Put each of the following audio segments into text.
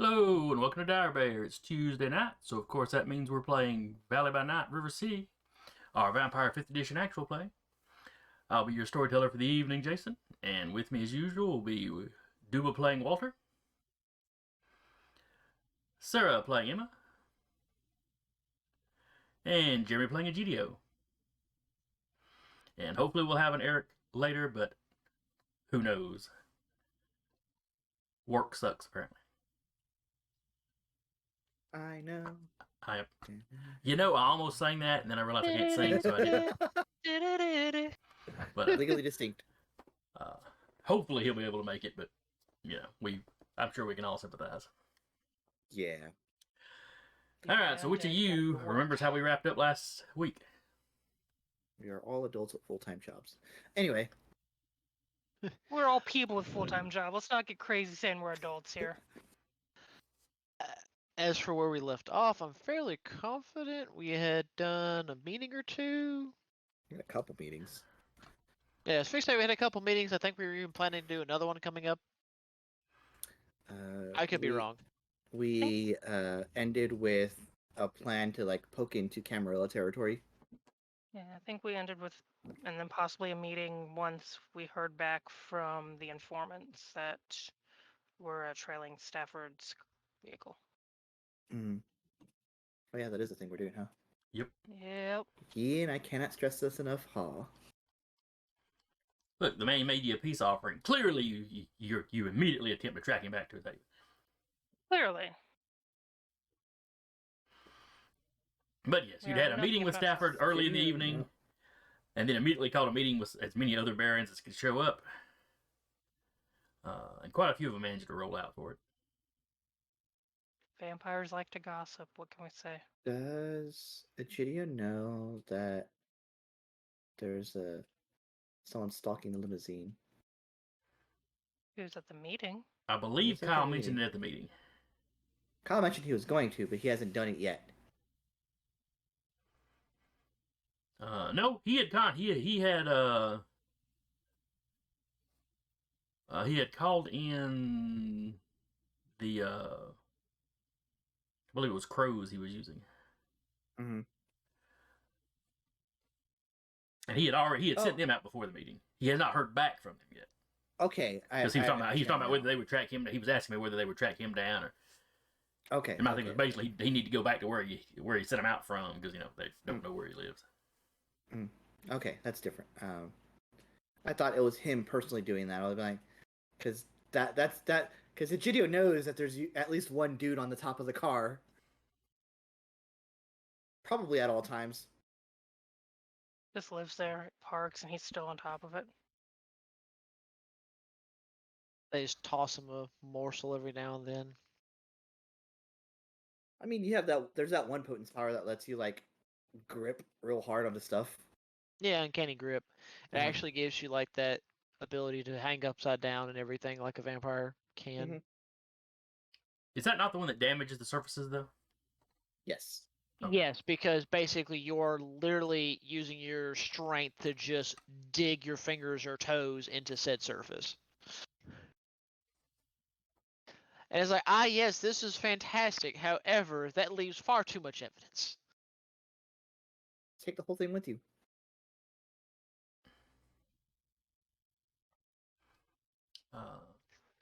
Hello and welcome to Dire Bear. It's Tuesday night, so of course that means we're playing Valley by Night River City, our Vampire 5th Edition actual play. I'll be your storyteller for the evening, Jason, and with me as usual will be Duba playing Walter, Sarah playing Emma, and Jeremy playing Egidio. And hopefully we'll have an Eric later, but who knows. Work sucks, apparently. I know. I almost sang that, and then I realized I can't sing, so I didn't. But Legally distinct. Hopefully he'll be able to make it, but I'm sure we can all sympathize. Yeah. All right, so which of you remembers how we wrapped up last week? We are all adults with full-time jobs. Anyway. We're all people with full-time jobs. Let's not get crazy saying we're adults here. As for where we left off, I'm fairly confident we had done a meeting or two. We had a couple meetings. Yeah, as Fixed, we had a couple meetings. I think we were even planning to do another one coming up. I could be wrong. We ended with a plan to poke into Camarilla territory. Yeah, I think we ended with, and then possibly a meeting once we heard back from the informants that were trailing Stafford's vehicle. Mm. Oh yeah, that is the thing we're doing, huh? Yep. Yeah, and I cannot stress this enough, huh? Look, the man made you a peace offering. Clearly, you immediately attempt to track him back to it. Clearly. But yes, you'd had a meeting with Stafford early in the evening, and then immediately called a meeting with as many other barons as could show up. And quite a few of them managed to roll out for it. Vampires like to gossip. What can we say? Does Egidio know that there's someone stalking the limousine? He was at the meeting. I believe Kyle mentioned it at the meeting. Kyle mentioned he was going to, but he hasn't done it yet. No, he had called in the I believe it was crows he was using. Mm-hmm. And he had sent them out before the meeting. He has not heard back from them yet. Okay, because he was talking about whether they would track him. He was asking me whether they would track him down or. Okay. And my thing was basically he need to go back to where he sent him out from because they don't know where he lives. Okay, that's different. I thought it was him personally doing that. I was like, because because Egidio knows that there's at least one dude on the top of the car, probably at all times. Just lives there, parks, and he's still on top of it. They just toss him a morsel every now and then. I mean, you have there's that one potent power that lets you grip real hard on the stuff. Yeah, uncanny grip. It actually gives you that ability to hang upside down and everything like a vampire can. Mm-hmm. Is that not the one that damages the surfaces though? Yes. Okay. Yes, because basically you're literally using your strength to just dig your fingers or toes into said surface. And it's like, yes, this is fantastic. However, that leaves far too much evidence. Take the whole thing with you.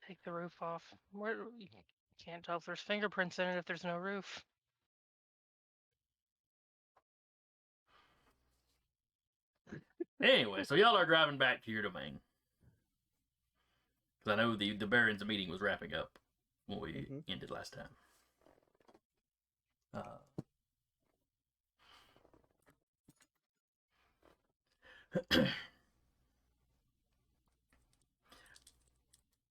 Take the roof off. You can't tell if there's fingerprints in it if there's no roof. Anyway, so y'all are driving back to your domain. Because I know the Barons meeting was wrapping up when we ended last time.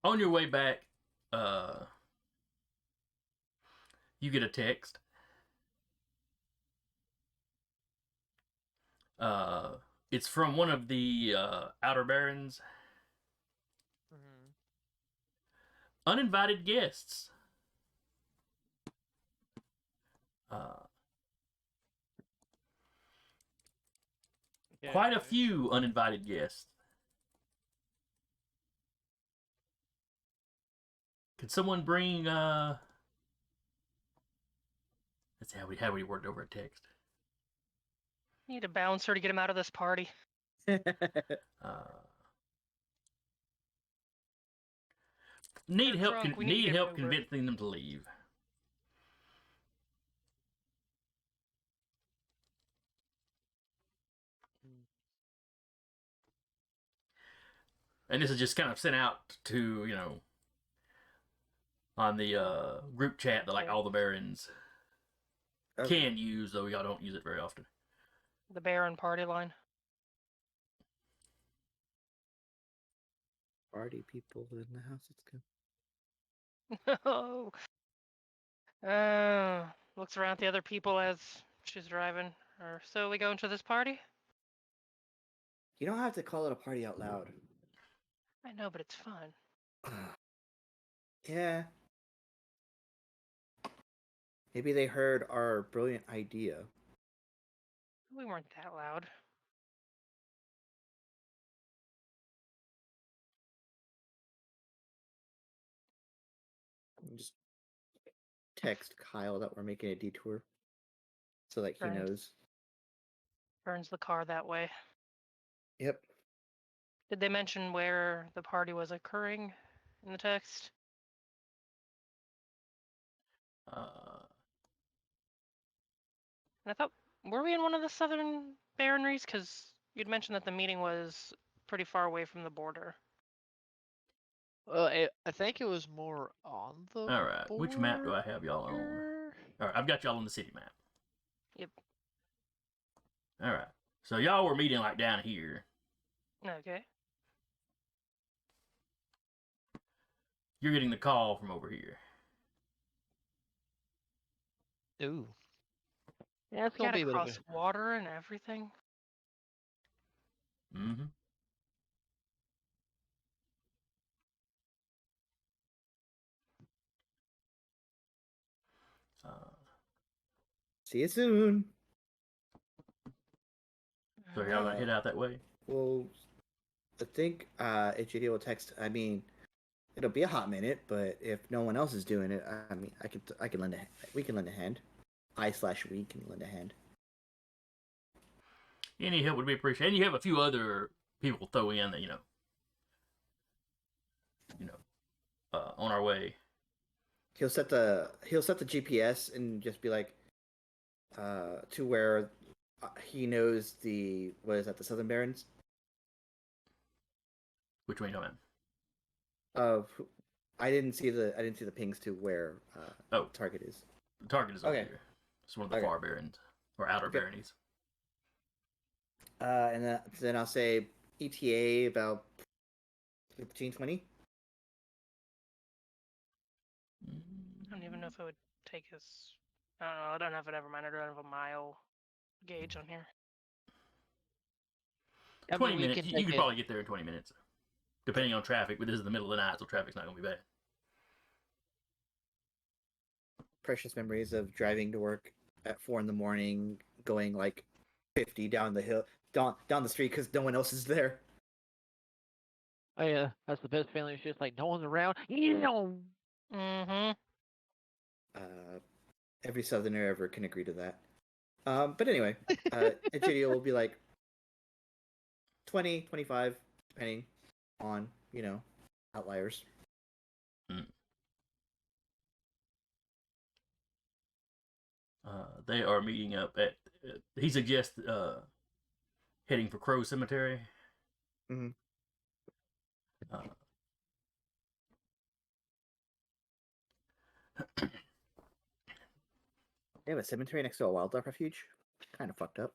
On your way back, you get a text. It's from one of the Outer Barons. Uninvited guests. Quite a few uninvited guests. Could someone bring Let's see how we word it over a text. Need a bouncer to get him out of this party. Need We're help. drunk, we need to Need get help an Uber. convincing them to leave. And this is just kind of sent out to on the group chat that like all the barons can use, though y'all don't use it very often. The Baron party line. Party people in the house. It's good. Oh. Looks around at the other people as she's driving. Or so we go into this party? You don't have to call it a party out loud. I know, but it's fun. Yeah. Maybe they heard our brilliant idea. We weren't that loud. Just text Kyle that we're making a detour so that he Right. knows. Burns the car that way. Yep. Did they mention where the party was occurring in the text? And I thought, were we in one of the southern baronies? Because you'd mentioned that the meeting was pretty far away from the border. I think it was more on the. All right. Which map do I have y'all on? border. All right, I've got y'all on the city map. Yep. All right. So y'all were meeting like down here. Okay. You're getting the call from over here. Ooh. Yeah, it's gonna Got be a bit of across water and everything. Mm-hmm. See you soon. So y'all gonna head out that way? Well, I think HGD will text. I mean, it'll be a hot minute, but if no one else is doing it, I mean, I can lend a. We can lend a hand. We can lend a hand. Any help would be appreciated. And you have a few other people throw in that on our way. He'll set the GPS and just be like, to where he knows the the Southern Barons. Which way you know, man? I didn't see the pings to where target is. The target is over Okay. here. It's one of the far barons or outer baronies. And then I'll say ETA about 15-20. I don't even know if it would take us. I don't know. I don't have it. Never mind. I don't have a mile gauge on here. 20 minutes. You could probably get there in 20 minutes, depending on traffic. But this is the middle of the night, so traffic's not going to be bad. Precious memories of driving to work at 4 a.m, going like 50 down the hill, down the street because no one else is there. Oh yeah, that's the best feeling. It's just like no one's around. Mm-hmm. Every Southerner ever can agree to that. But anyway, HGD will be like 20, 25, depending on outliers. They are meeting up at. He suggests heading for Crow Cemetery. Mm-hmm. They have a cemetery next to a wildlife refuge. Kind of fucked up.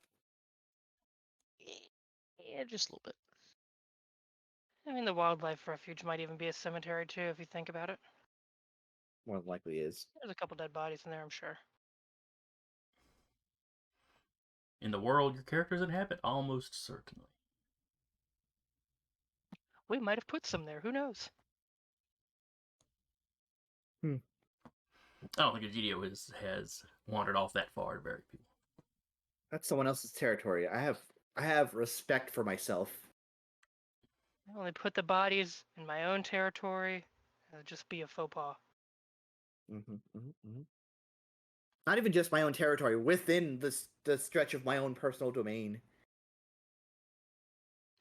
Yeah, just a little bit. I mean, the wildlife refuge might even be a cemetery too, if you think about it. More than likely is. There's a couple dead bodies in there, I'm sure. In the world your characters inhabit, almost certainly. We might have put some there. Who knows? I don't think a GDO has wandered off that far to bury people. That's someone else's territory. I have respect for myself. I only put the bodies in my own territory. It would just be a faux pas. Not even just my own territory, within the stretch of my own personal domain.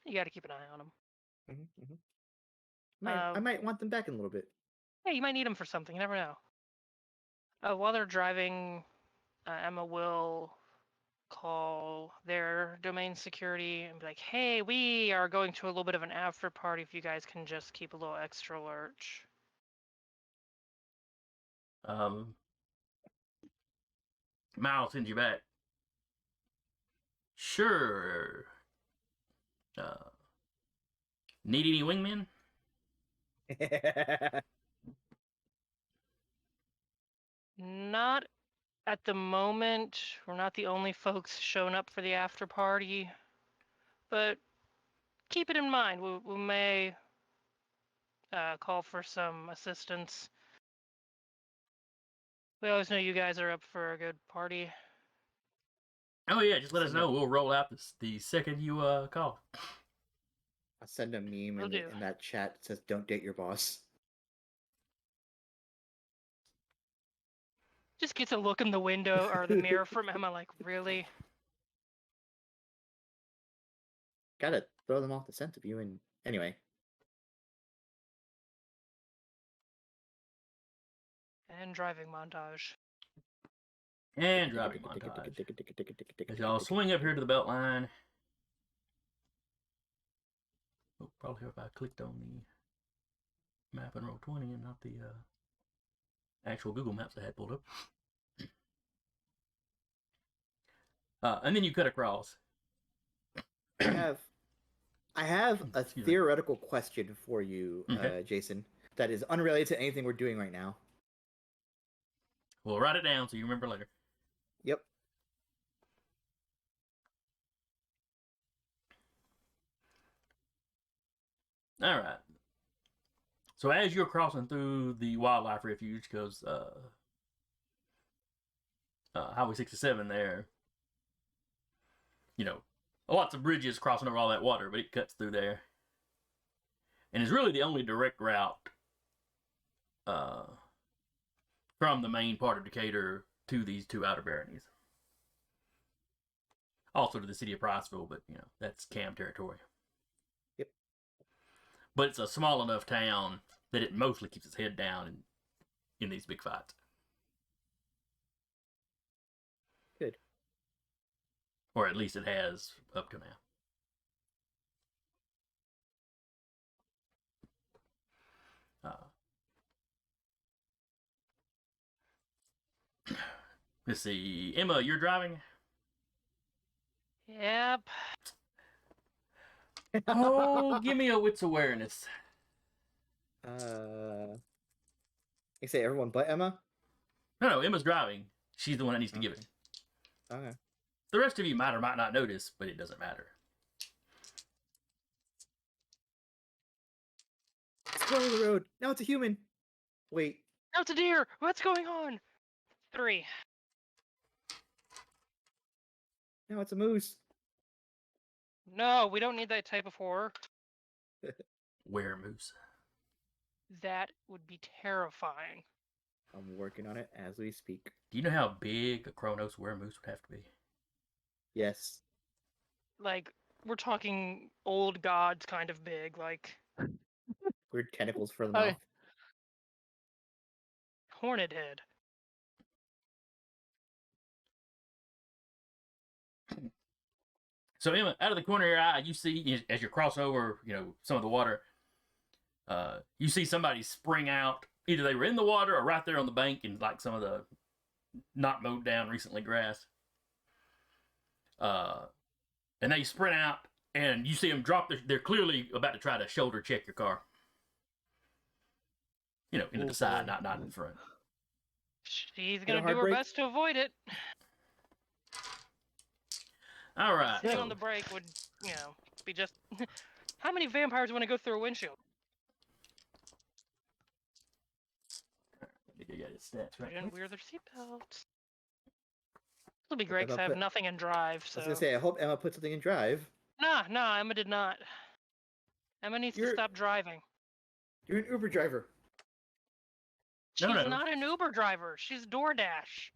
You got to keep an eye on them. I might want them back in a little bit. Yeah, you might need them for something. You never know. While they're driving, Emma will call their domain security and be like, "Hey, we are going to a little bit of an after party. If you guys can just keep a little extra alert." Mal sends you back. Sure. Need any wingmen? Not at the moment. We're not the only folks showing up for the after party, but keep it in mind. We may call for some assistance. We always know you guys are up for a good party. Oh yeah, just let us know. We'll roll out the second you call. I'll send a meme Will do. in that chat that says, "Don't date your boss." Just gets a look in the window or the mirror from Emma, like, really? Gotta throw them off the scent of you. And anyway, And driving montage. And driving montage. As y'all swing up here to the belt line. Oh, probably if I clicked on the map in row 20 and not the actual Google Maps I had pulled up. And then you cut across. I have a theoretical question for you, Okay. Jason, that is unrelated to anything we're doing right now. We'll write it down so you remember later. Yep. All right. So as you're crossing through the wildlife refuge, because Highway 67 there, lots of bridges crossing over all that water, but it cuts through there. And it's really the only direct route from the main part of Decatur to these two outer baronies. Also to the city of Priceville, but, that's Cam territory. Yep. But it's a small enough town that it mostly keeps its head down in these big fights. Good. Or at least it has up to now. Let's see. Emma, you're driving? Yep. Oh, give me a wits awareness. I say everyone but Emma? No, Emma's driving. She's the one that needs to give it. Okay. The rest of you might or might not notice, but it doesn't matter. Explore the road. Now it's a human. Wait. Now it's a deer. What's going on? 3. Now it's a moose. No, we don't need that type of horror. Weremoose. That would be terrifying. I'm working on it as we speak. Do you know how big a Kronos weremoose would have to be? Yes. Like, we're talking old gods kind of big, like Weird tentacles for the Oh. mouth. horned head. So Emma, out of the corner of your eye, you see as you're crossing over, some of the water. You see somebody spring out. Either they were in the water or right there on the bank in like some of the not mowed down recently grass. And they sprint out, and you see them drop. They're clearly about to try to shoulder check your car. Into the side, not in front. She's gonna do her best to avoid it. All right. Sitting on the brake would, be just. How many vampires want to go through a windshield? They got his stats right. They didn't wear their seatbelts. This will be great because I have nothing in drive. So. I was gonna say, I hope Emma put something in drive. Nah, Emma did not. Emma needs to stop driving. You're an Uber driver. She's not an Uber driver. She's DoorDash.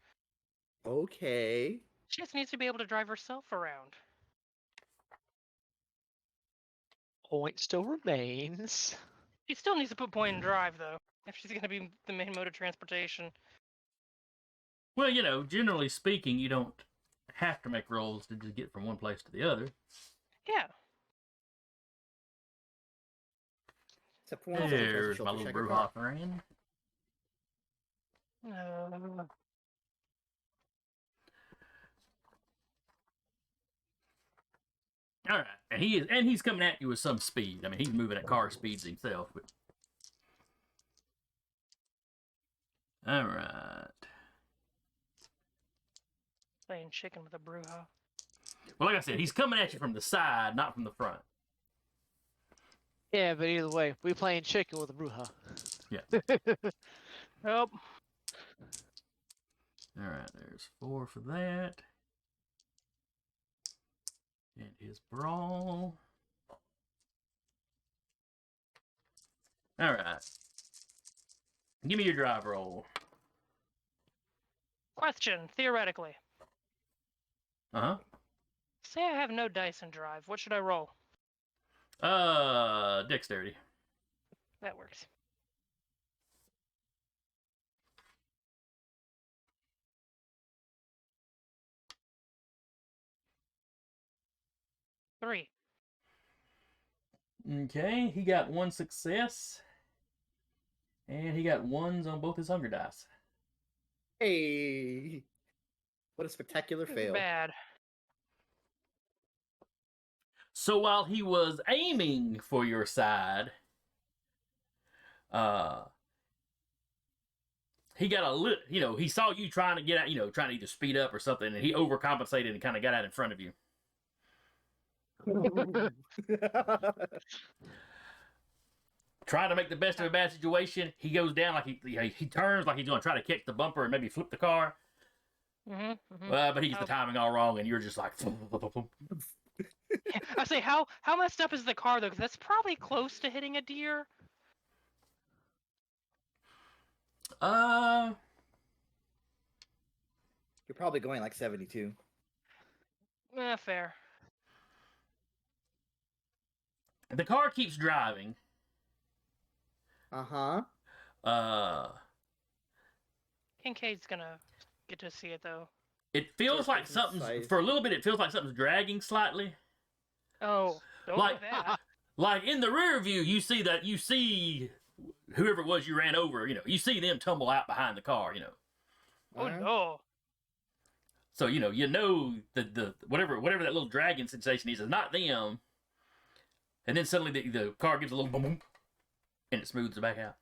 Okay. She just needs to be able to drive herself around. Point still remains. She still needs to put point in drive, though, if she's going to be the main mode of transportation. Well, generally speaking, you don't have to make rolls to just get from one place to the other. Yeah. Except for one, someone tries to There's my shoulder little check her brouhaha car. friend. All right, and he's coming at you with some speed. I mean, he's moving at car speeds himself. But... All right. Playing chicken with a brouhaha. Well, like I said, he's coming at you from the side, not from the front. Yeah, but either way, we playing chicken with a bruja. Yeah. Nope. All right, there's 4 for that. And his brawl. All right. Give me your drive roll. Question, theoretically. Uh-huh. Say I have no dice in drive. What should I roll? Dexterity. That works. Three. Okay, he got 1 success. And he got 1s on both his hunger dice. Hey, what a spectacular fail. Bad. So while he was aiming for your side, he got a little, he saw you trying to get out, trying to either speed up or something, and he overcompensated and kind of got out in front of you. Trying to make the best of a bad situation, he goes down like he turns like he's going to try to catch the bumper and maybe flip the car. But he gets the timing all wrong, and you're just like. I say, how messed up is the car though? Because that's probably close to hitting a deer. You're probably going like 72. Fair. The car keeps driving. Kincaid's gonna get to see it though. It feels like something's for a little bit. It feels like something's dragging slightly. Oh, don't Like do that. Like in the rear view, you see whoever it was you ran over. You see them tumble out behind the car. Oh no. So the whatever that little dragging sensation is not them. And then suddenly the car gives a little boom, boom, and it smooths back out.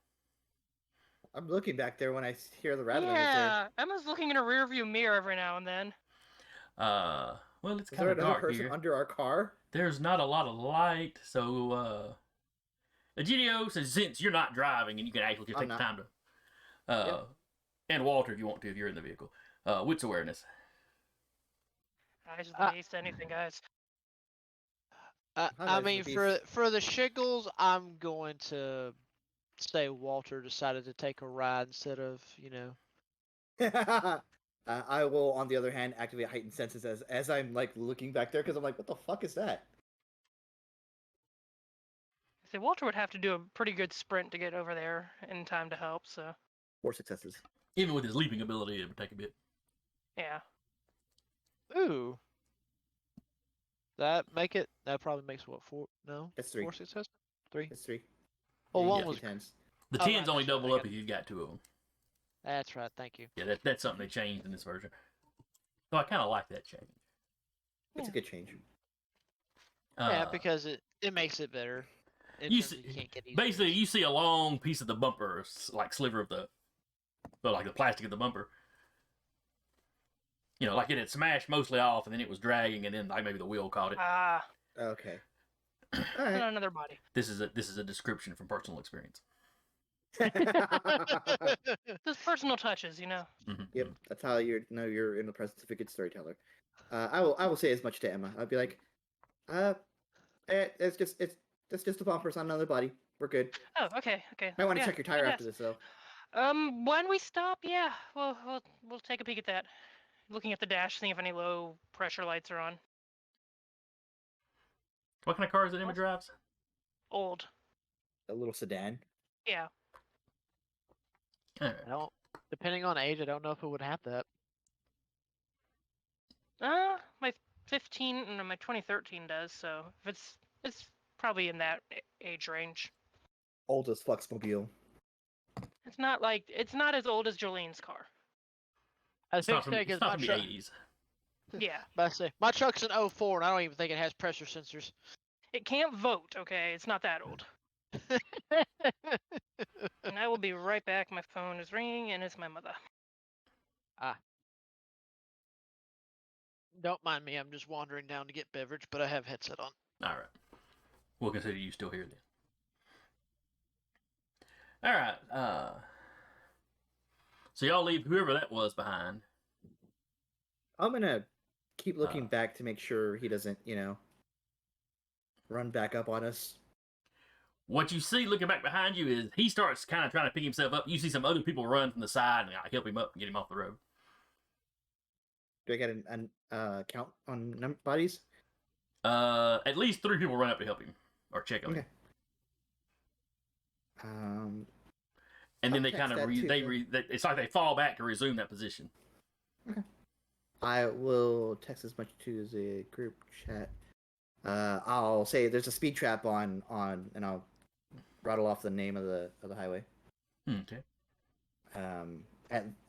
I'm looking back there when I hear the rattling. Yeah, Emma's looking in a rearview mirror every now and then. Well, it's Is kind there of another dark person here. under our car? There's not a lot of light, so Egidio says since you're not driving and you can actually just take the time to, and Walter if you want to if you're in the vehicle, wits awareness. I just waste anything, guys. I mean, for the shiggles, I'm going to say Walter decided to take a ride instead of, I will, on the other hand, activate heightened senses as I'm like looking back there because I'm like, what the fuck is that? I say Walter would have to do a pretty good sprint to get over there in time to help. So 4 successes. Even with his leaping ability, it would take a bit. Yeah. Ooh. That probably makes what, 4? No? That's 3. 4 successes? 3? That's 3. Well, Yeah, one was... 10s. The Oh, 10s right, only that's right, double I up got if you've got 2 of them. That's right, thank you. Yeah, that's something they changed in this version. So I kind of like that change. It's a good change. Yeah, because it makes it better. You see a long piece of the bumper, like sliver of like the plastic of the bumper. Like it had smashed mostly off, and then it was dragging, and then like maybe the wheel caught it. Okay. All right. Another body. This is a description from personal experience. Those personal touches, Mm-hmm. Yep, that's how you're in the presence of a good storyteller. I will say as much to Emma. I'll be like, it's just a bumper, it's not another body. We're good. Oh, okay. Might want to check your tire after this though. When we stop, yeah, we'll take a peek at that. looking at the dash, seeing if any low pressure lights are on. What kind of car is it Emma What? drives? Old. A little sedan. Yeah. All right. I don't. Depending on age, I don't know if it would have that. My 15 no, my 2013 does. So if it's probably in that age range. Oldest Fluxmobile. It's not as old as Jolene's car. I It's not think from, it's because not my from the truck. 80s. Yeah. But I say my truck's an 04, and I don't even think it has pressure sensors. It can't vote. Okay, it's not that old. And I will be right back. My phone is ringing, and it's my mother. Don't mind me. I'm just wandering down to get beverage, but I have headset on. All right. We'll consider you still here then. All right. So y'all leave whoever that was behind. I'm gonna keep looking back to make sure he doesn't, run back up on us. What you see looking back behind you is he starts kind of trying to pick himself up. You see some other people run from the side and like, help him up and get him off the road. Do I get an count on bodies? At least 3 people run up to help him or check on him. Okay. And then they I'll kind of text that too. it's like they fall back to resume that position. Okay. I will text as much to the group chat. I'll say there's a speed trap on, and I'll rattle off the name of the highway. Okay.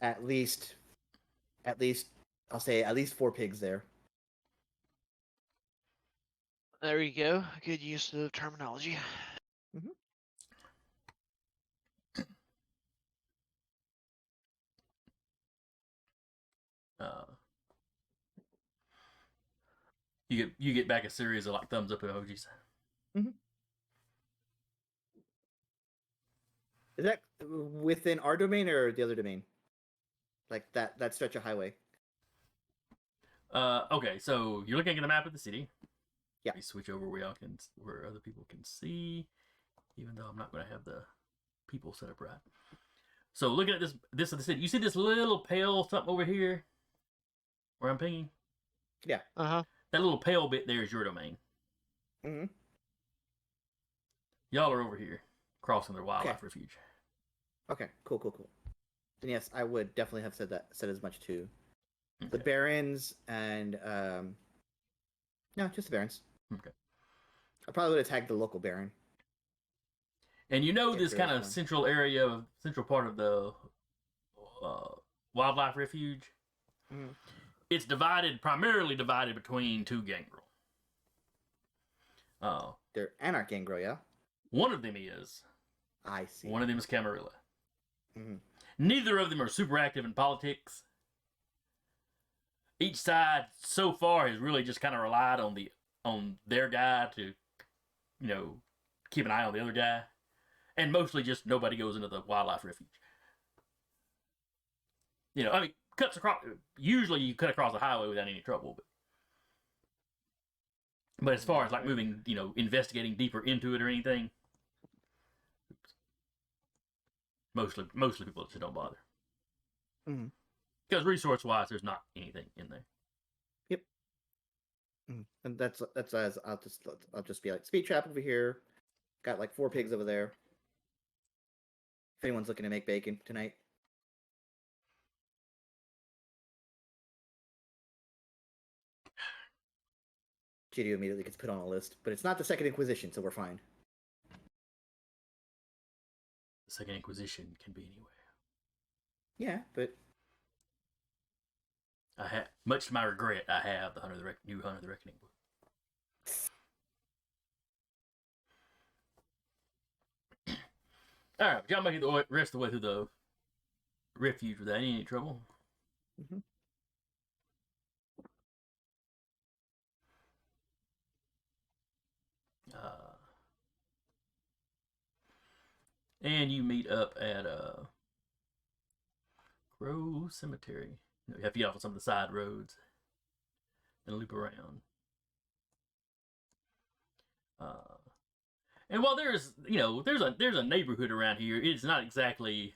At least, I'll say at least 4 pigs there. There you go. Good use of terminology. Mm-hmm. You get back a series of like thumbs up emojis. Mm-hmm. Is that within our domain or the other domain? Like that stretch of highway? Okay, so you're looking at the map of the city. Yeah. Let me switch over where other people can see, even though I'm not going to have the people set up right. So looking at this of the city, you see this little pale something over here, where I'm pinging. Yeah. That little pale bit there is your domain. Mm-hmm. Y'all are over here, crossing their wildlife refuge. Okay. Cool. Then yes, I would definitely have said as much too. Okay. The barons and no, just the barons. Okay. I probably would have tagged the local baron. And you know If this there kind is of one. central part of the wildlife refuge. Mhm. It's primarily divided between 2 gangrel. They're Anarch Gangrel, yeah? One of them is. I see. One of them is Camarilla. Mm-hmm. Neither of them are super active in politics. Each side so far has really just kind of relied on their guy to, keep an eye on the other guy. And mostly just nobody goes into the wildlife refuge. Cuts across. Usually you cut across the highway without any trouble, but as far as like moving, investigating deeper into it or anything, mostly people just don't bother. Mm-hmm. Because resource-wise, there's not anything in there. Yep. And that's as I'll just be like speed trap over here. Got like 4 pigs over there. If anyone's looking to make bacon tonight. GDO immediately gets put on a list, but it's not the Second Inquisition, so we're fine. The Second Inquisition can be anywhere. Yeah, but Much to my regret, I have the new Hunter of the Reckoning book. All right, y'all make it the rest of the way through the refuge without any trouble. Mm-hmm. And you meet up at Grove Cemetery. You have to get off on some of the side roads and loop around. And while there's a neighborhood around here, it's not exactly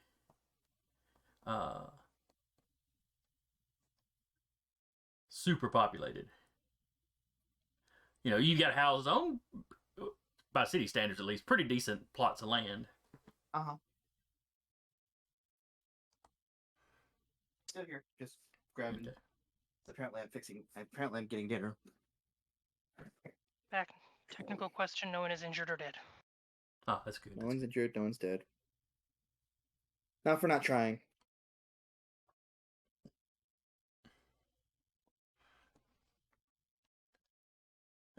super populated. You know, you've got houses on, by city standards at least, pretty decent plots of land. Uh-huh. Still here, just grabbing. Okay. Apparently I'm getting dinner. Back. Technical question: no one is injured or dead. Oh, that's good. No one's injured, no one's dead. Not for not trying.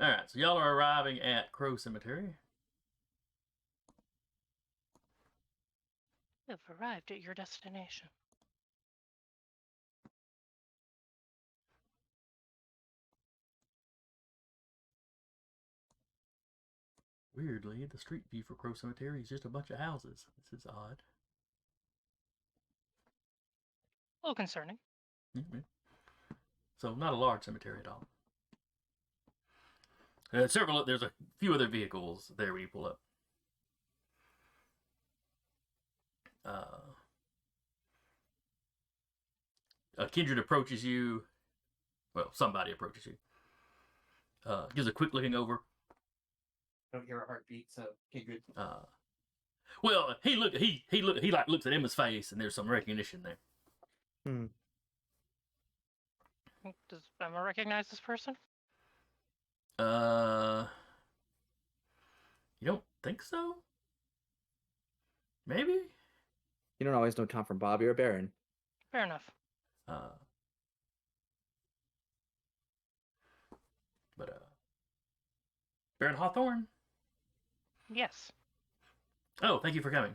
All right, so y'all are arriving at Crow Cemetery. You've arrived at your destination. Weirdly, the street view for Crow Cemetery is just a bunch of houses. This is odd. A little concerning. Mm-hmm. So not a large cemetery at all. There's a few other vehicles there when you pull up. A kindred approaches you. Well, somebody approaches you. Gives a quick looking over. I don't hear a heartbeat, so kindred. Well, he like looks at Emma's face, and there's some recognition there. Does Emma recognize this person? You don't think so? Maybe. You don't always know Tom from Bobby or Baron. Fair enough. But Baron Hawthorne? Yes. Oh, thank you for coming.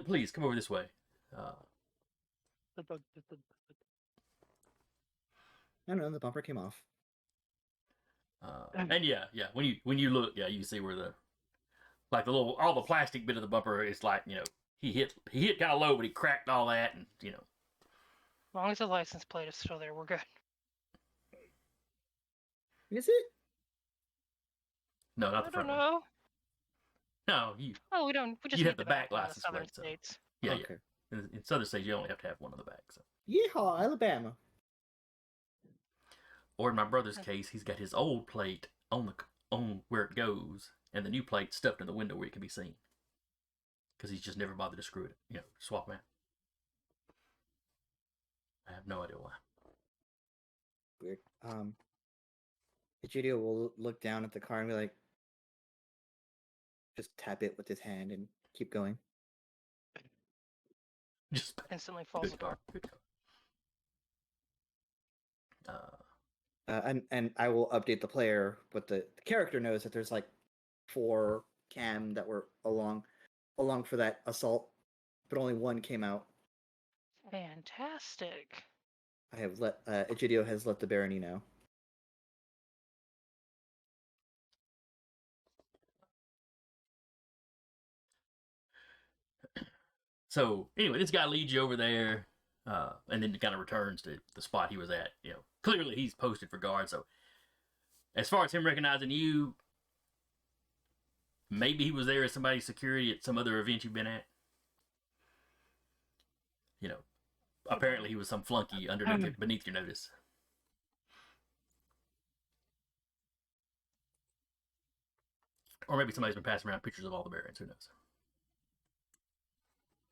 Please come over this way. I don't know, the bumper came off. And yeah, when you look, you see where all the plastic bit of the bumper is like, he hit kind of low, but he cracked all that, and As long as the license plate is still there, we're good. Is it? No, not I the front don't one. know. No, you. Oh, we don't. We just You need have the back one in the license southern plate, so. states. Yeah, Okay. yeah. In southern states, you only have to have one on the back. So. Yeehaw, Alabama. Or in my brother's case, he's got his old plate on where it goes, and the new plate stuffed in the window where it can be seen. Because he's just never bothered to screw it, swap them out. I have no idea why. Weird. Egidio will look down at the car and be like, just tap it with his hand and keep going. Just Instantly falls apart. Good car. And I will update the player, but the character knows that there's like 4 cam that were along for that assault, but only 1 came out. Fantastic. I have let Egidio has let the barony know. So anyway, this guy leads you over there, and then kind of returns to the spot he was at. Clearly he's posted for guard. So as far as him recognizing you, maybe he was there as somebody's security at some other event you've been at. Apparently he was some flunky beneath your notice. Or maybe somebody's been passing around pictures of all the barons. Who knows?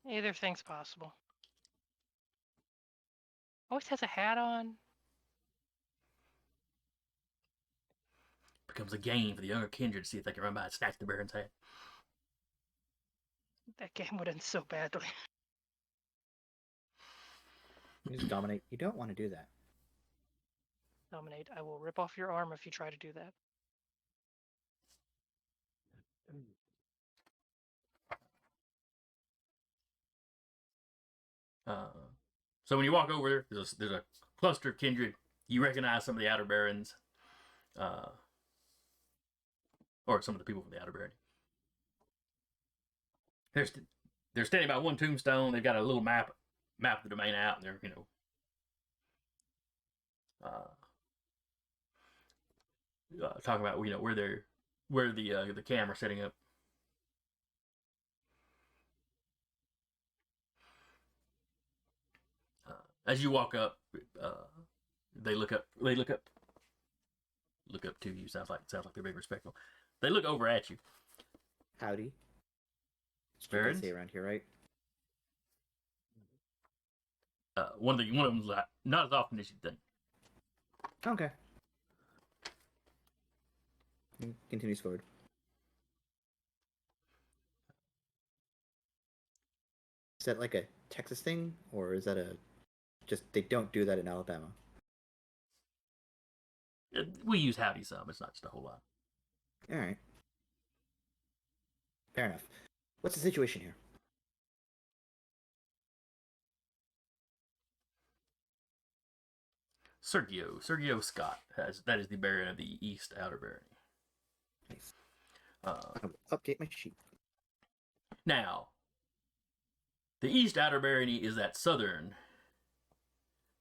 Either thing's possible. Always has a hat on. Becomes a game for the younger kindred to see if they can run by and snatch the baron's hat. That game would end so badly. Just dominate. You don't want to do that. Dominate. I will rip off your arm if you try to do that. So when you walk over, there's a cluster of kindred. You recognize some of the outer barons, or some of the people from the outer barony. They're standing by one tombstone. They've got a little map of the domain out, and they're talking about where the camera's setting up. As you walk up, they look up. They look up to you. Sounds like they're being respectful. They look over at you. Howdy. That's what you Barons? guys say around here, right? One of them's like, not as often as you think. Okay. And continues forward. Is that like a Texas thing, or is that just they don't do that in Alabama? We use howdy some. It's not just a whole lot. All right. Fair enough. What's the situation here? Sergio Scott that is the Baron of the East Outer Barony. Nice. Uh, I will update my sheet. Now, the East Outer Barony is that southern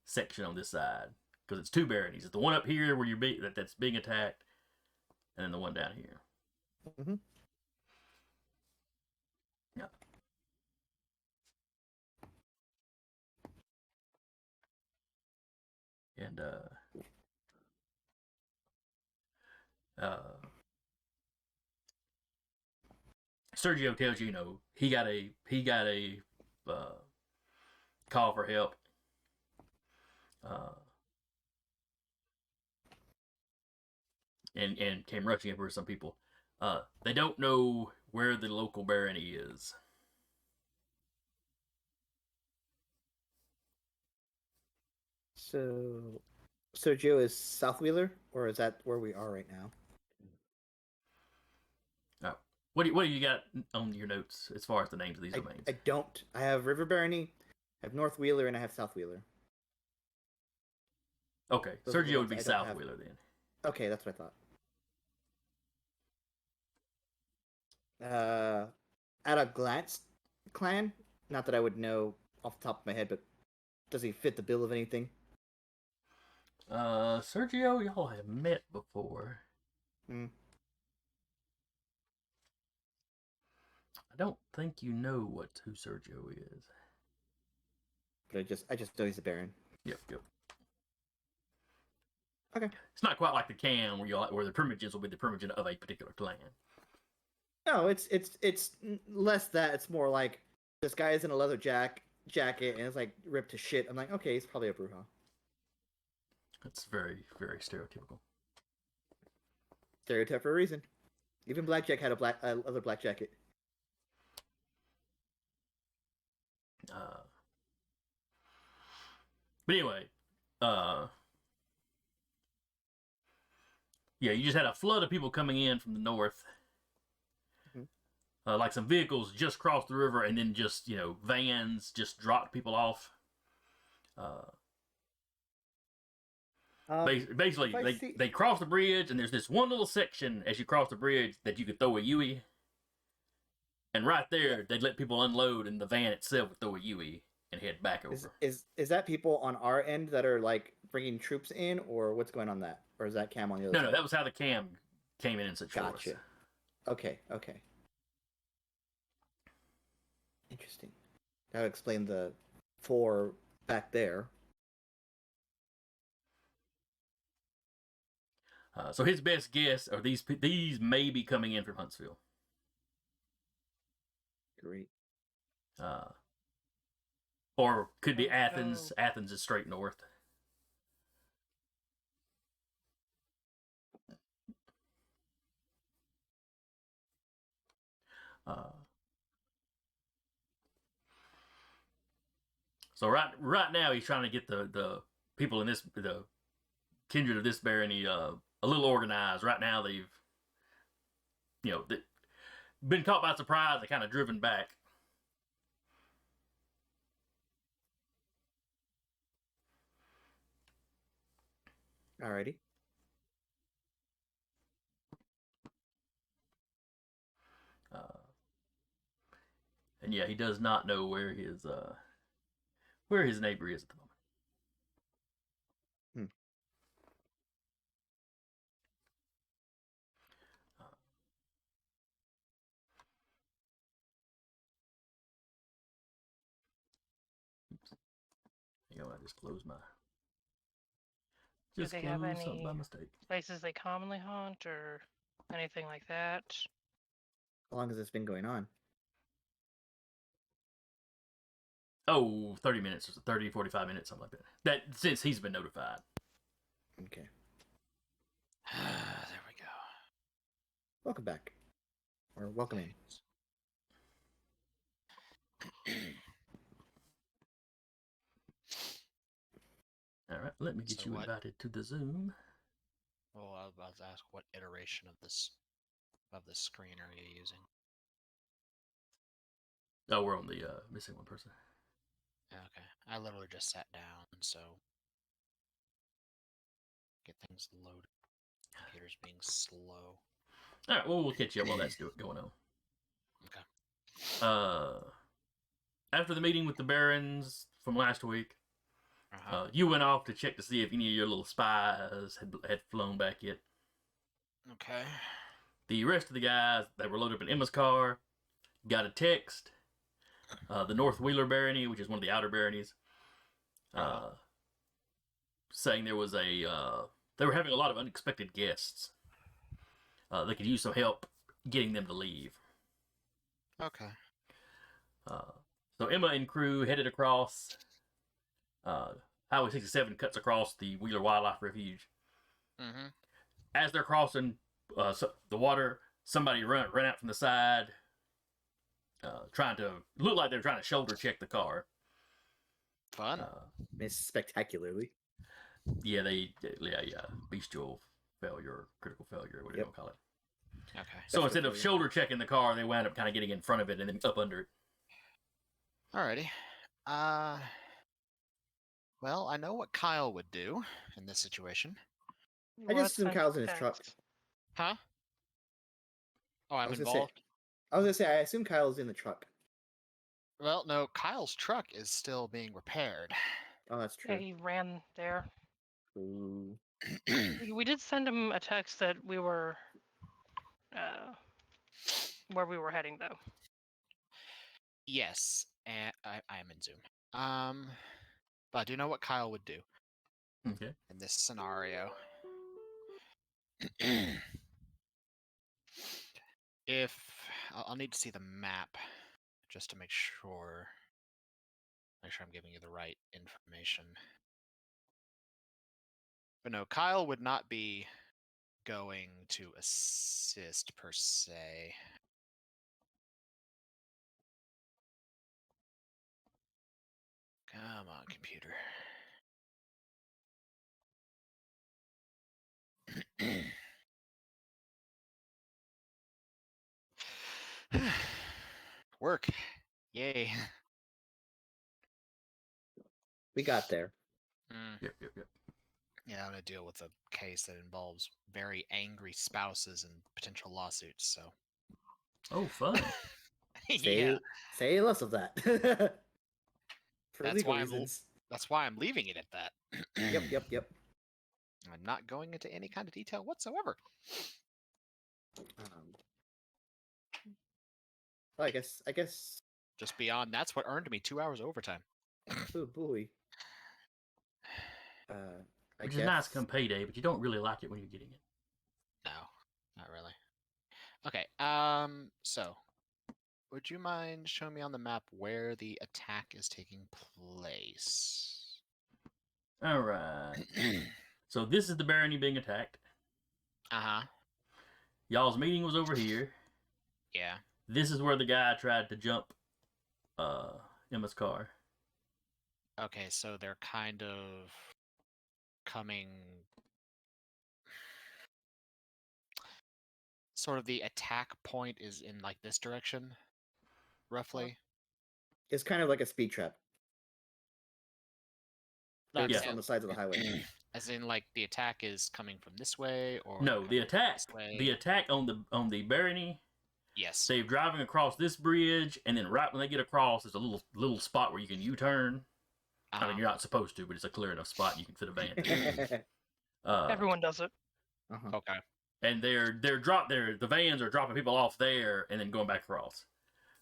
section on this side because it's two baronies. It's the one up here where that's being attacked, and then the one down here. Mm-hmm. Yeah. And Sergio tells you, he got a call for help. And came rushing up with some people. They don't know where the local barony is. So, Sergio is South Wheeler, or is that where we are right now? What do you got on your notes as far as the names of these domains? I don't. I have River Barony, I have North Wheeler, and I have South Wheeler. Okay, Those are the Sergio would ones be I don't South have. Wheeler then. Okay, that's what I thought. At a glance, clan. Not that I would know off the top of my head, but does he fit the bill of anything? Sergio, y'all have met before. Hmm. I don't think you know who Sergio is. But I just know he's a Baron. Yep. Okay. It's not quite like the Cam where the Primogens will be the Primogen of a particular clan. No, it's less that. It's more like this guy is in a leather jacket and it's like ripped to shit. I'm like, okay, he's probably a Bruja. That's very, very stereotypical. Stereotype for a reason. Even Blackjack had a leather black jacket. But anyway, yeah, you just had a flood of people coming in from the north. Mm-hmm. Like some vehicles just crossed the river and then just, vans just dropped people off. Basically, they cross the bridge and there's this one little section as you cross the bridge that you could throw a Yui. And right there, they'd let people unload and the van itself would throw a Yui and head back over. Is that people on our end that are like bringing troops in, or what's going on that? Or is that Cam on the other side? No, that was how the Cam came in and such for us. Gotcha. Okay. Interesting. That would explain the 4 back there. So his best guess are these may be coming in from Huntsville. Great. Or could be Athens. Athens is straight north. So right now he's trying to get the people in the kindred of this barony a little organized. Right now they've been caught by surprise and kind of driven back. Alrighty. And yeah, he does not know where his neighbor is at the moment. Oops. You know, just close my. Do Just they close have something by any- mistake. Places they commonly hunt or anything like that? How long has this been going on? Oh, 30 minutes, 30, 45 minutes, something like that. That since he's been notified. Okay. There we go. Welcome back. Or welcome in. All right, let me get So you what- invited to the Zoom. Well, I was about to ask, what iteration of this screen are you using? Oh, we're on the missing one person. Okay, I literally just sat down, so get things loaded. Computer's being slow. All right, well, we'll catch you up while that's going on. Okay. After the meeting with the barons from last week, Uh-huh. you went off to check to see if any of your little spies had flown back yet. Okay. The rest of the guys that were loaded up in Emma's car got a text. The North Wheeler barony, which is one of the outer baronies, saying there was they were having a lot of unexpected guests. They could use some help getting them to leave. Okay. So Emma and crew headed across. Highway 67 cuts across the Wheeler Wildlife Refuge. Mm-hmm. As they're crossing the water, somebody ran out from the side, trying to look like they're trying to shoulder check the car. Fun. Miss spectacularly. Yeah, bestial failure, or critical failure, whatever you want to call it. Okay. So Bestial instead of failure. shoulder checking the car, they wound up kind of getting in front of it and then up under it. Alrighty. Well, I know what Kyle would do in this situation. I just What assume sent Kyle's in his truck. text? Huh? Oh, I'm was gonna say- involved? I was gonna say, I assume Kyle's in the truck. Well, no, Kyle's truck is still being repaired. Oh, that's Yeah, true. he ran there. Ooh. We did send him a text that we were where we were heading, though. Yes, and I am in Zoom. But I do know what Kyle would do Okay. in this scenario. If I'll need to see the map just to make sure I'm giving you the right information. But no, Kyle would not be going to assist per se. Come on, computer. Work. Yay. We got there. Yep. Yeah, I'm gonna deal with a case that involves very angry spouses and potential lawsuits, so Oh, fun. yeah. Say less of that. For That's legal why reasons. That's why I'm leaving it at that. Yep. I'm not going into any kind of detail whatsoever. Well, I guess. Just beyond that's what earned me 2 hours overtime. Oh boy. Which is nice come payday, but you don't really like it when you're getting it. No, not really. Okay, so would you mind showing me on the map where the attack is taking place? All right. So this is the barony being attacked. Uh-huh. Y'all's meeting was over here. Yeah. This is where the guy tried to jump Emma's car. Okay, so they're kind of coming sort of the attack point is in like this direction, roughly. It's kind of like a speed trap. They're just Yeah. on the sides of the highway. As in like the attack is coming from this way or No, the coming attack. this way? The attack on the barony. Yes. They're driving across this bridge, and then right when they get across, there's a little spot where you can U-turn. I mean, you're not supposed to, but it's a clear enough spot you can fit a van through. Everyone does it. Okay. And the vans are dropping people off there and then going back across.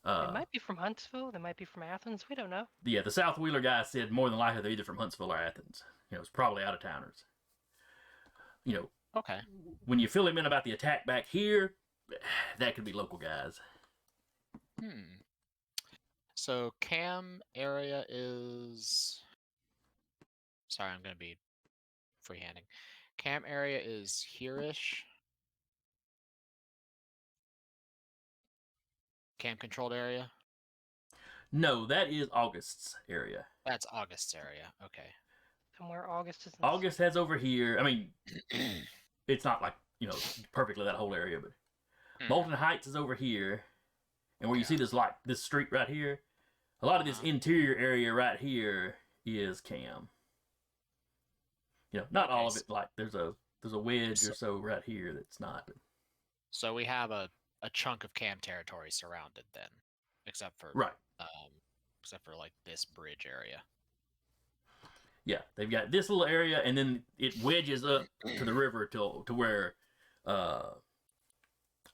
They might be from Huntsville. They might be from Athens. We don't know. Yeah, the South Wheeler guy said more than likely they're either from Huntsville or Athens. It's probably out of towners. Okay. When you fill him in about the attack back here, that could be local guys. So Cam area is. Sorry, I'm going to be freehanding. Cam area is here-ish. Cam controlled area. No, that is August's area. That's August's area. Okay. And where August is. August heads over here. I mean, it's not like, perfectly that whole area, but Bolton Heights is over here. And where you see this street right here, a lot of this interior area right here is Cam. Not all of it. Like there's a wedge or so right here that's not. But... So we have a chunk of Cam territory surrounded then, except for like this bridge area. Yeah, they've got this little area, and then it wedges up to the river to where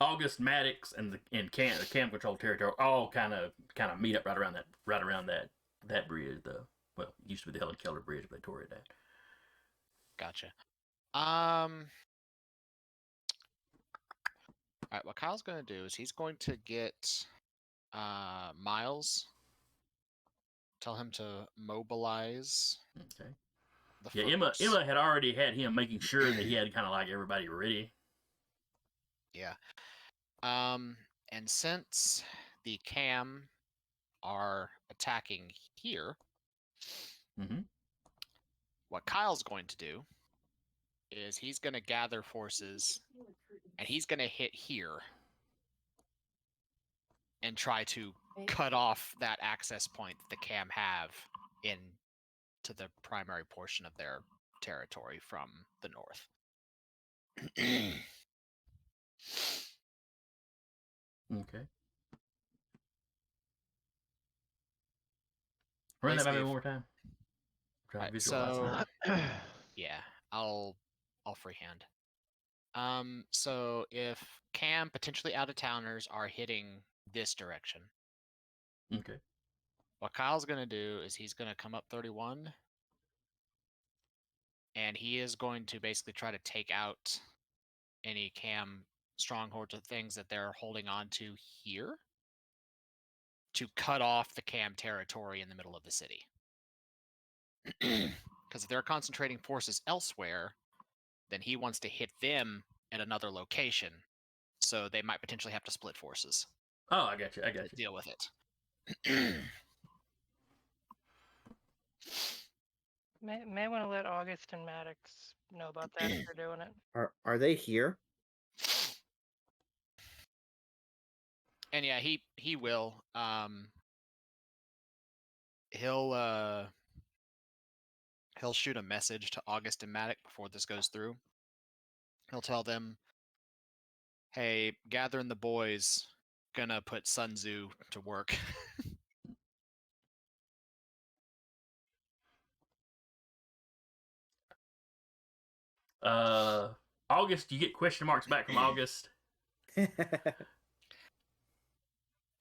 August, Maddox, and Cam control territory all kind of meet up right around that bridge. It used to be the Helen Keller Bridge, but they tore it down. Gotcha. All right, what Kyle's going to do is he's going to get Miles. Tell him to mobilize. Okay. Yeah, Emma had already had him making sure that he had kind of like everybody ready. Yeah. And since the Cam are attacking here, what Kyle's going to do is he's going to gather forces and he's going to hit here and try to cut off that access point that the Cam have to the primary portion of their territory from the north. Okay. Run that by me one more time. Try to visualize that. Yeah, I'll freehand. So if Cam potentially out-of-towners are hitting this direction, okay, what Kyle's gonna do is he's gonna come up 31, and he is going to basically try to take out any Cam strongholds or things that they're holding on to here to cut off the Cam territory in the middle of the city. Because if they're concentrating forces elsewhere, then he wants to hit them at another location, so they might potentially have to split forces. Oh, I got you. Deal with it. May want to let August and Maddox know about that if they're doing it. Are they here? And yeah, he will. He'll shoot a message to August and Maddox before this goes through. He'll tell them, "Hey, gathering the boys, gonna put Sun Tzu to work." August, you get question marks back from August. To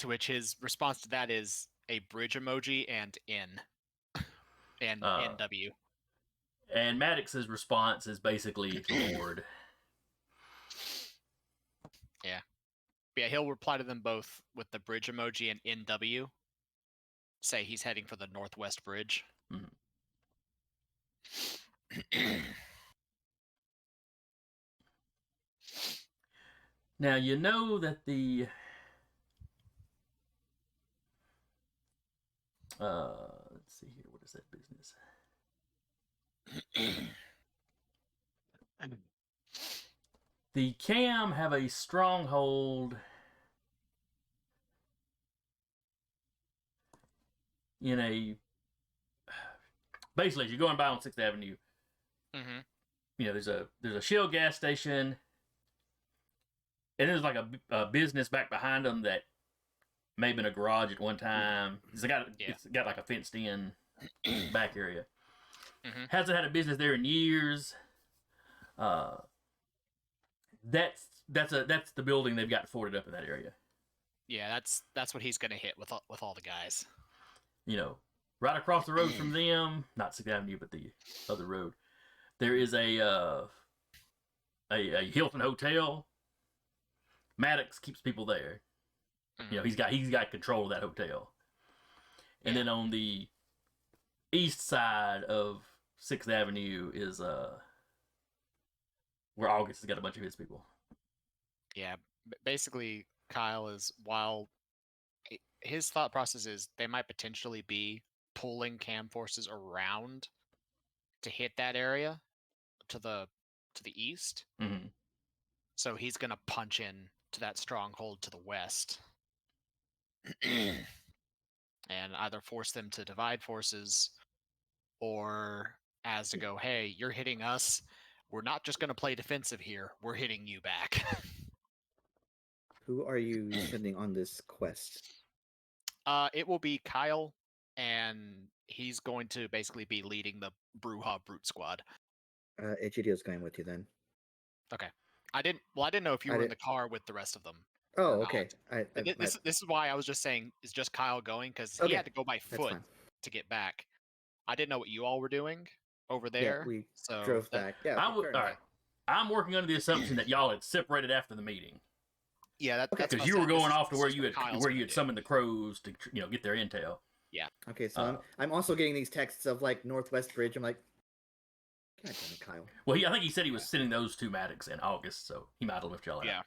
which his response to that is a bridge emoji and N. And NW. And Maddox's response is basically Lord. Yeah. But yeah, he'll reply to them both with the bridge emoji and NW. Say he's heading for the Northwest Bridge. Now, you know that the... let's see here. What is that business? The Cam have a stronghold in a... Basically, as you're going by on 6th Avenue, there's a Shell gas station, and there's like a business back behind them that may have been a garage at one time. It's got like a fenced in back area. Hasn't had a business there in years. That's the building they've got forted up in that area. Yeah, that's what he's gonna hit with all the guys. Right across the road from them, not 6th Avenue, but the other road, there is a Hilton hotel. Maddox keeps people there. Mhm. He's got control of that hotel. And then on the east side of 6th Avenue is where August has got a bunch of his people. Yeah, basically, Kyle is while his thought process is they might potentially be pulling cam forces around to hit that area to the east. Mm-hmm. So he's gonna punch in to that stronghold to the west and either force them to divide forces or as to go, hey, you're hitting us. We're not just gonna play defensive here. We're hitting you back. Who are you sending on this quest? It will be Kyle, and he's going to basically be leading the Brewha Brute Squad. HEDO's going with you then. Okay. I didn't know if you I were in didn't- the car with the rest of them. Oh, or okay. not. This is why I was just saying is just Kyle going because Okay, he had to go by that's foot fine. to get back. I didn't know what you all were doing over Yeah, there. we so drove back. Yeah, I okay, would. fair All enough. right. I'm working under the assumption that y'all had separated after the meeting Yeah, Okay. that's because what you I were said. This going is- off to this where is you what Kyle's had gonna do. summoned the crows to get their intel. Okay, so I'm also getting these texts of like Northwest Bridge. I'm like, God damn it, Kyle. Well, I think he said he was sending those to Maddox in August, so he might have left y'all out. Yeah,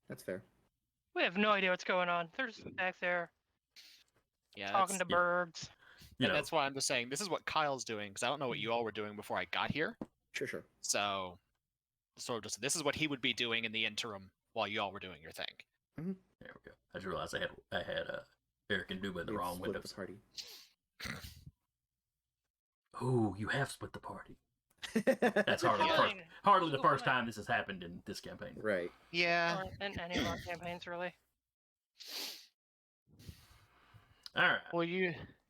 That's fair. We have no idea what's going on. They're just back there yeah. talking to yeah. birds. That's why I'm just saying this is what Kyle's doing because I don't know what you all were doing before I got here. Sure. So, sort of just this is what he would be doing in the interim while you all were doing your thing. There we go. I just realized I had Eric and Duba in the We've wrong split windows. the party. Oh, you have split the party. That's hardly the first time this has happened in this campaign. Right. Yeah. Or in any of our campaigns, really. All right. Well,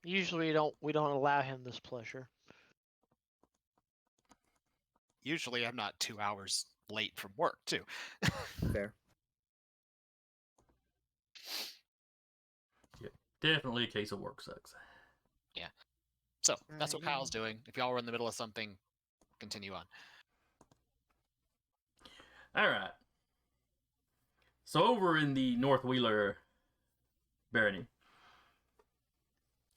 usually we don't allow him this pleasure. Usually I'm not 2 hours late from work too. Fair. Definitely a case of work sucks. So that's what Kyle's doing. If y'all were in the middle of something, continue on. All right. So over in the North Wheeler barony,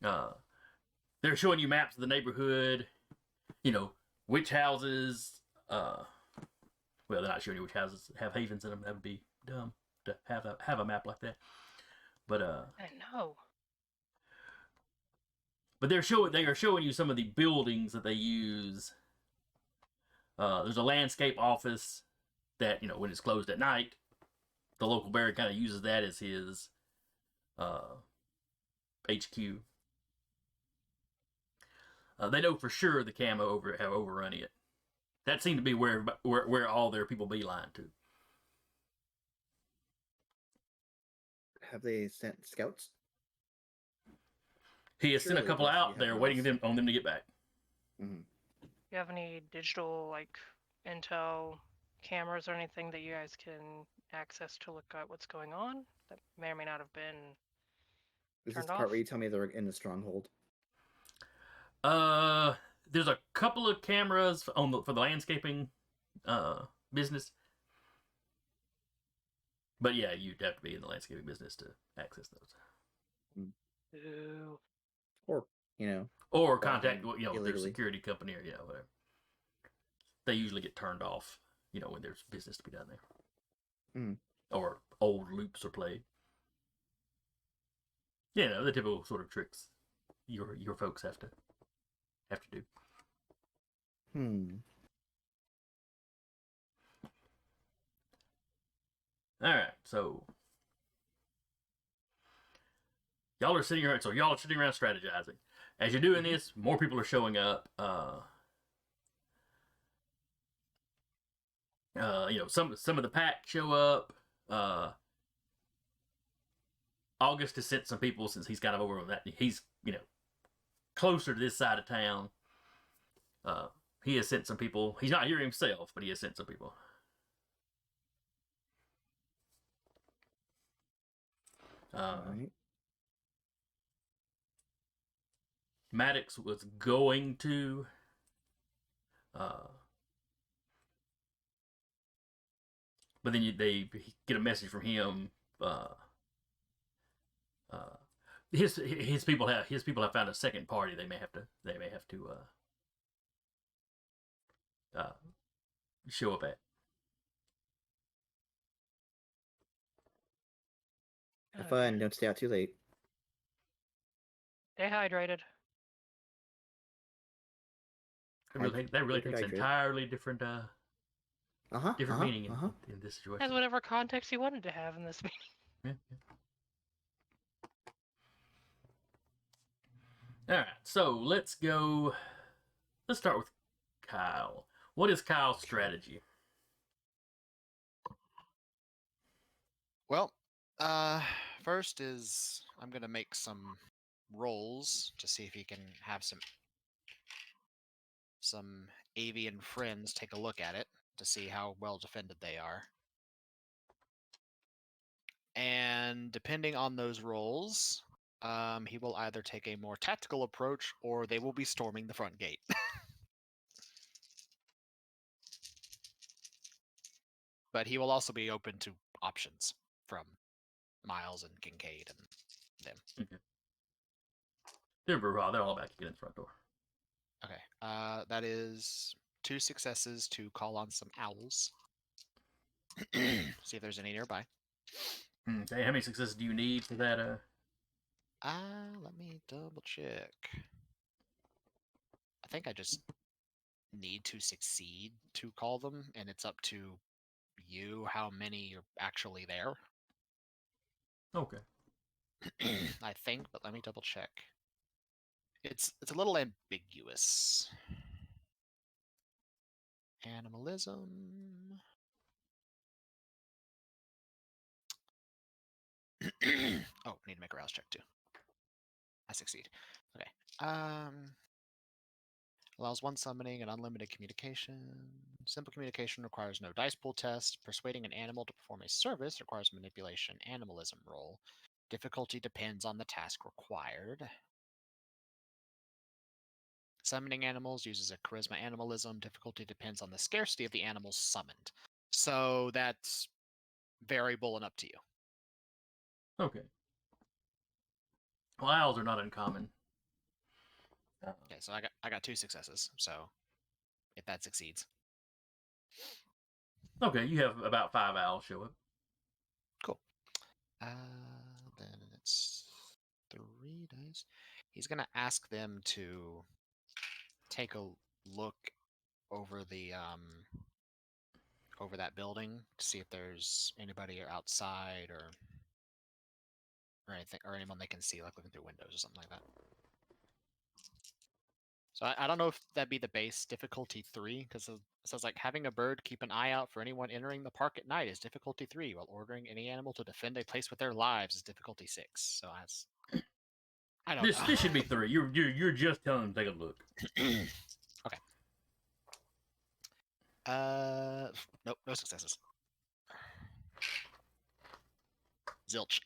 they're showing you maps of the neighborhood. Which houses. Well, they're not showing you which houses have havens in them. That would be dumb to have a map like that. But I know. But they are showing you some of the buildings that they use. There's a landscape office that, when it's closed at night, the local baron kind of uses that as his HQ. They know for sure the camo have overrun it. That seemed to be where all their people beeline to. Have they sent scouts? He has sent a Surely couple they out. have They're those. waiting on them to get back. Mm-hmm. You have any digital intel cameras or anything that you guys can access to look at what's going on that may or may not have been Is this turned the part off? where you tell me they're in the stronghold? There's a couple of cameras for the landscaping business. But yeah, you'd have to be in the landscaping business to access those. Ooh. Or Or contact their illegally. security company or whatever. They usually get turned off, when there's business to be done there. Mm. Or old loops are played. The typical sort of tricks your folks have to do. All right, so y'all are sitting around. So y'all are sitting around strategizing. As you're doing this, more people are showing up. Some of the pack show up. August has sent some people since he's kind of over on that. He's closer to this side of town. He has sent some people. He's not here himself, but he has sent some people. Alright. Maddox was going to but then they get a message from him. His people have found a second party. They may have to show up at. Have fun. Don't stay out too late. Stay hydrated. That really takes an entirely different meaning in this situation. Has whatever context you wanted to have in this meeting. Yeah. All right, so let's start with Kyle. What is Kyle's strategy? Well, first is I'm gonna make some rolls to see if he can have some avian friends take a look at it to see how well defended they are. And depending on those rolls, he will either take a more tactical approach or they will be storming the front gate. But he will also be open to options from Miles and Kincaid and them. Okay. They're all about to get in the front door. Okay. That is 2 successes to call on some owls. See if there's any nearby. Okay, how many successes do you need for that? Let me double check. I think I just need to succeed to call them, and it's up to you how many are actually there. Okay. I think, but let me double check. It's a little ambiguous. Animalism. Oh, need to make a rouse check too. I succeed. Okay. Allows one summoning and unlimited communication. Simple communication requires no dice pool test. Persuading an animal to perform a service requires manipulation animalism roll. Difficulty depends on the task required. Summoning animals uses a charisma animalism. Difficulty depends on the scarcity of the animals summoned. So that's variable and up to you. Okay. Well, owls are not uncommon. Okay, so I got 2 successes. So if that succeeds. Okay, you have about 5 owls show up. Cool. Then it's 3 dice. He's gonna ask them to take a look over the over that building to see if there's anybody outside or anything or anyone they can see, like looking through windows or something like that. So I don't know if that'd be the base difficulty 3, because it says like having a bird keep an eye out for anyone entering the park at night is difficulty 3, while ordering any animal to defend a place with their lives is difficulty 6. So I don't know. This should be 3. You're just telling them to take a look. Okay. Nope, no successes. Zilch.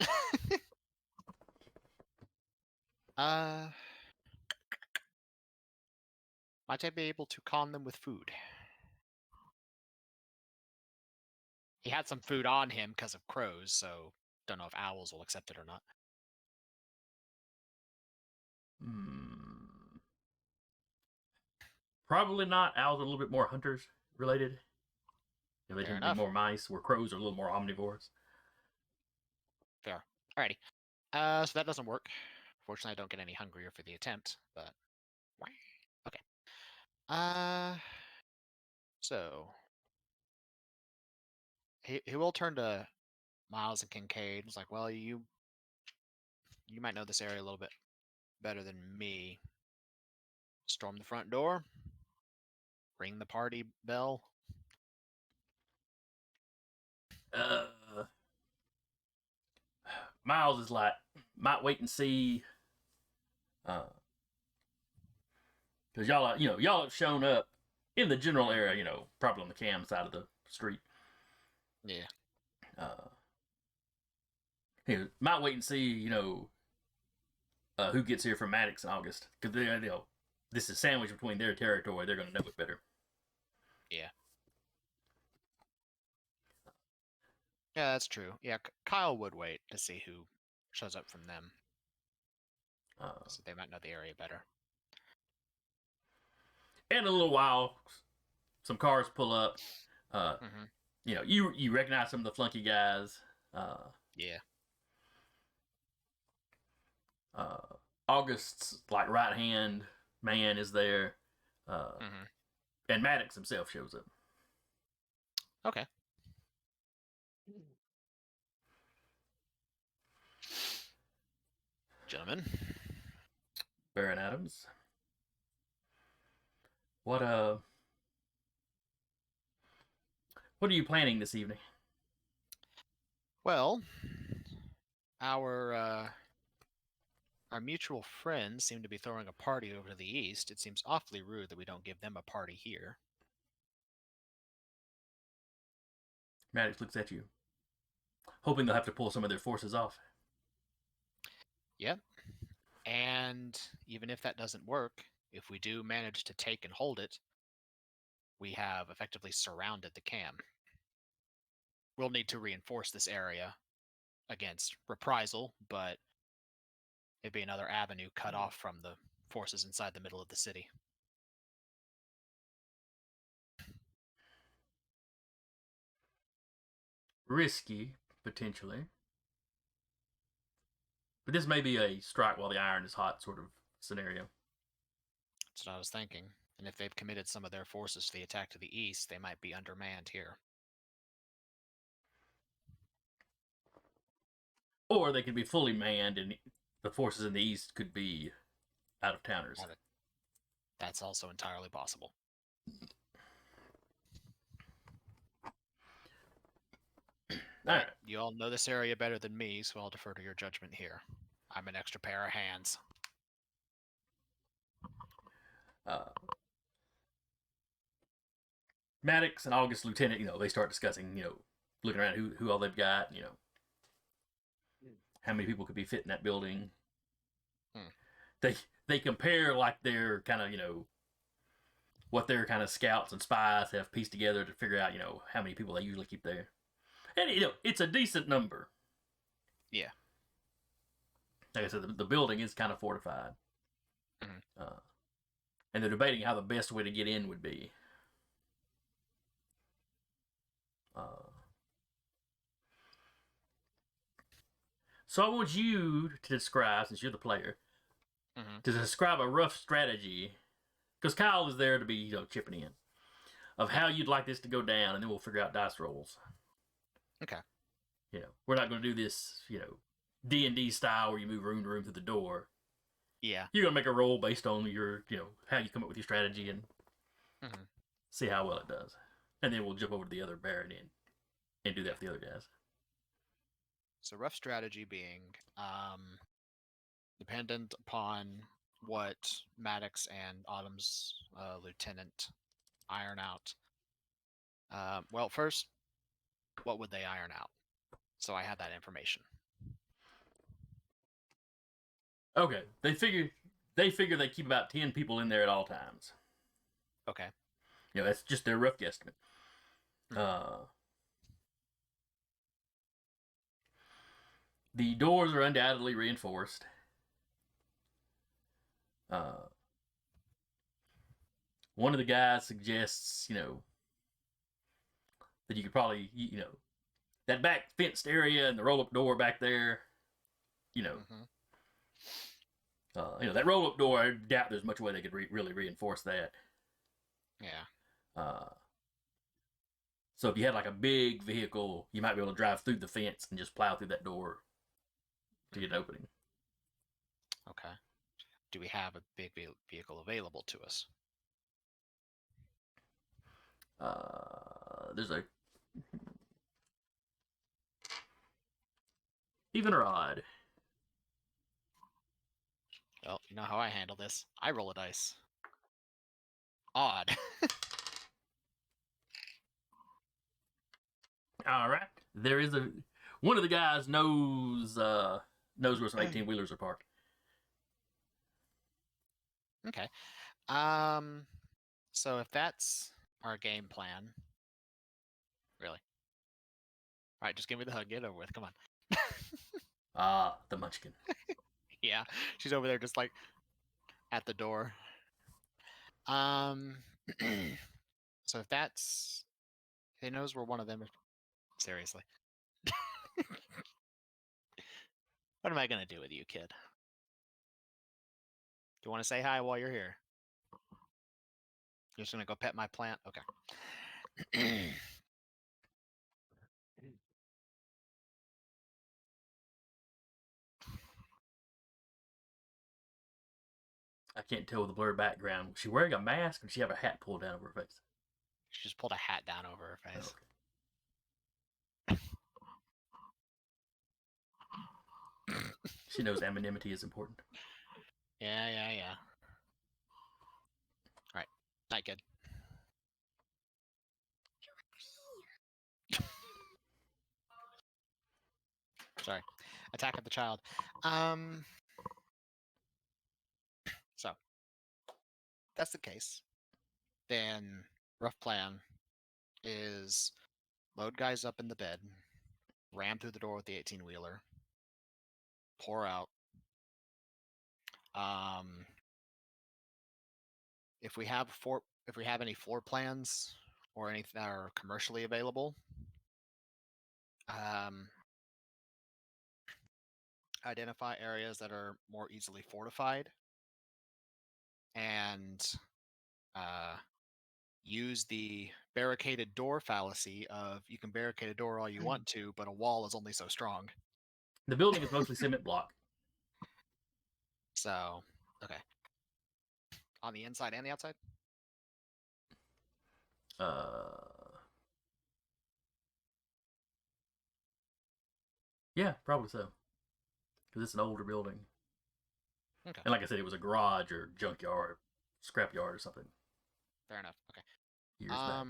Might I be able to con them with food? He had some food on him because of crows, so don't know if owls will accept it or not. Probably not. Owls are a little bit more hunters related. They Fair tend to be more mice, where crows are a little more omnivores. Fair. Alrighty. So that doesn't work. Fortunately, I don't get any hungrier for the attempt, but okay. So he will turn to Miles and Kincaid. He's like, well, you might know this area a little bit better than me. Storm the front door. Ring the party bell. Miles is like, might wait and see. Because y'all have shown up in the general area, probably on the Cam side of the street. Yeah. might wait and see, who gets here from Maddox in August, because this is sandwiched between their territory. They're going to know it better. Yeah. Yeah, that's true. Yeah, Kyle would wait to see who shows up from them, so they might know the area better. And in a little while, some cars pull up. You recognize some of the flunky guys. Yeah. August's right hand man is there, and Maddox himself shows up. Okay. Gentlemen. Baron Adams. What are you planning this evening? Well, our mutual friends seem to be throwing a party over to the east. It seems awfully rude that we don't give them a party here. Maddox looks at you, hoping they'll have to pull some of their forces off. Yep. And even if that doesn't work, if we do manage to take and hold it, we have effectively surrounded the camp. We'll need to reinforce this area against reprisal, but it'd be another avenue cut off from the forces inside the middle of the city. Risky, potentially. But this may be a strike while the iron is hot sort of scenario. That's what I was thinking. And if they've committed some of their forces to the attack to the east, they might be undermanned here. Or they could be fully manned and the forces in the east could be out of towners. That's also entirely possible. Alright. You all know this area better than me, so I'll defer to your judgment here. I'm an extra pair of hands. Maddox and August Lieutenant, they start discussing, looking around who all they've got, how many people could be fit in that building. They compare their kind of, what their kind of scouts and spies have pieced together to figure out, how many people they usually keep there. And, it's a decent number. Yeah. Like I said, the building is kind of fortified. And they're debating how the best way to get in would be. So I want you to describe, since you're the player, to describe a rough strategy, because Kyle is there to be, chipping in, of how you'd like this to go down, and then we'll figure out dice rolls. Okay. We're not going to do this, D&D style where you move room to room through the door. Yeah. You're going to make a roll based on your, how you come up with your strategy and see how well it does. And then we'll jump over to the other Baron and do that for the other guys. So rough strategy being dependent upon what Maddox and Autumn's lieutenant iron out. Well, first, what would they iron out? So I have that information. Okay, they figure they keep about 10 people in there at all times. Okay. That's just their rough guesstimate. The doors are undoubtedly reinforced. One of the guys suggests, that you could probably, that back fenced area and the roll-up door back there, that roll-up door, I doubt there's much way they could really reinforce that. Yeah. So if you had a big vehicle, you might be able to drive through the fence and just plow through that door to get an opening. Okay. Do we have a big vehicle available to us? There's a even or odd. Well, you know how I handle this. I roll a dice. Odd. All right. There is One of the guys knows where some 18-wheelers are parked. Okay. So if that's our game plan, really. All right, just give me the hug. Get it over with. Come on. Ah, the Munchkin. Yeah, she's over there just like at the door. So if that's, he knows we're one of them. Seriously. What am I gonna do with you, kid? Do you want to say hi while you're here? You're just gonna go pet my plant? Okay. I can't tell with the blurred background. Was she wearing a mask or did she have a hat pulled down over her face? She just pulled a hat down over her Oh, face. okay. She knows anonymity is important. Yeah. All right, night, kid. Sorry. Attack of the child. So, if that's the case, then rough plan is load guys up in the bed, ram through the door with the 18-wheeler, pour out. If we have any floor plans or anything that are commercially available, identify areas that are more easily fortified and use the barricaded door fallacy of you can barricade a door all you want to, but a wall is only so strong. The building is mostly cement block. So, okay. On the inside and the outside? Yeah, probably so. Because it's an older building. Okay. And like I said, it was a garage or junkyard, scrapyard or something. Fair enough. Okay. Years back.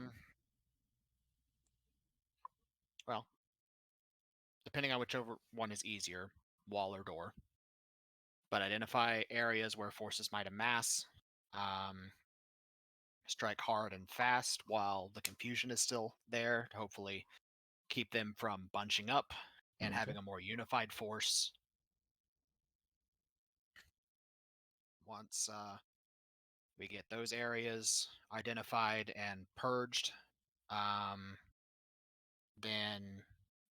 Well, depending on whichever one is easier, wall or door. But identify areas where forces might amass. Strike hard and fast while the confusion is still there to hopefully keep them from bunching up and having a more unified force. Once we get those areas identified and purged, then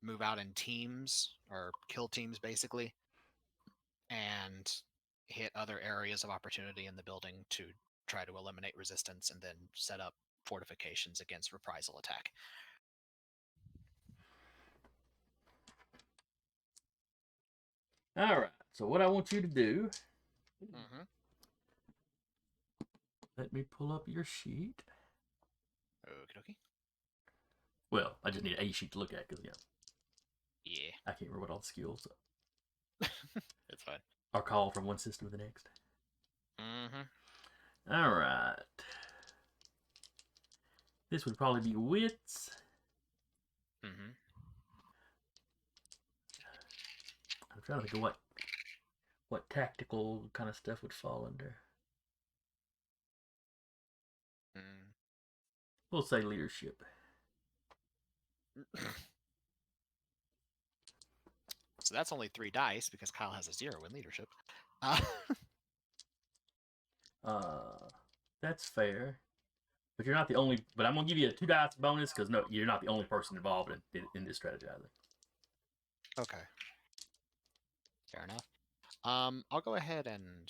move out in teams or kill teams basically, and hit other areas of opportunity in the building to try to eliminate resistance and then set up fortifications against reprisal attack. All right. So what I want you to do, Mm-hmm. let me pull up your sheet. Okie dokie. Well, I just need a sheet to look at because, Yeah. I can't remember what all the skills It's fine. are called from one system to the next. Mm-hmm. All right. This would probably be wits. Mm-hmm. I'm trying to think of what tactical kind of stuff would fall under. Mm. We'll say leadership. So that's only 3 dice because Kyle has a 0 in leadership. That's fair. But you're not the only. But I'm gonna give you a 2 dice bonus because no, you're not the only person involved in this strategizing. Okay. Fair enough. I'll go ahead and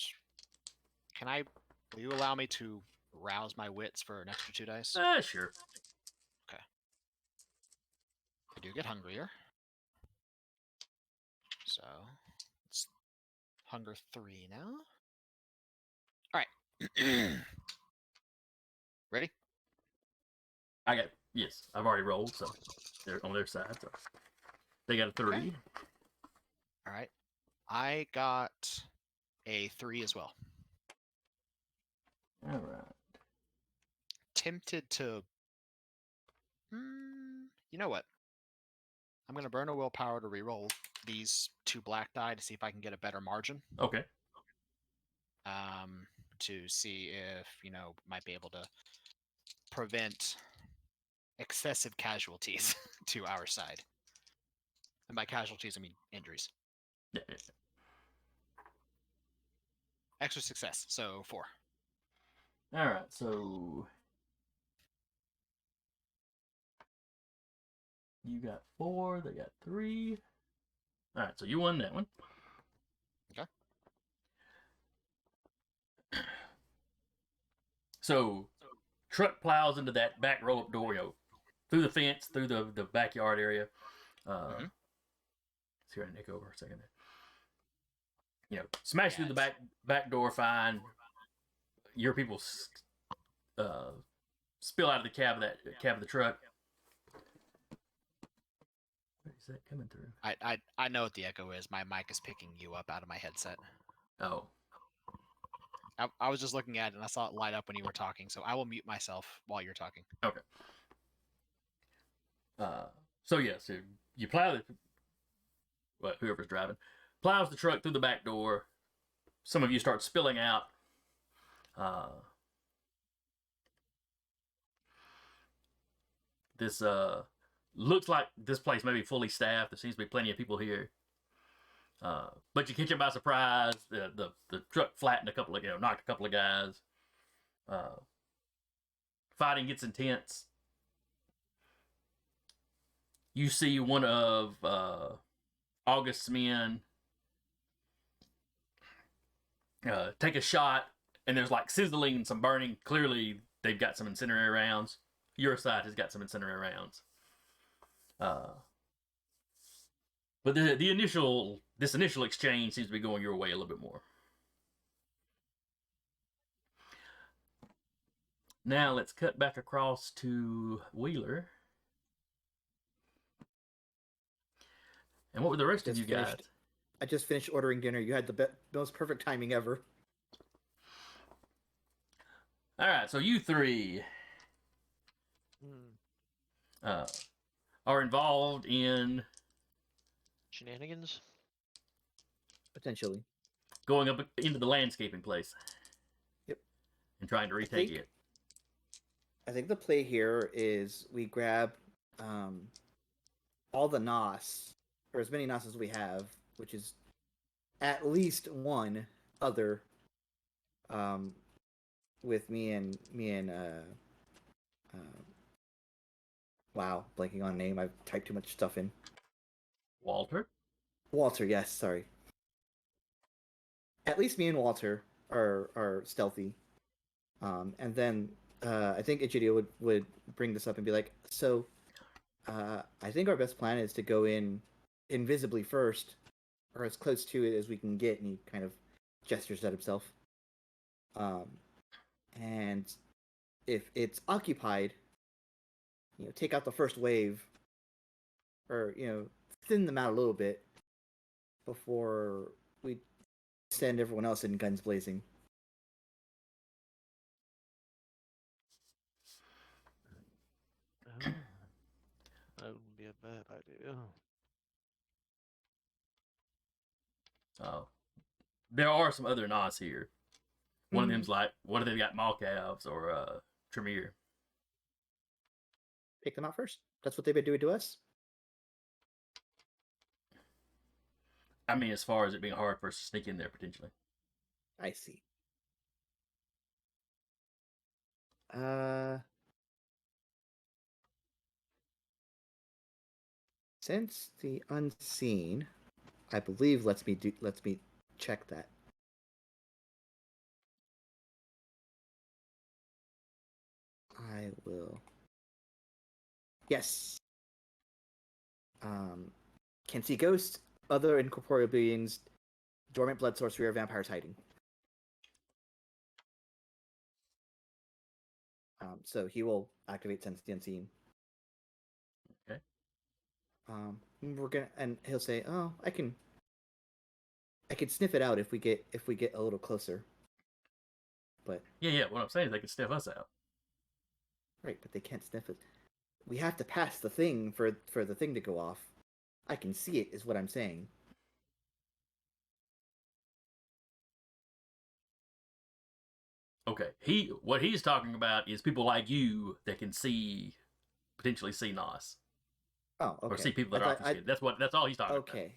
will you allow me to rouse my wits for an extra 2 dice? Sure. Okay. I do get hungrier. So it's hunger 3 now. Alright. Ready? Yes, I've already rolled, so they're on their side. So they got a 3. Okay. Alright. I got a 3 as well. All right. Tempted to. You know what? I'm going to burn a willpower to reroll these 2 black die to see if I can get a better margin. Okay. To see if, might be able to prevent excessive casualties to our side. And by casualties, I mean injuries. Yeah. Extra success, so 4. All right, so you got 4, they got 3. All right, so you won that one. Okay. So, truck plows into that back roll-up door, through the fence, through the backyard area. Let's hear an echo over a second there. Smash through the back door, fine. Your people spill out of the cab of the truck. Where is that coming through? I know what the echo is. My mic is picking you up out of my headset. Oh. I was just looking at it and I saw it light up when you were talking, so I will mute myself while you're talking. Okay. So you plow whoever's driving plows the truck through the back door. Some of you start spilling out. This looks like this place may be fully staffed. There seems to be plenty of people here. But you catch it by surprise. The truck flattened knocked a couple of guys. Fighting gets intense. You see one of August's men take a shot, and there's like sizzling and some burning. Clearly, they've got some incendiary rounds. Your side has got some incendiary rounds. But this initial exchange seems to be going your way a little bit more. Now let's cut back across to Wheeler. And what were the rest of you guys? I just finished ordering dinner. You had the most perfect timing ever. All right, so you 3 are involved in Shenanigans? Potentially. going up into the landscaping place. Yep. And trying to retake it. I think the play here is we grab all the NOS, or as many NOS as we have, which is at least one other with me and wow, blanking on name. I've typed too much stuff in. Walter, yes, sorry. At least me and Walter are stealthy. And then I think Egidio would bring this up and be like, so I think our best plan is to go in invisibly first, or as close to it as we can get, and he kind of gestures at himself. And if it's occupied, take out the first wave, or thin them out a little bit before we send everyone else in guns blazing. That would be a bad idea. Oh, there are some other NOS here. One of them's like, what if they've got Malcavs or Tremere? Pick them out first. That's what they've been doing to us. I mean, as far as it being hard for us to sneak in there, potentially. I see. Since the unseen, I believe lets me check that. I will. Yes. Can see ghosts, other incorporeal beings, dormant blood sorcery, or vampires hiding. So he will activate Sense the Unseen. Okay. We're gonna, and he'll say, "Oh, I can sniff it out if we get a little closer." But yeah. What I'm saying is they can sniff us out. Right, but they can't sniff it. We have to pass the thing for the thing to go off. I can see it, is what I'm saying. Okay. What he's talking about is people like you that can potentially see Nos. Oh, okay. Or see people that are obfuscated. That's all he's talking about. Okay,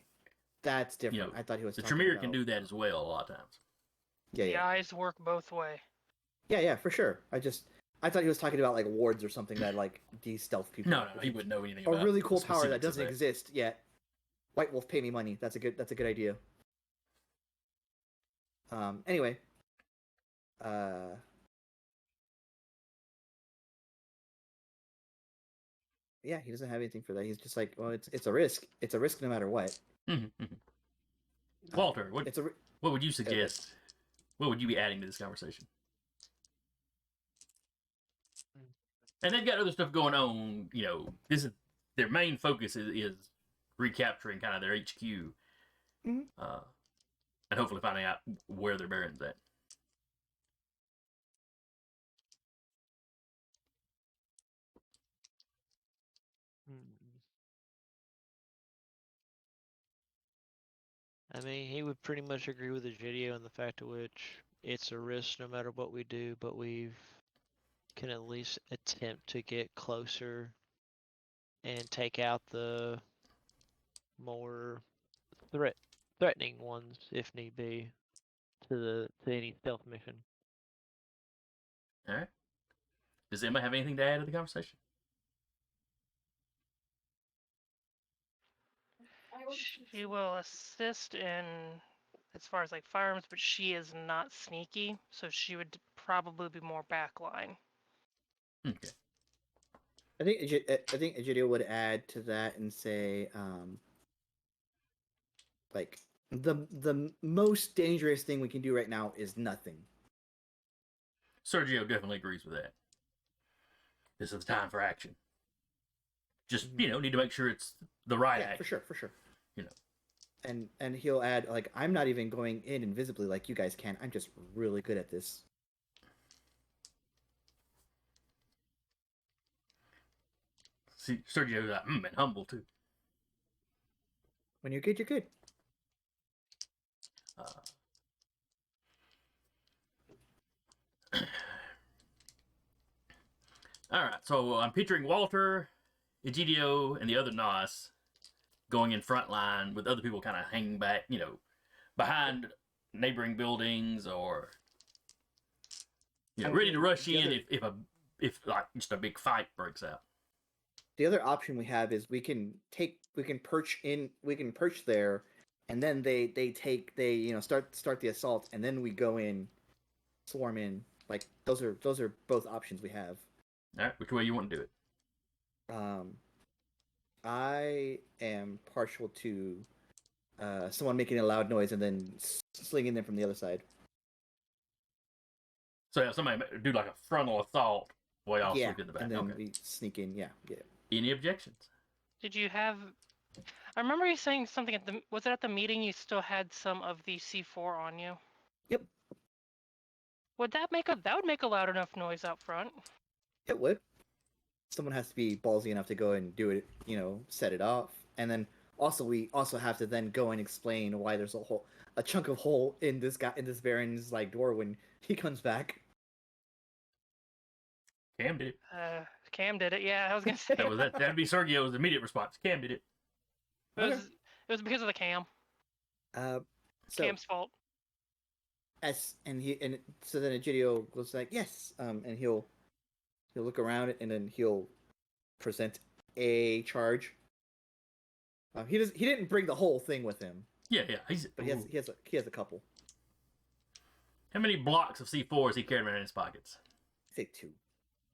that's different. You know, I thought he was the talking Tremere about... can do that as well a lot of times. Yeah, The yeah. eyes work both way. Yeah, for sure. I thought he was talking about like wards or something that like de-stealth people. No, he wouldn't know anything A about really the cool power that specifics of doesn't exist yet. White Wolf, pay me money. That's a good idea. Anyway. Yeah, he doesn't have anything for that. He's just like, well, it's a risk. It's a risk no matter what. Walter, what would you Okay. suggest? What would you be adding to this conversation? And they've got other stuff going on. You know, this is their main focus is recapturing kind of their HQ, and hopefully finding out where their barons at. I mean, he would pretty much agree with Egidio in the fact of which it's a risk no matter what we do, but we can at least attempt to get closer and take out the more threatening ones if need be to any stealth mission. All right. Does anybody have anything to add to the conversation? She will assist in as far as like firearms, but she is not sneaky, so she would probably be more backline. Okay. I think Egidio would add to that and say, like the most dangerous thing we can do right now is nothing. Sergio definitely agrees with that. This is the time for action. Just need to make sure it's the right action. For sure. And he'll add, like, I'm not even going in invisibly like you guys can. I'm just really good at this. See, Sergio's like, and humble too. When you're good, you're good. All right, so I'm picturing Walter, Egidio, and the other Nos going in front line with other people kind of hanging back, behind neighboring buildings or ready to rush in if like just a big fight breaks out. The other option we have is we can perch there, and then they start the assault, and then we go in, swarm in. Like those are both options we have. All right, which way you want to do it? I am partial to someone making a loud noise and then slinging them from the other side. So have somebody do like a frontal assault while y'all sneak in the back. And then okay. we sneak in. Yeah. Any objections? Did you have? I remember you saying something was it at the meeting? You still had some of the C4 on you. Yep. Would that would make a loud enough noise out front? It would. Someone has to be ballsy enough to go and do it, set it off. And then we also have to then go and explain why there's a chunk of hole in this Baron's like door when he comes back. Cam did it. Cam did it, yeah, I was gonna say. That'd be Sergio's immediate response. Cam did it. It was because of the cam. So Cam's fault. So then Egidio goes like, yes, and he'll look around it and then he'll present a charge. He didn't bring the whole thing with him. Yeah. But he has a couple. How many blocks of C4 has he carried around in his pockets? I say 2.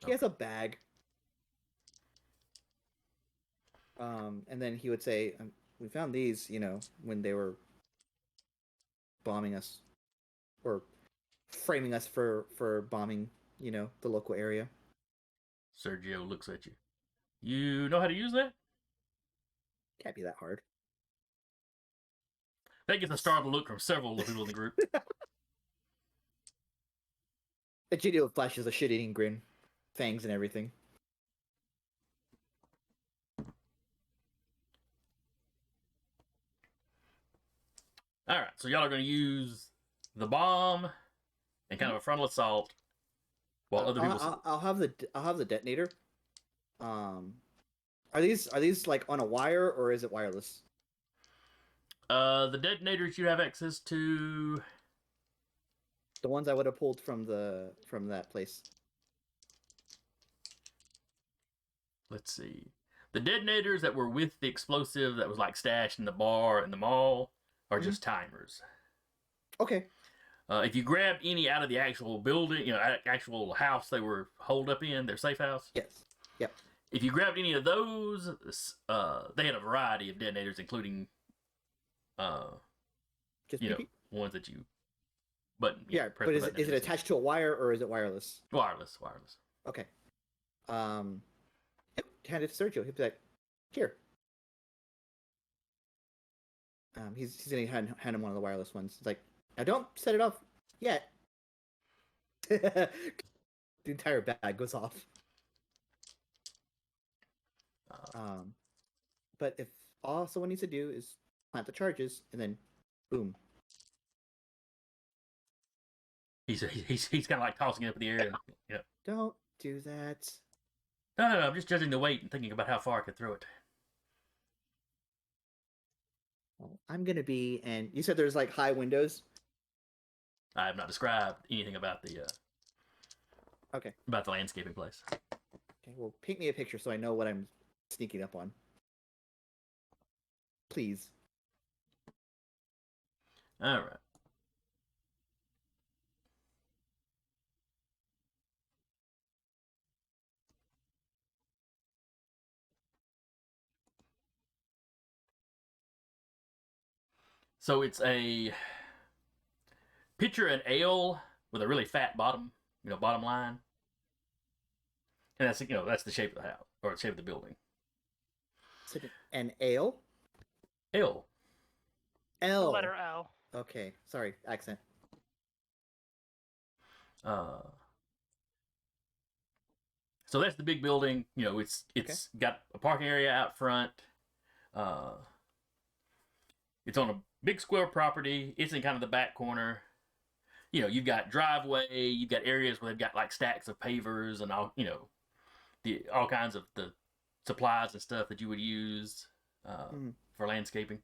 He has a bag. And then he would say, we found these, when they were bombing us or framing us for bombing, the local area. Sergio looks at you. You know how to use that? Can't be that hard. That gets a startled look from several of the people in the group. Egidio flashes a shit-eating grin. Fangs and everything. All right, so y'all are going to use the bomb and kind of a frontal assault, while other people. I'll have the detonator. Are these like on a wire or is it wireless? The detonators you have access to. The ones I would have pulled from that place. Let's see. The detonators that were with the explosive that was like stashed in the bar in the mall are just timers. Okay. If you grabbed any out of the actual building, actual house they were holed up in, their safe house. Yes. Yep. If you grabbed any of those, they had a variety of detonators, including, Just ones that you button. Yeah, but is it attached to a wire or is it wireless? Wireless. Okay. Hand it to Sergio. He'll be like, here. He's gonna hand him one of the wireless ones. He's like, now don't set it off yet. The entire bag goes off. But if all someone needs to do is plant the charges and then, boom. He's kind of like tossing it up in the air. And, Don't do that. No. I'm just judging the weight and thinking about how far I could throw it. Well, I'm gonna be, and you said there's like high windows. I have not described anything about the Okay. about the landscaping place. Okay. Well, paint me a picture so I know what I'm sneaking up on. Please. All right. So it's a picture an ale with a really fat bottom, bottom line, and that's the shape of the house or the shape of the building. Is it an ale? Ale. The L. letter L. Okay. Sorry. Accent. So that's the big building. It's got a parking area out front. It's on a big square property. It's in kind of the back corner. You've got driveway. You've got areas where they've got like stacks of pavers and all. All kinds of the supplies and stuff that you would use for landscaping.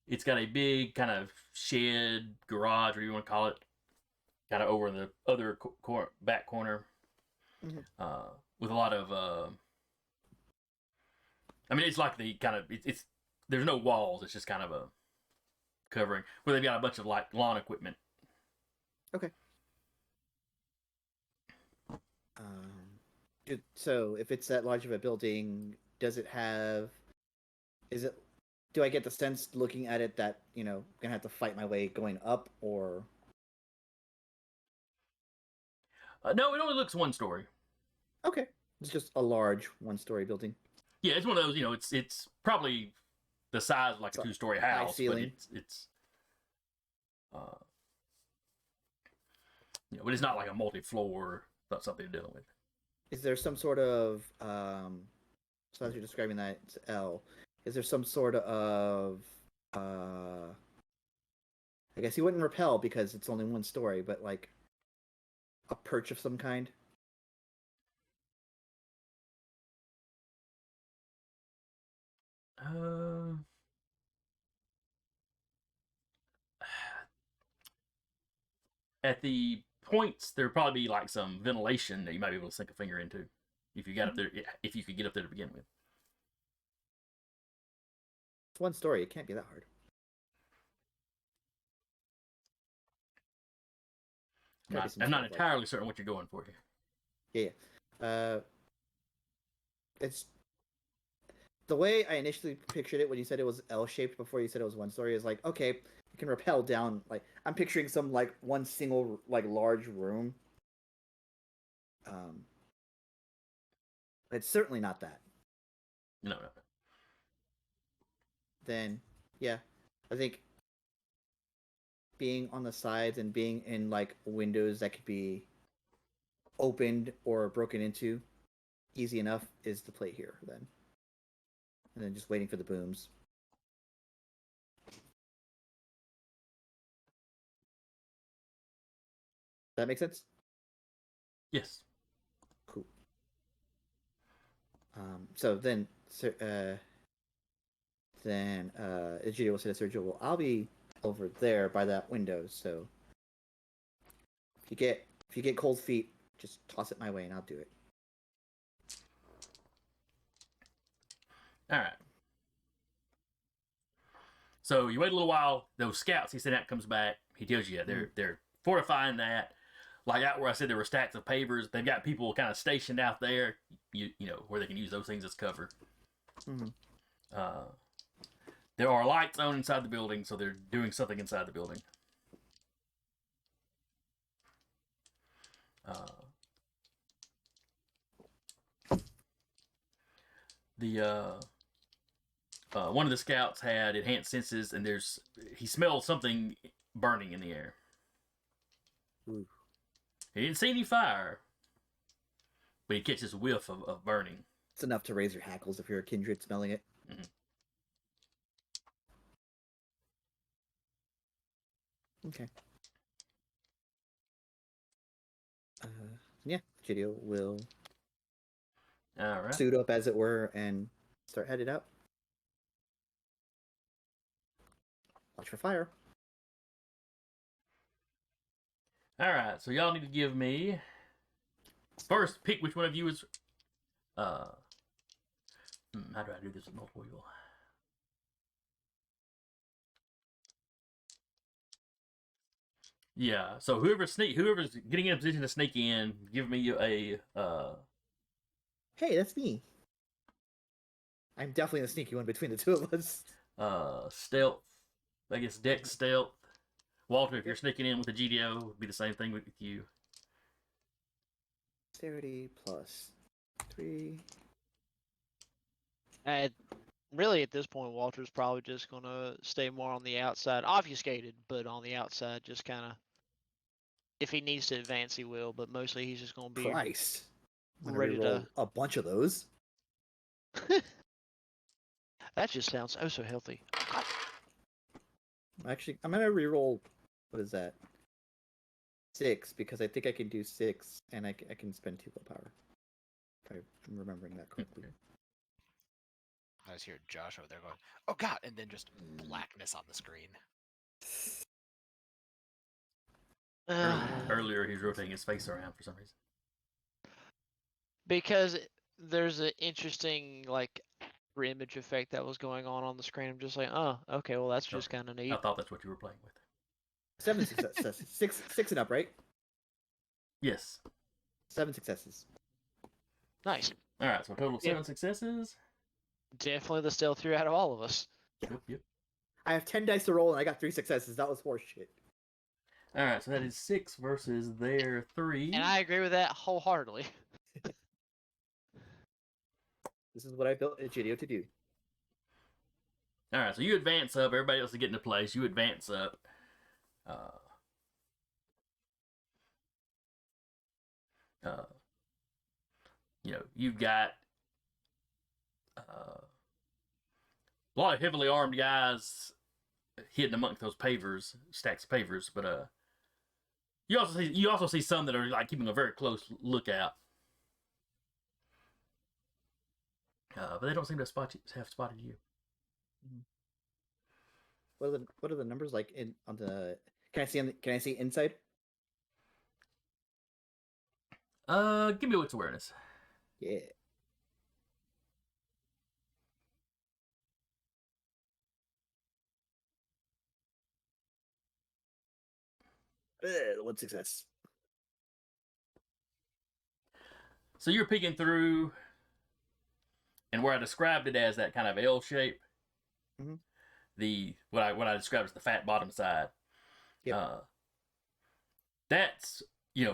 It's got a big kind of shed, garage, whatever you want to call it, kind of over in the other back corner, with a lot of. It's like the kind of it's there's no walls. It's just kind of a covering where they've got a bunch of like lawn equipment. Okay. So if it's that large of a building, does it have? Do I get the sense looking at it that gonna have to fight my way going up, or? No, it only looks one story. Okay, it's just a large one-story building. Yeah, it's one of those. It's probably the size of like a two-story house, ceiling. but but it's not like a multi-floor something to deal with. Is there some sort of so as you're describing that it's L, is there some sort of I guess he wouldn't repel because it's only one story, but like a perch of some kind? At the points, there'd probably be like some ventilation that you might be able to sink a finger into if you got up there. If you could get up there to begin with. It's one story. It can't be that hard. I'm not entirely certain what you're going for here. Yeah. It's the way I initially pictured it when you said it was L-shaped before you said it was one story is like, okay, you can rappel down. Like I'm picturing some like one single like large room. It's certainly not that. No. Then yeah, I think being on the sides and being in like windows that could be opened or broken into easy enough is the play here then. and then just waiting for the booms. That make sense? Yes. Cool. So then Egidio will say to Sergio, well, I'll be over there by that window, so if you get cold feet, just toss it my way and I'll do it. All right. So you wait a little while. Those scouts he sent out comes back. He tells you they're fortifying that. Like out where I said there were stacks of pavers, they've got people kind of stationed out there. You know where they can use those things as cover. Mm-hmm. There are lights on inside the building, so they're doing something inside the building. One of the scouts had enhanced senses, and he smelled something burning in the air. Ooh. He didn't see any fire, but he catches a whiff of burning. It's enough to raise your hackles if you're a kindred smelling it. Mm-hmm. Okay. Yeah, Egidio will All right. suit up, as it were, and start headed out. Watch for fire. All right. So y'all need to give me first. Pick which one of you is. How do I do this with multiple people? Yeah. So whoever's getting in a position to sneak in, give me a. Hey, that's me. I'm definitely the sneaky one between the two of us. Stealth. I guess Dex stealth. Walter, if you're sneaking in with a GDO, it would be the same thing with you. Dexterity plus 3. Really, at this point, Walter's probably just gonna stay more on the outside, obfuscated, but on the outside, just kind of. If he needs to advance, he will, but mostly he's just gonna be Christ. I'm gonna ready reroll to. a bunch of those. That just sounds oh so healthy. Actually, I'm gonna reroll. What is that? 6, because I think I can do 6, and I can spend 2 willpower. If I'm remembering that correctly. I just hear Josh over there going, "Oh God!" and then just blackness on the screen. Earlier, he was rotating his face around for some reason. Because there's an interesting like image effect that was going on the screen. I'm just like, oh, okay, well that's just kind of neat. I thought that's what you were playing with. 7 successes. 6 and up, right? Yes. 7 successes. Nice. All right, so a total of 7 successes. Definitely the stealth through out of all of us. Yep. I have 10 dice to roll, and I got 3 successes. That was horseshit. All right, so that is 6 versus their 3. And I agree with that wholeheartedly. This is what I built Egidio to do. All right, so you advance up. Everybody else is getting to place. You advance up. You've got a lot of heavily armed guys hidden amongst those pavers, stacks of pavers. But you also see some that are like keeping a very close lookout. But they don't seem to have spotted you. What are the numbers like on the? Can I see inside? Give me wits awareness. Yeah. One success. So you're peeking through, and where I described it as that kind of L shape, what I described as the fat bottom side. Yep. That's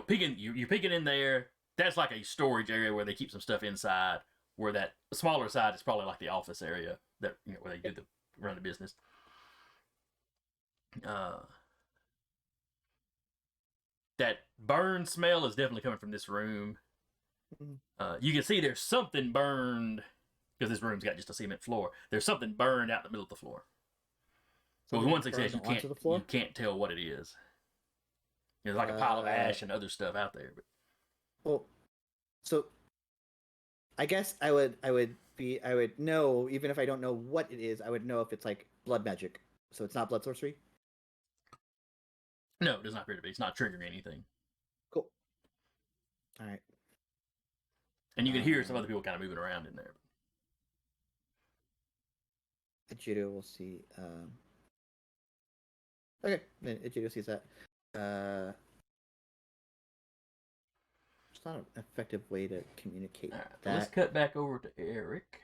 peeking. You're peeking in there. That's like a storage area where they keep some stuff inside. Where that smaller side is probably like the office area that where they run the business. That burn smell is definitely coming from this room. You can see there's something burned because this room's got just a cement floor. There's something burned out in the middle of the floor. But with Something one success, burned onto the you floor? can't tell what it is. There's like a pile of ash and other stuff out there. But Well, so I guess I would know, even if I don't know what it is, I would know if it's like blood magic. So it's not blood sorcery. no, it does not appear to be. It's not triggering anything. Cool. All right. And you can hear some other people kind of moving around in there. Egidio will see. Okay, then Egidio sees that. It's not an effective way to communicate All right, that. let's cut back over to Eric.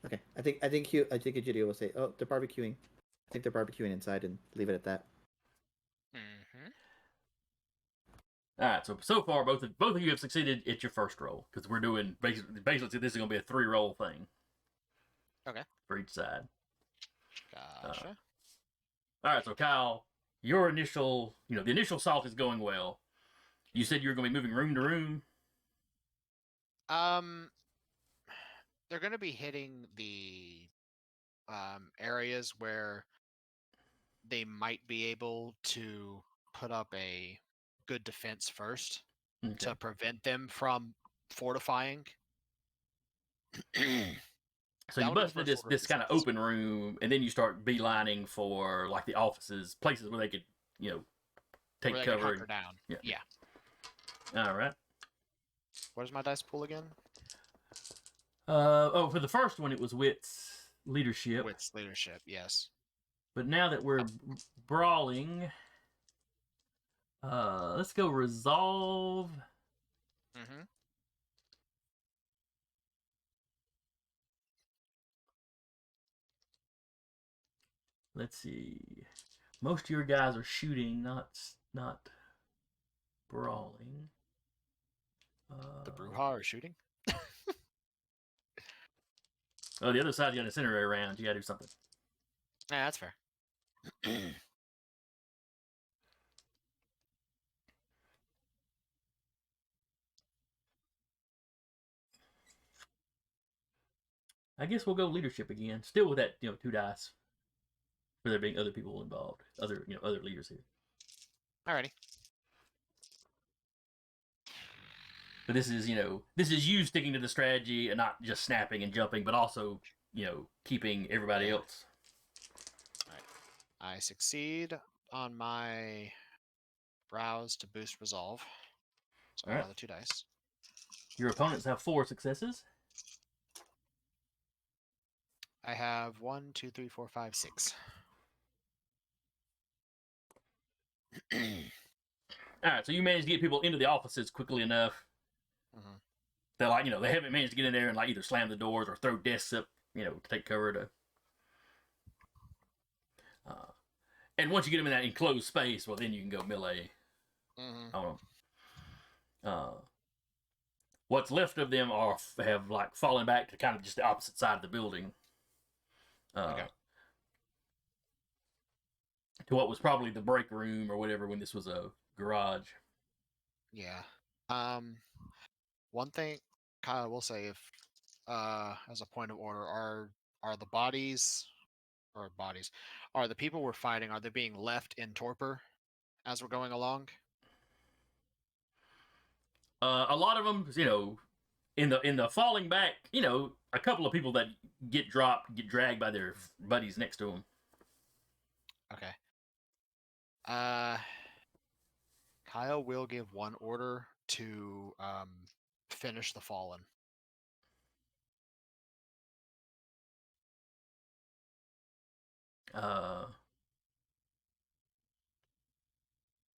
Okay, I think Egidio will say, "Oh, they're barbecuing. I think they're barbecuing inside," and leave it at that. Mm-hmm. All right, so far both of you have succeeded at your first roll because we're doing basically this is going to be a 3-roll thing. Okay. For each side. Gotcha. All right, so Kyle, your initial, the initial assault is going well. You said you were going to be moving room to room. They're going to be hitting the areas where they might be able to put up a good defense first Okay. to prevent them from fortifying. So you busted this kind of open room, and then you start beelining for like the offices, places where they could, take where they cover. Can hunker down. Yeah. All right. What is my dice pool again? For the first one, it was wits leadership. Wits leadership, yes. But now that we're brawling, let's go resolve. Mm-hmm. Let's see. Most of your guys are shooting, not brawling. The Bruja are shooting? Oh, the other side's got an incendiary round. You gotta do something. Yeah, that's fair. I guess we'll go leadership again. Still with that, 2 dice. For there being other people involved. Other leaders here. Alrighty. But this is you sticking to the strategy and not just snapping and jumping, but also, keeping everybody else. Alright. I succeed on my browse to boost resolve. So Alright. another 2 dice. Your opponents have 4 successes. I have 1, 2, 3, 4, 5, 6. Alright, so you managed to get people into the offices quickly enough. Mm-hmm. That they haven't managed to get in there and either slam the doors or throw desks up, to take cover to. And once you get them in that enclosed space, well, then you can go melee. Mm-hmm. What's left of them have fallen back to kind of just the opposite side of the building. Okay. To what was probably the break room or whatever when this was a garage. Yeah. One thing, Kyle will say, if as a point of order, are the are the people we're fighting, are they being left in torpor as we're going along? A lot of them, in the falling back, a couple of people that get dragged by their buddies next to them. Okay. Kyle will give one order to finish the fallen.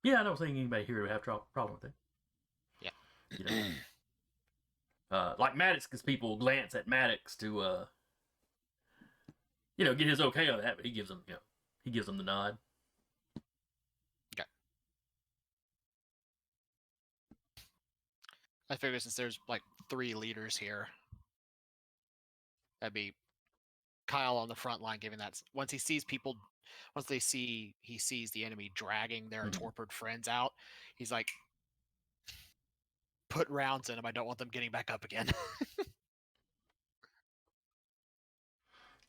Yeah, I don't think anybody here would have a problem with it. Yeah. Like Maddox, because people glance at Maddox to, get his okay on that, but he gives them the nod. Okay. I figure since there's 3 leaders here, that'd be Kyle on the front line giving that. Once he sees the enemy dragging their torpid friends out, he's like, put rounds in them. I don't want them getting back up again.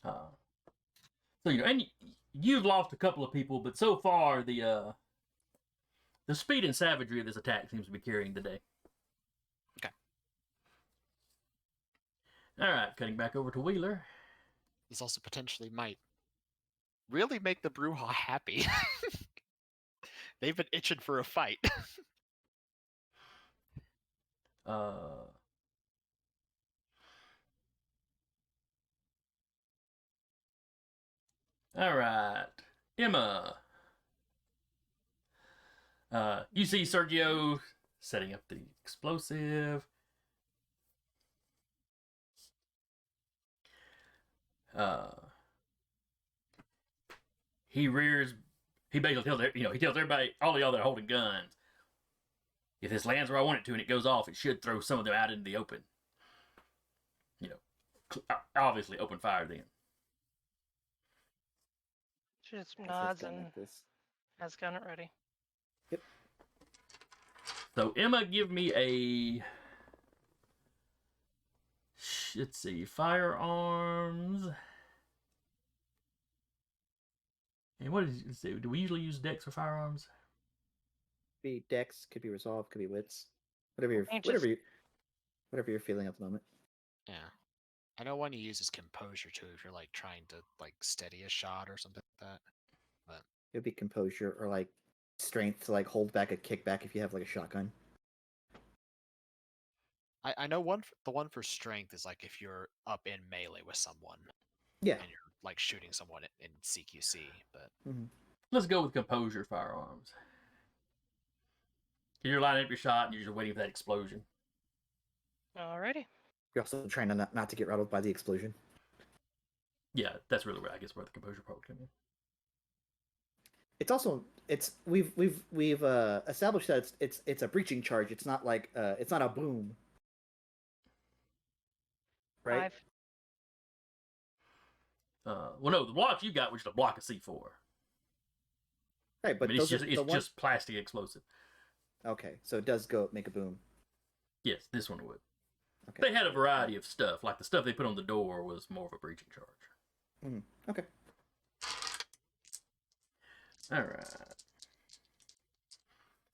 So and you've lost a couple of people, but so far the speed and savagery of this attack seems to be carrying the day. Okay. All right, cutting back over to Wheeler. This also potentially might really make the Brujah happy. They've been itching for a fight. All right, Emma. You see Sergio setting up the explosive. He basically tells he tells everybody, all of y'all that are holding guns, if this lands where I want it to and it goes off, it should throw some of them out into the open. Obviously open fire then. She just That's nods going and like this. has gun it ready. Yep. So Emma, give me a, let's see, firearms. And let's see, do we usually use dex for firearms? Be dex, could be resolve, could be wits. Whatever you're feeling at the moment. Yeah. I know one you use is composure too if you're like trying to like steady a shot or something like that. But It would be composure or like strength to like hold back a kickback if you have like a shotgun. I know the one for strength is like if you're up in melee with someone. Yeah. And you're like shooting someone in CQC, but Let's go with composure firearms. You're lining up your shot and you're just waiting for that explosion. Alrighty. You're also trying to not to get rattled by the explosion. Yeah, that's really where I guess where the composure part would come in. It's also we've established that it's a breaching charge. It's not like it's not a boom. Right. 5. Well, no, the blocks you got was just a block of C4. Right, but it's just plastic explosive. Okay, so it does make a boom. Yes, this one would. Okay. They had a variety of stuff. Like the stuff they put on the door was more of a breaching charge. Okay. All right.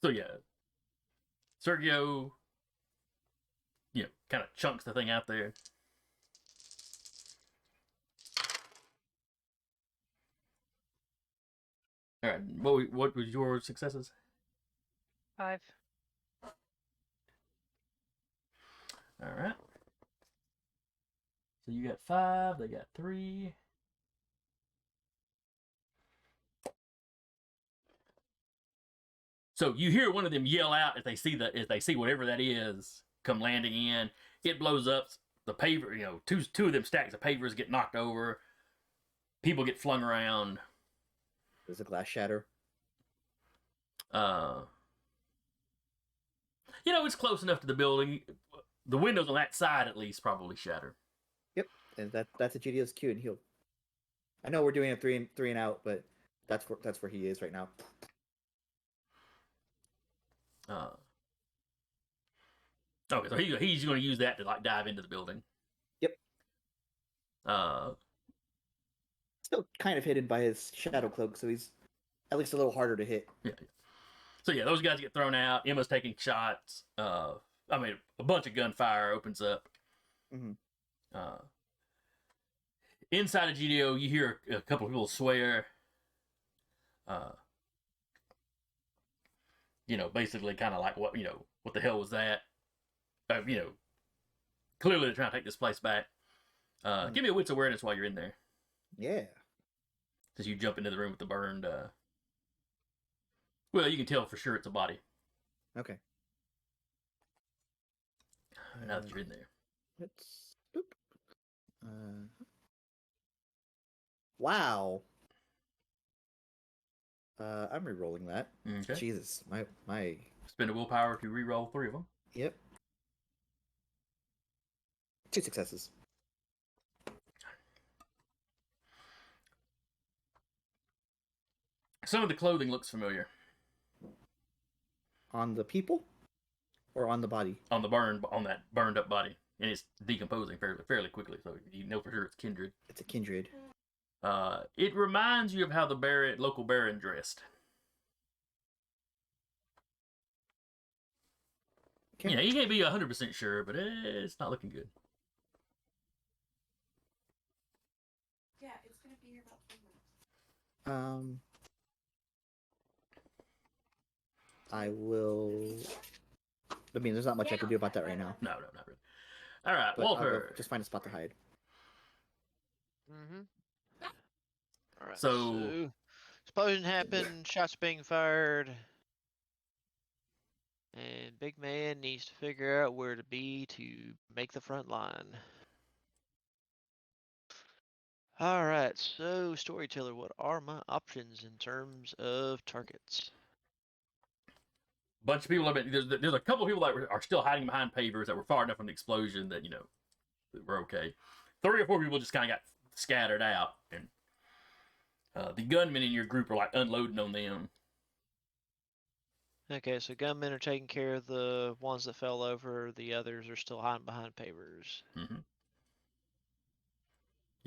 So yeah, Sergio, kind of chunks the thing out there. All right. What was your successes? 5. All right. So you got 5. They got 3. So you hear one of them yell out as they see whatever that is come landing in. It blows up. The paver, two of them stacks of pavers get knocked over. People get flung around. Does the glass shatter? It's close enough to the building. The windows on that side, at least, probably shatter. Yep, and that's a GDO's cue, and he'll. I know we're doing a three and out, but that's where he is right now. Okay, so he's going to use that to like dive into the building. Yep. Still kind of hidden by his shadow cloak, so he's at least a little harder to hit. Yeah. So yeah, those guys get thrown out. Emma's taking shots. A bunch of gunfire opens up. Inside of GDO, you hear a couple of people swear. Basically kind of like what the hell was that? Clearly they're trying to take this place back. Give me a wits awareness while you're in there. Yeah. As you jump into the room with the burned. Well, you can tell for sure it's a body. Okay. Now that you're in there. Let's. Boop. Wow. I'm re-rolling that. Okay. Jesus, my. Spend a willpower to re-roll 3 of them. Yep. 2 successes. Some of the clothing looks familiar. On the people, or on the body? On that burned up body. and it's decomposing fairly quickly, so you know for sure it's kindred. It's a kindred. It reminds you of how the local baron dressed. Okay. Yeah, you can't be 100% sure, but it's not looking good. Yeah, it's gonna be here about 10 minutes. I will. I mean, there's not much I can do about that right now. No, not really. All right, But I'll Walter. go just find a spot to hide. Mm-hmm. All right. So- explosion happened. Shots being fired. And Big Man needs to figure out where to be to make the front line. All right. So, storyteller, what are my options in terms of targets? Bunch of people have been. There's a couple of people that are still hiding behind pavers that were far enough from the explosion that that were okay. 3 or 4 people just kind of got scattered out, and the gunmen in your group are like unloading on them. Okay, so gunmen are taking care of the ones that fell over. The others are still hiding behind pavers. Mm-hmm.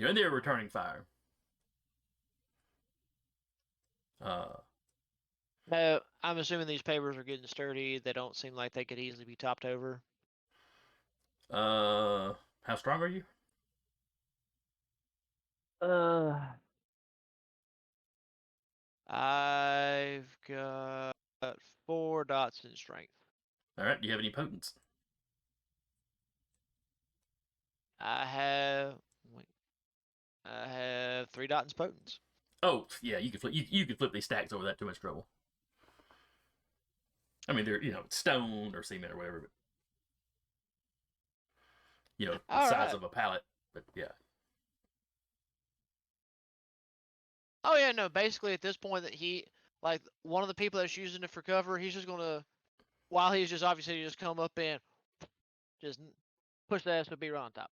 And they're returning fire. No, I'm assuming these pavers are getting sturdy. They don't seem like they could easily be topped over. How strong are you? I've got 4 dots in strength. All right. Do you have any potence? I have 3 dots in potence. Oh, yeah. You could flip. You could flip these stacks over that. Too much trouble. I mean, they're stone or cement or whatever, but the All size right. of a pallet. But yeah. Oh yeah, no. Basically, at this point, that one of the people that's using it for cover, he's just gonna, while he's just obviously just come up and just push the SOB right on top,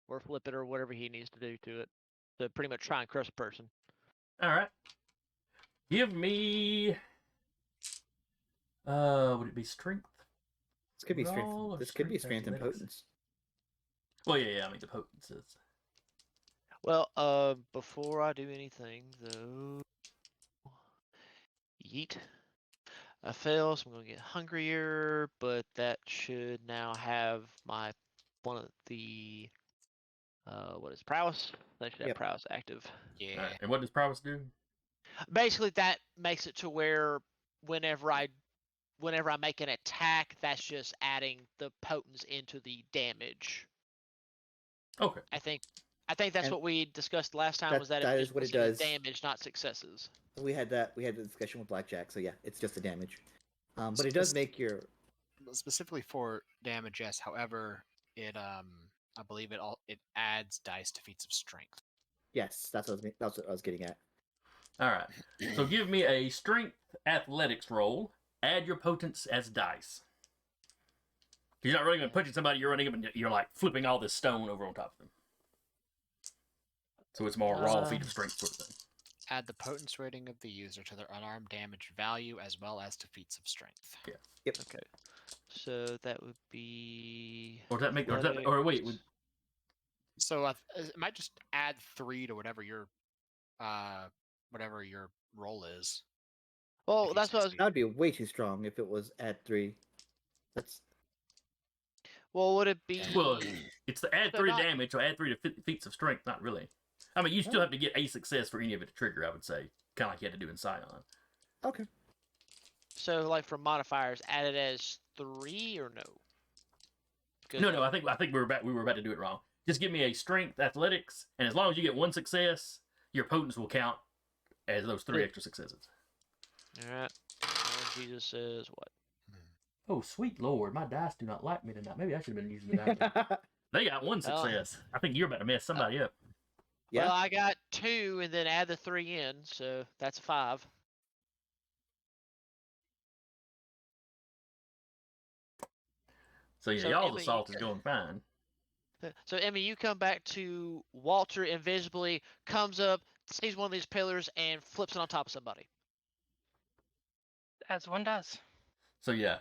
or flip it, or whatever he needs to do to it, to pretty much try and crush a person. All right. Give me. Would it be strength? This could be Roll strength. or This could be strength strength and athletics? potence. Well, yeah. I mean, the potence is. Well, before I do anything though, yeet. I fail, so I'm gonna get hungrier, but that should now have my one of the what is prowess? That should have Yep. prowess active. Yeah. All right. And what does prowess do? Basically, that makes it to where whenever I make an attack, that's just adding the potence into the damage. Okay. I think that's And what we discussed last time, was that that it is just what was it does. damage, not successes. We had the discussion with Blackjack, so yeah, it's just the damage. But it does make your Specifically for damage, yes. However, it I believe it adds dice to feats of strength. yes, that's what I was getting at. All right. So give me a strength athletics roll. Add your potence as dice. You're not really going to punch at somebody. You're running up and you're like flipping all this stone over on top of them. So it's more raw feat of strength sort of thing. Add the potence rating of the user to their unarmed damage value as well as to feats of strength. Yeah. Yep. Okay. So that would be. Or does that make? Or wait. So it might just add 3 to whatever your roll is. Well, if you that's what I was. succeed. That would be way too strong if it was at 3. That's Well, would it be? Well, it's the add So 3 not- damage, so add 3 to feats of strength. Not really. I mean, you still have to get a success for any of it to trigger. I would say, kind of like you had to do in Scion. okay. So, like for modifiers, add it as 3 or no? 'Cause No. I think we were about to do it wrong. Just give me a strength athletics, and as long as you get 1 success, your potence will count as those 3 extra successes. All right. Jesus says what? Oh, sweet lord, my dice do not like me tonight. Maybe I should have been using the dice. They got 1 Well, success. I think you're about to mess somebody up. Yeah. Well, I got 2 and then add the 3 in, so that's 5. So yeah, So, y'all's Emma, assault is going fine. So, Emmy, you come back to Walter invisibly, comes up, sees one of these pillars, and flips it on top of somebody. As one does. So yeah,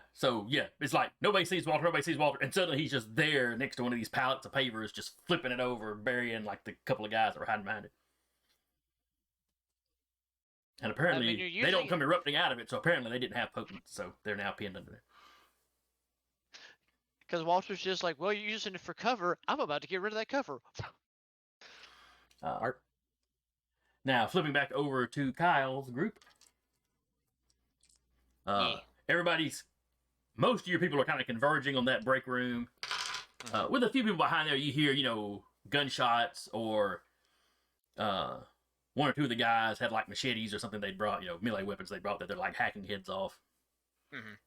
it's like nobody sees Walter, and suddenly he's just there next to one of these pallets of pavers, just flipping it over, burying like the couple of guys that were hiding behind it. And apparently you're they don't using come erupting out of it, so apparently they didn't have potence, so they're now pinned under there. because Walter's just like, well, you're using it for cover. I'm about to get rid of that cover. Art. Now flipping back over to Kyle's group. Yeah. Most of your people are kind of converging on that break room. With a few people behind there, you hear, gunshots, or one or two of the guys had like machetes or something they brought, melee weapons they brought that they're like hacking heads off,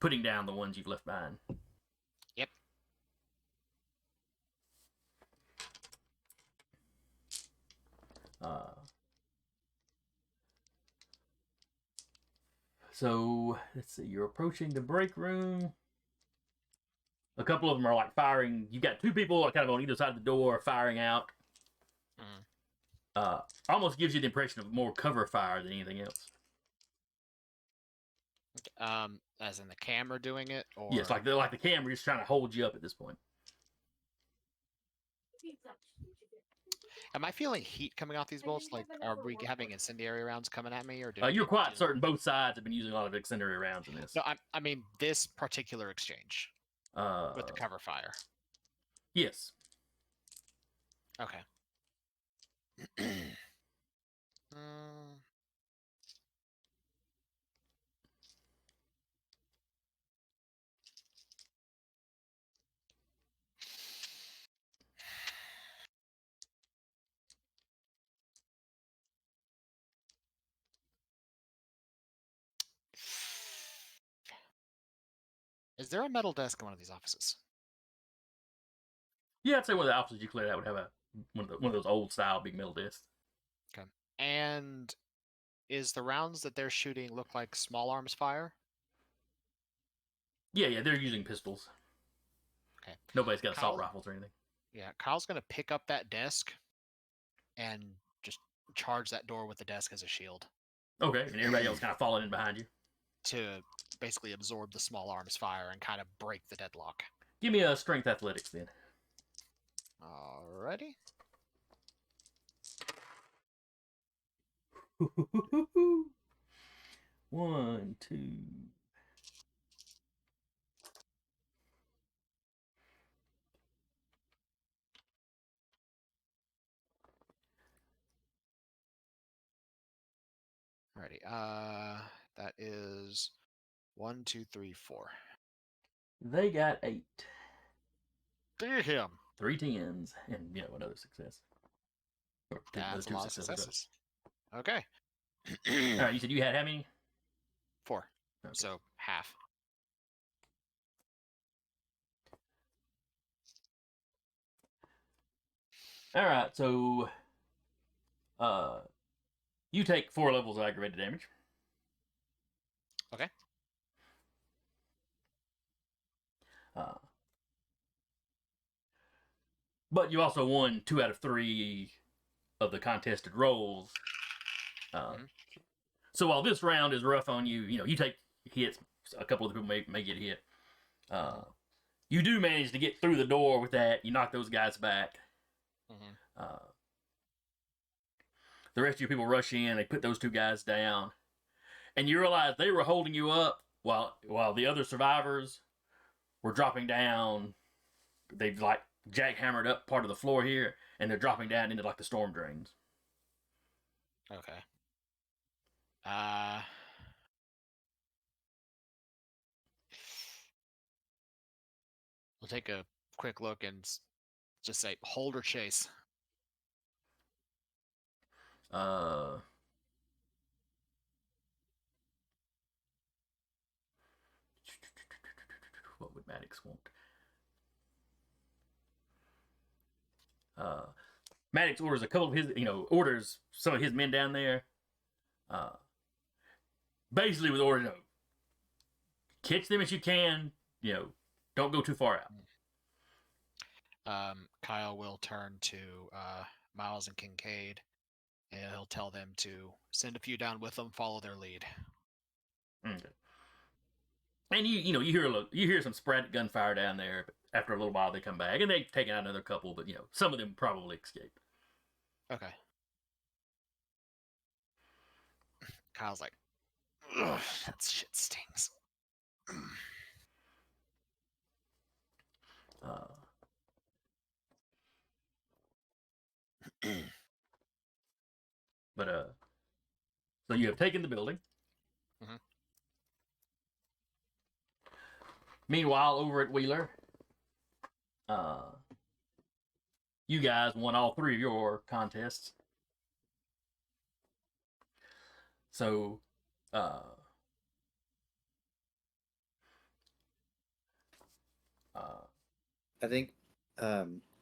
putting down the ones you've left behind. Yep. So let's see, you're approaching the break room. A couple of them are like firing. You've got two people kind of on either side of the door firing out. Almost gives you the impression of more cover fire than anything else. As in the camera doing it, or Yes, like the camera is trying to hold you up at this point. am I feeling heat coming off these bolts? Like, are we having incendiary rounds coming at me, or You're quite certain both sides have been using a lot of incendiary rounds in this. No, I mean this particular exchange with the cover fire. Yes. Okay. Is there a metal desk in one of these offices? Yeah, I'd say one of the offices you cleared out would have one of those old style big metal discs. Okay. And is the rounds that they're shooting look like small arms fire? Yeah, they're using pistols. Okay. Nobody's got assault rifles or anything. Yeah, Kyle's gonna pick up that desk and just charge that door with the desk as a shield Okay, and everybody else kind of falling in behind you. to basically absorb the small arms fire and kind of break the deadlock. Give me a strength athletics then. Alrighty. One, two. Alrighty. That is 1, 2, 3, 4. They got 8. Damn. 3 10s, and another success. Or That's a two lot of successes. Okay. All right, you said you had how many? 4. Okay. So half. All right, so you take 4 levels of aggravated damage. Okay. But you also won 2 out of 3 of the contested rolls. So while this round is rough on you, you take hits. A couple of the people may get hit. You do manage to get through the door with that. You knock those guys back. The rest of your people rush in. They put those 2 guys down, and you realize they were holding you up while the other survivors were dropping down. They've like jackhammered up part of the floor here, and they're dropping down into like the storm drains. Okay. We'll take a quick look and just say hold or chase. What would Maddox want? Maddox orders a couple of his, orders some of his men down there. Basically with orders, catch them as you can, don't go too far out. Kyle will turn to Miles and Kincaid, and he'll tell them to send a few down with them, follow their lead. Okay. And you hear some sporadic gunfire down there. But after a little while, they come back and they've taken out another couple, but some of them probably escaped. Okay. Kyle's like, ugh, that shit stings. Uh, but so you have taken the building. Mhm. Meanwhile, over at Wheeler, you guys won all 3 of your contests. So, uh, I think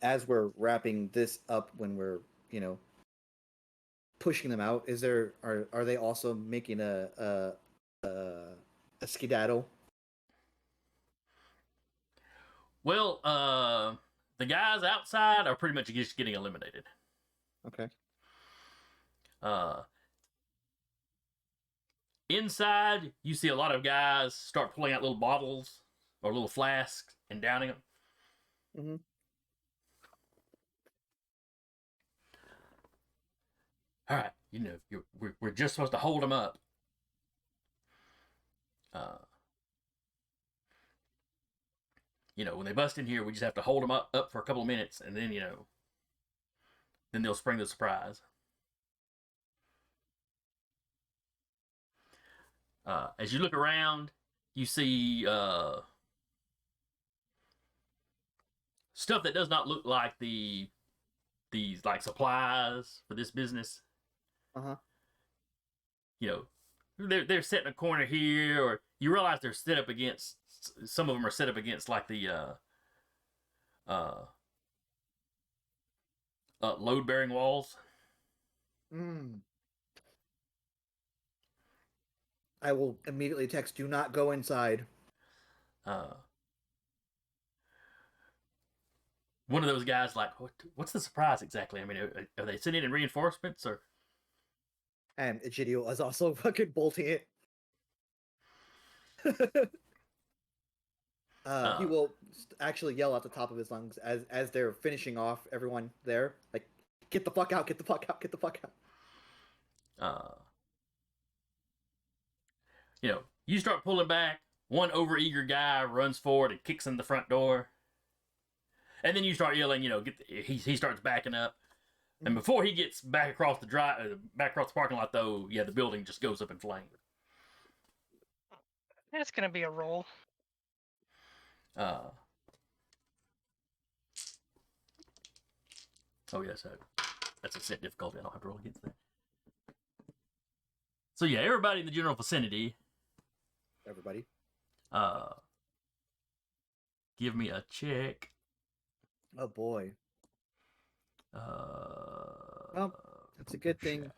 as we're wrapping this up, when we're pushing them out, are they also making a skedaddle? well, the guys outside are pretty much just getting eliminated. Okay. Inside, you see a lot of guys start pulling out little bottles or little flasks and downing them. Mm-hmm. All right, we're just supposed to hold them up. When they bust in here, we just have to hold them up for a couple of minutes, and then then they'll spring the surprise. As you look around, you see stuff that does not look like these like supplies for this business. Uh-huh. They're set in a corner here, or you realize they're set up against. Some of them are set up against like the load bearing walls. Mm. I will immediately text, "Do not go inside." One of those guys like, what's the surprise exactly? I mean, are they sending in reinforcements or? And Egidio is also fucking bolting it. He will actually yell at the top of his lungs as they're finishing off everyone there, like, "Get the fuck out! Get the fuck out! Get the fuck out!" You start pulling back. One overeager guy runs forward and kicks in the front door, and then you start yelling. He starts backing up, and before he gets back across the parking lot, though, the building just goes up in flames. That's gonna be a roll. Oh yes, that's a set difficulty. I don't have to roll against that. So everybody in the general vicinity. Everybody. Give me a check. Oh boy. Well, that's a good thing.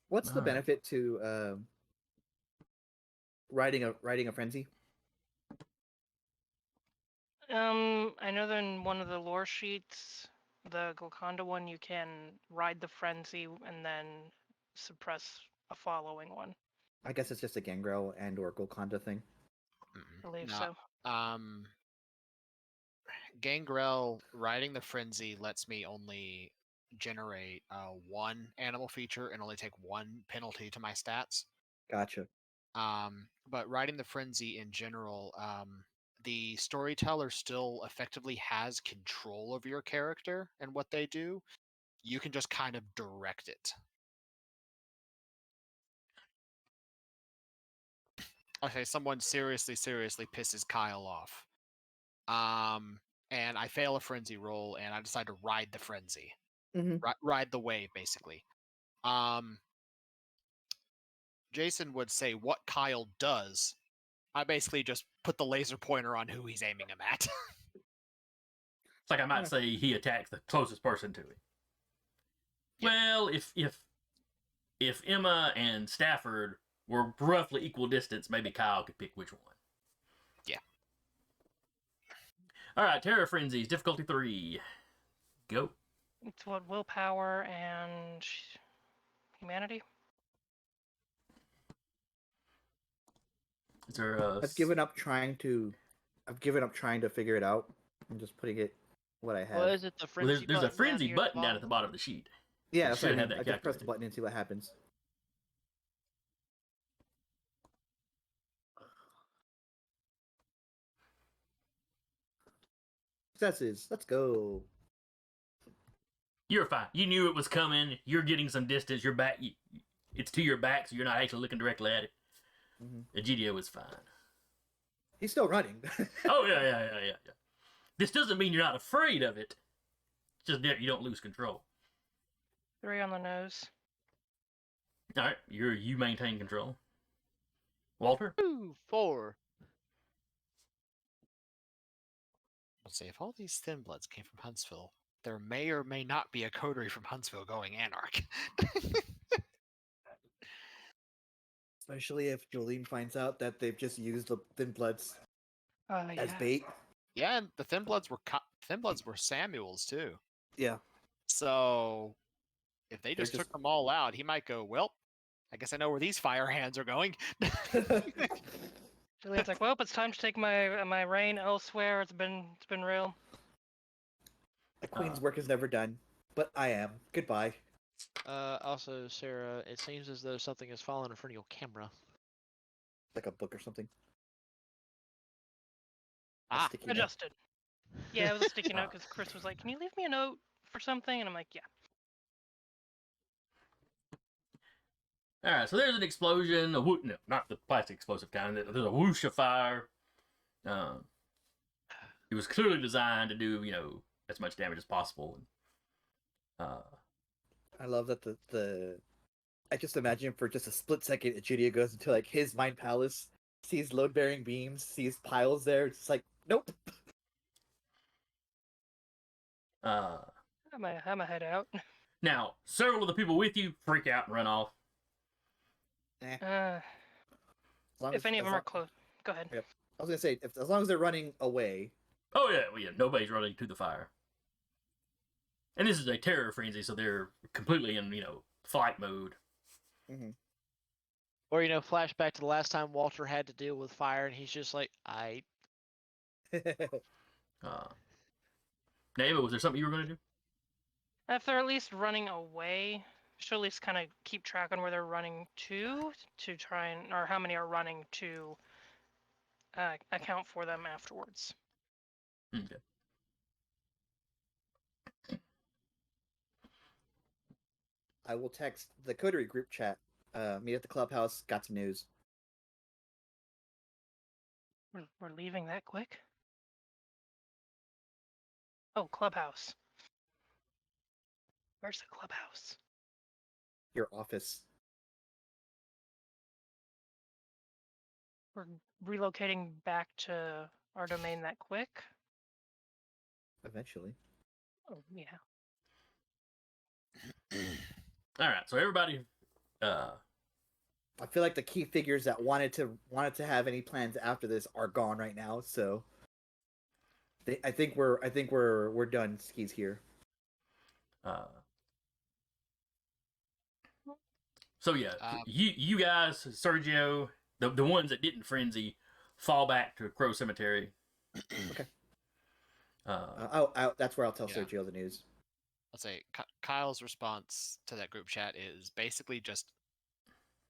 What's the benefit to riding a frenzy? I know that in one of the lore sheets, the Golconda one, you can ride the frenzy and then suppress a following one. I guess it's just a Gangrel and or Golconda thing. I believe No. so. Gangrel riding the frenzy lets me only generate 1 animal feature and only take 1 penalty to my stats. Gotcha. But riding the frenzy in general, the storyteller still effectively has control of your character and what they do. You can just kind of direct it. Okay, someone seriously pisses Kyle off. And I fail a frenzy roll, and I decide to ride the frenzy. Mm-hmm. Ride the wave, basically. Jason would say what Kyle does. I basically just put the laser pointer on who he's aiming him at. It's like I might say he attacks the closest person to him. Yeah. Well, if Emma and Stafford were roughly equal distance, maybe Kyle could pick which one. Yeah. All right, Terror Frenzies, difficulty 3. Go. It's what, willpower and humanity? Is there I've given up trying to figure it out. I'm just putting it what I have. Well, is it the Well, frenzy there's a button frenzy near button down at the bottom of the sheet. Yeah, It that's should what I have mean. that I just press the calculated. button and see what happens. Successes. Let's go. You're fine. You knew it was coming. You're getting some distance. Your back, it's to your back, so you're not actually looking directly at it. Mm-hmm. Egidio is fine. He's still running. Oh yeah. This doesn't mean you're not afraid of it. It's just you don't lose control. 3 on the nose. All right, you maintain control. Walter. 2, 4. Let's see, if all these thin bloods came from Huntsville, there may or may not be a coterie from Huntsville going Anarch. Especially if Jolene finds out that they've just used the thin bloods as Yeah. bait. Yeah, and the thin bloods were Samuels too. Yeah. So if they just just- took them all out, he might go, well, I guess I know where these fire hands are going. Julian's like, well, it's time to take my reign elsewhere. It's been real. The queen's work is never done, but I am. Goodbye. Also, Sarah, it seems as though something has fallen in front of your camera. Like a book or something. Ah, Sticky note. Adjusted. Yeah, it was a sticky note because Chris was like, can you leave me a note for something? And I'm like, yeah. All right, so there's an explosion. No, not the plastic explosive kind. There's a whoosh of fire. It was clearly designed to do, as much damage as possible. I love that the I just imagine for just a split second, Egidio goes into like his mind palace, sees load bearing beams, sees piles there. It's like, nope. I'm a head out. Now, several of the people with you freak out and run off. As long If as- any of as them are long- close, go ahead. Yep. I was gonna say, as long as they're running away. Oh yeah, nobody's running to the fire. And this is a terror frenzy, so they're completely in, flight mode. Mm-hmm. Or, flashback to the last time Walter had to deal with fire, and he's just like, Neva, was there something you were going to do? If they're at least running away, should at least kind of keep track on where they're running to try and, or how many are running to account for them afterwards. Okay. I will text the coterie group chat. Meet at the clubhouse. Got some news. We're leaving that quick? Oh, clubhouse. Where's the clubhouse? Your office. We're relocating back to our domain that quick? Eventually. Oh, yeah. All right, so everybody. I feel like the key figures that wanted to have any plans after this are gone right now. So, I think we're done skis here. So yeah, you guys, Sergio, the ones that didn't frenzy, fall back to Crow Cemetery. Okay. That's where I'll tell Sergio the news. Let's say Kyle's response to that group chat is basically just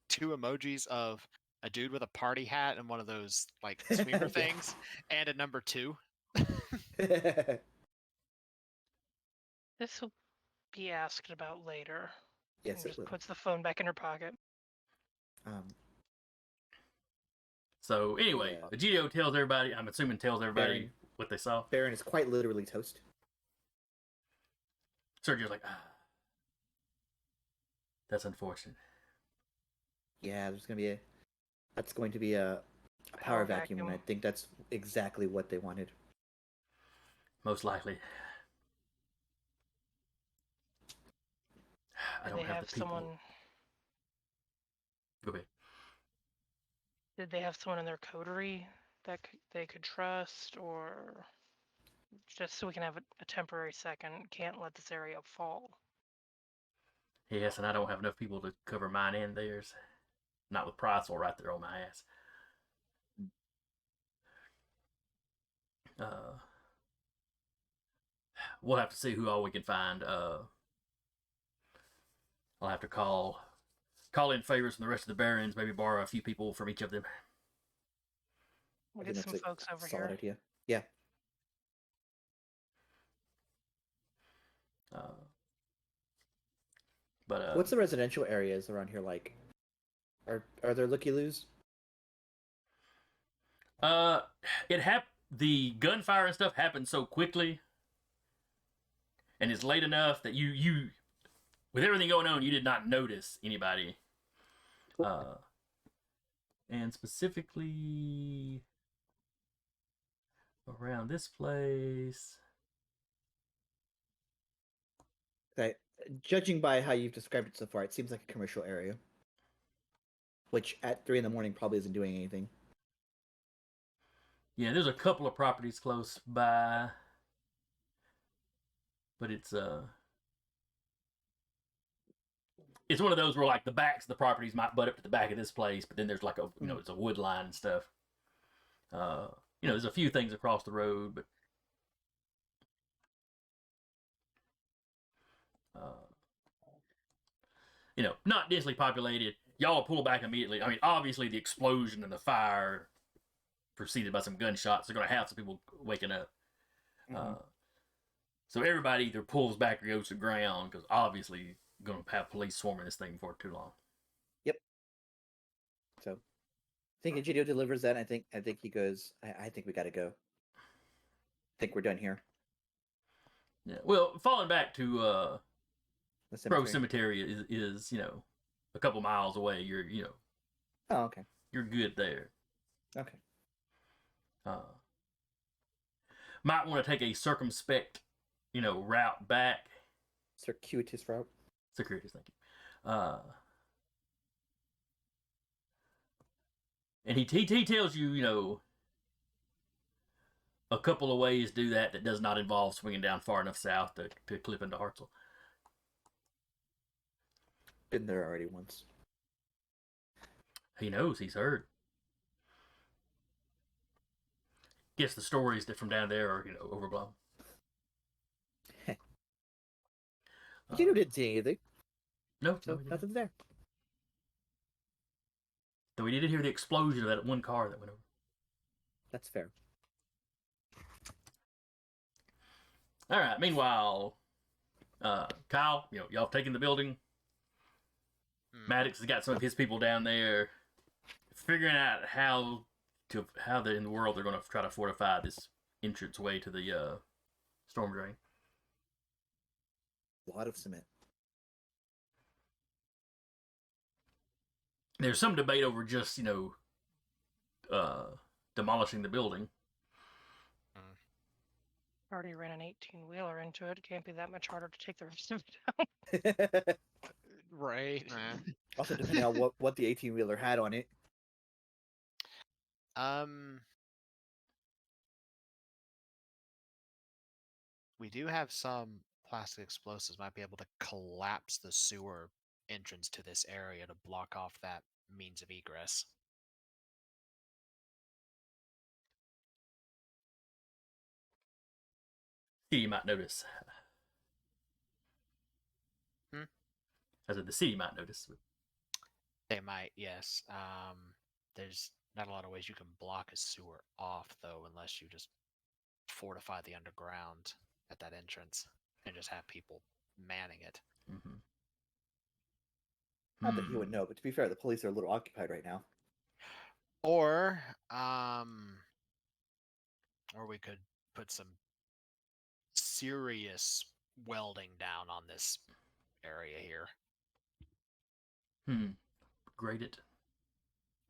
2 emojis of a dude with a party hat and one of those like sweeper things, and a number 2. This will be asked about later. Yes, And it just will. puts the phone back in her pocket. So anyway, Yeah. Egidio tells everybody. I'm assuming tells everybody Baron. what they saw. Baron is quite literally toast. Sergio's like, that's unfortunate. Yeah, that's going to be a power vacuum, and I think that's exactly what they wanted. Most likely. I Did don't they have have the people. someone? Go ahead. Did they have someone in their coterie that they could trust, or just so we can have a temporary second? Can't let this area fall. Yes, and I don't have enough people to cover mine and theirs. Not with Priceable right there on my ass. We'll have to see who all we can find. I'll have to call in favors from the rest of the barons. Maybe borrow a few people from each of them. We'll I get think some that's folks a over solid here. idea. Yeah. But What's the residential areas around here like? Are there looky-loos? The gunfire and stuff happened so quickly, and it's late enough that you with everything going on, you did not notice anybody. And specifically around this place. Judging by how you've described it so far, it seems like a commercial area. Which at 3 a.m. probably isn't doing anything. Yeah, there's a couple of properties close by, but it's one of those where like the backs of the properties might butt up to the back of this place, but then there's like it's a wood line and stuff. There's a few things across the road, but not densely populated. Y'all pull back immediately. I mean, obviously the explosion and the fire preceded by some gunshots are going to have some people waking up. So everybody either pulls back or goes to ground because obviously going to have police swarming this thing for too long. Yep. So, I think Egidio delivers that. I think he goes. I think we got to go. I think we're done here. Yeah. Well, falling back to The Pro cemetery. Cemetery is a couple miles away. You're Oh, okay. You're good there. Okay. Might want to take a circumspect, route back. Circuitous route. Circuitous, thank you. And he tells you, a couple of ways to do that does not involve swinging down far enough south to clip into Hartzell. Been there already once. He knows. He's heard. Guess the stories that from down there are, overblown. Egidio didn't see anything. No, So nothing's there. Though we did hear the explosion of that one car that went over. That's fair. All right. Meanwhile, Kyle, y'all have taken the building. Maddox has got some of his people down there figuring out how in the world they're going to try to fortify this entrance way to the storm drain. A lot of cement. There's some debate over just demolishing the building. Already ran an 18-wheeler into it. Can't be that much harder to take the rest of it down. Right. Also, depending on what the 18-wheeler had on it. We do have some plastic explosives. Might be able to collapse the sewer entrance to this area to block off that means of egress. You might notice. As the city might notice. They might, yes. There's not a lot of ways you can block a sewer off, though, unless you just fortify the underground at that entrance and just have people manning it. Mm-hmm. Not that you would know, but to be fair, the police are a little occupied right now. Or we could put some serious welding down on this area here. Grade it.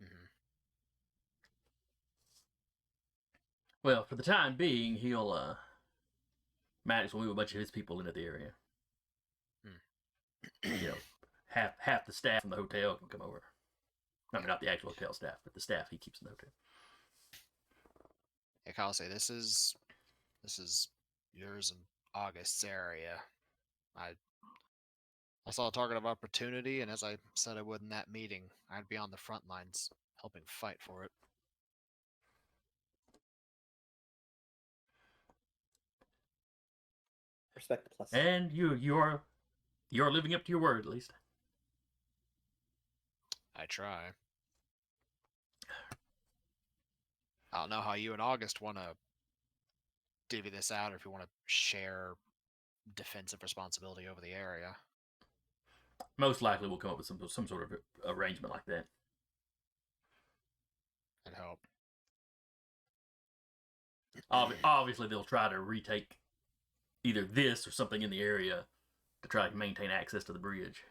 Mm-hmm. Well, for the time being, Maddox will move a bunch of his people into the area. Half the staff from the hotel can come over. I mean, not the actual hotel staff, but the staff he keeps in the hotel. Yeah, Kyle, say this is yours and August's area. I saw a target of opportunity, and as I said I would in that meeting, I'd be on the front lines helping fight for it. Respect the plus. And you're living up to your word, at least. I try. I don't know how you and August want to divvy this out, or if you want to share defensive responsibility over the area. Most likely, we'll come up with some sort of arrangement like that. And help. Obviously, they'll try to retake either this or something in the area to try to maintain access to the bridge.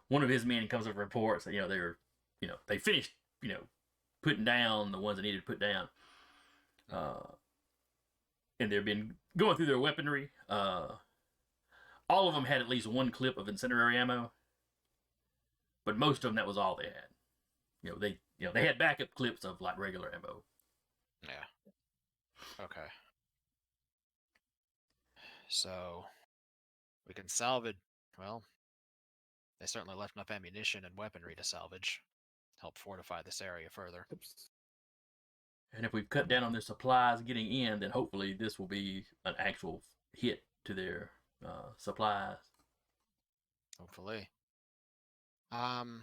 One of his men comes up and reports that they finished putting down the ones that needed to put down, and they've been going through their weaponry. All of them had at least one clip of incendiary ammo, but most of them, that was all they had. They had backup clips of like regular ammo. Yeah. Okay. So we can salvage. Well, they certainly left enough ammunition and weaponry to salvage. Help fortify this area further. Oops. And if we've cut down on their supplies getting in, then hopefully this will be an actual hit to their supplies. Hopefully. In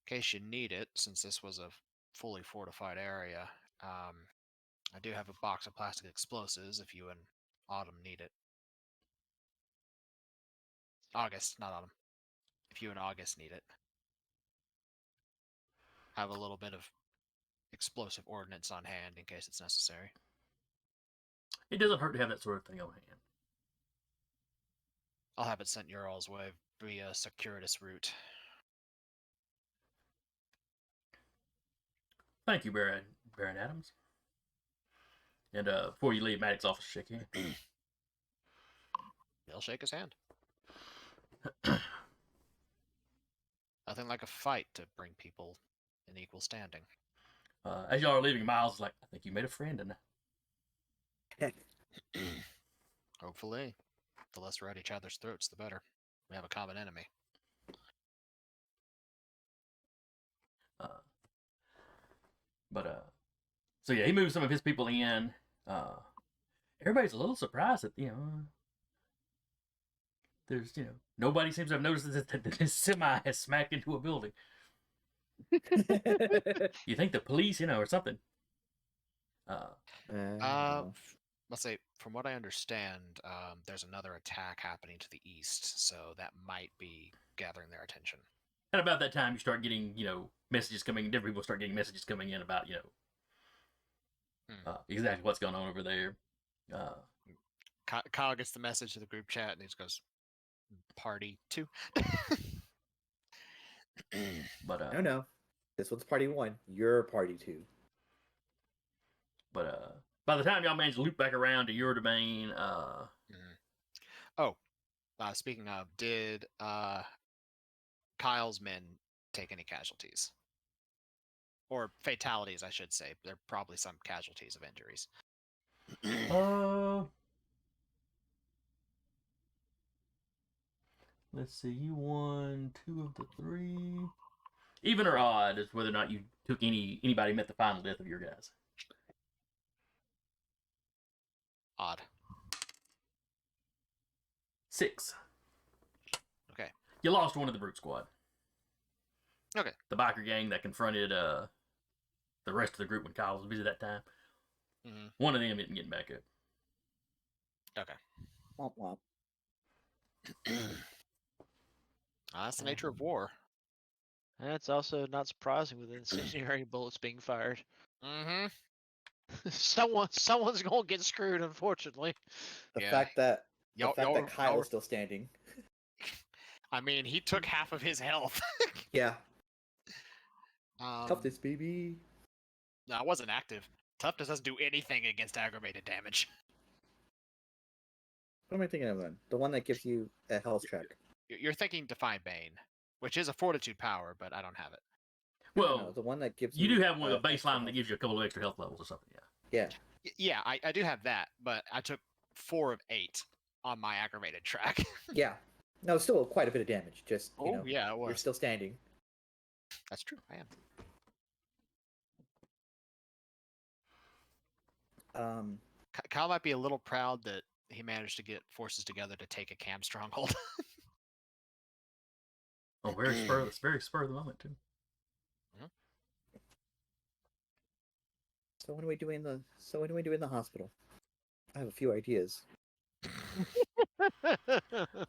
case you need it, since this was a fully fortified area, I do have a box of plastic explosives if you and Autumn need it. August, not Autumn. If you and August need it. Have a little bit of explosive ordnance on hand in case it's necessary. It doesn't hurt to have that sort of thing on hand. I'll have it sent your all's way via circuitous route. Thank you, Baron Adams. And before you leave, Maddox's office, shake hand. He'll shake his hand. Nothing like a fight to bring people in equal standing. As y'all are leaving, Miles is like, I think you made a friend, and Hopefully. The less we're at each other's throats, the better. We have a common enemy. So yeah, he moves some of his people in. Everybody's a little surprised that there's nobody seems to have noticed that this semi has smacked into a building. You think the police, or something. Let's say, from what I understand, there's another attack happening to the east, so that might be gathering their attention. And about that time, you start getting, messages coming. Different people start getting messages coming in about, exactly what's going on over there. Kyle gets the message to the group chat, and he just goes, "Party 2." But No. This one's party 1. You're party 2. But by the time y'all manage to loop back around to your domain, speaking of, did Kyle's men take any casualties? Or fatalities, I should say. There are probably some casualties of injuries. Let's see. You won 2 of the 3. Even or odd is whether or not you took anybody met the final death of your guys. Odd. 6. Okay. You lost one of the brute squad. Okay. The biker gang that confronted the rest of the group when Kyle was busy that time. Mm-hmm. One of them isn't getting back up. Okay. Womp womp. That's the nature of war. And it's also not surprising with incendiary bullets being fired. Mm-hmm. Someone's gonna get screwed, unfortunately. The Yeah. fact that Y'all- Kyle y'all- is still standing. I mean, he took half of his health. Yeah. um, Toughness, baby. No, I wasn't active. Toughness doesn't do anything against aggravated damage. What am I thinking of then? The one that gives you a health check. You're thinking Define Bane, which is a fortitude power, but I don't have it. Well, No, the one that gives you do have one of the extra baseline that health. gives you a couple of extra health levels or something, yeah. Yeah. Yeah, I do have that, but I took 4 of 8 on my aggravated track. Yeah. No, still quite a bit of damage. Just, Yeah, it you're was. still standing. That's true, I am. Kyle might be a little proud that he managed to get forces together to take a camp stronghold. Oh, very spur of the moment too. So when are we doing the hospital? I have a few ideas.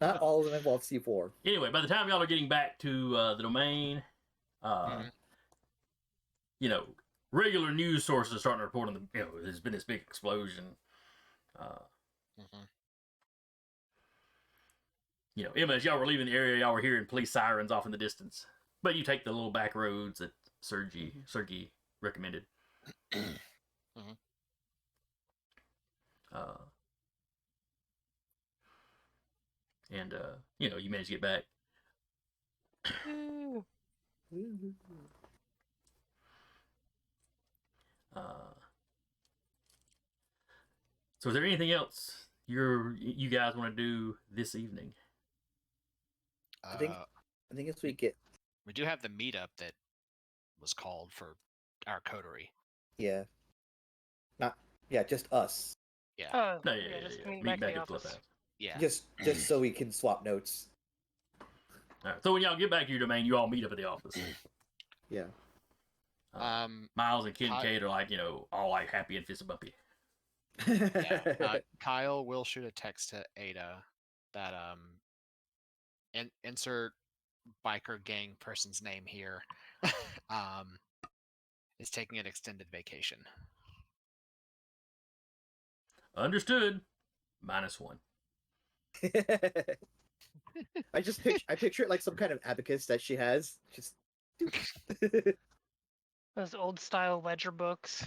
Not all of them involve C4. Anyway, by the time y'all are getting back to the domain, you know, regular news sources are starting to report on there's been this big explosion. You know, Emma, as y'all were leaving the area, y'all were hearing police sirens off in the distance. But you take the little back roads that Sergey recommended. And you know, you manage to get back. So is there anything else you guys want to do this evening? I think as we get, we do have the meetup that was called for our coterie. Yeah. Just us. Yeah. Oh, No, just Meet back back at the at the office. clubhouse. Yeah. Just so we can swap notes. All right. So when y'all get back to your domain, you all meet up at the office. Yeah. Miles and Kincaid are like, you know, all like happy and fist bumpy. Yeah. Kyle will shoot a text to Ada that insert biker gang person's name here is taking an extended vacation. I Understood. -1. I picture it like some kind of abacus that she has. Just Those old style ledger books.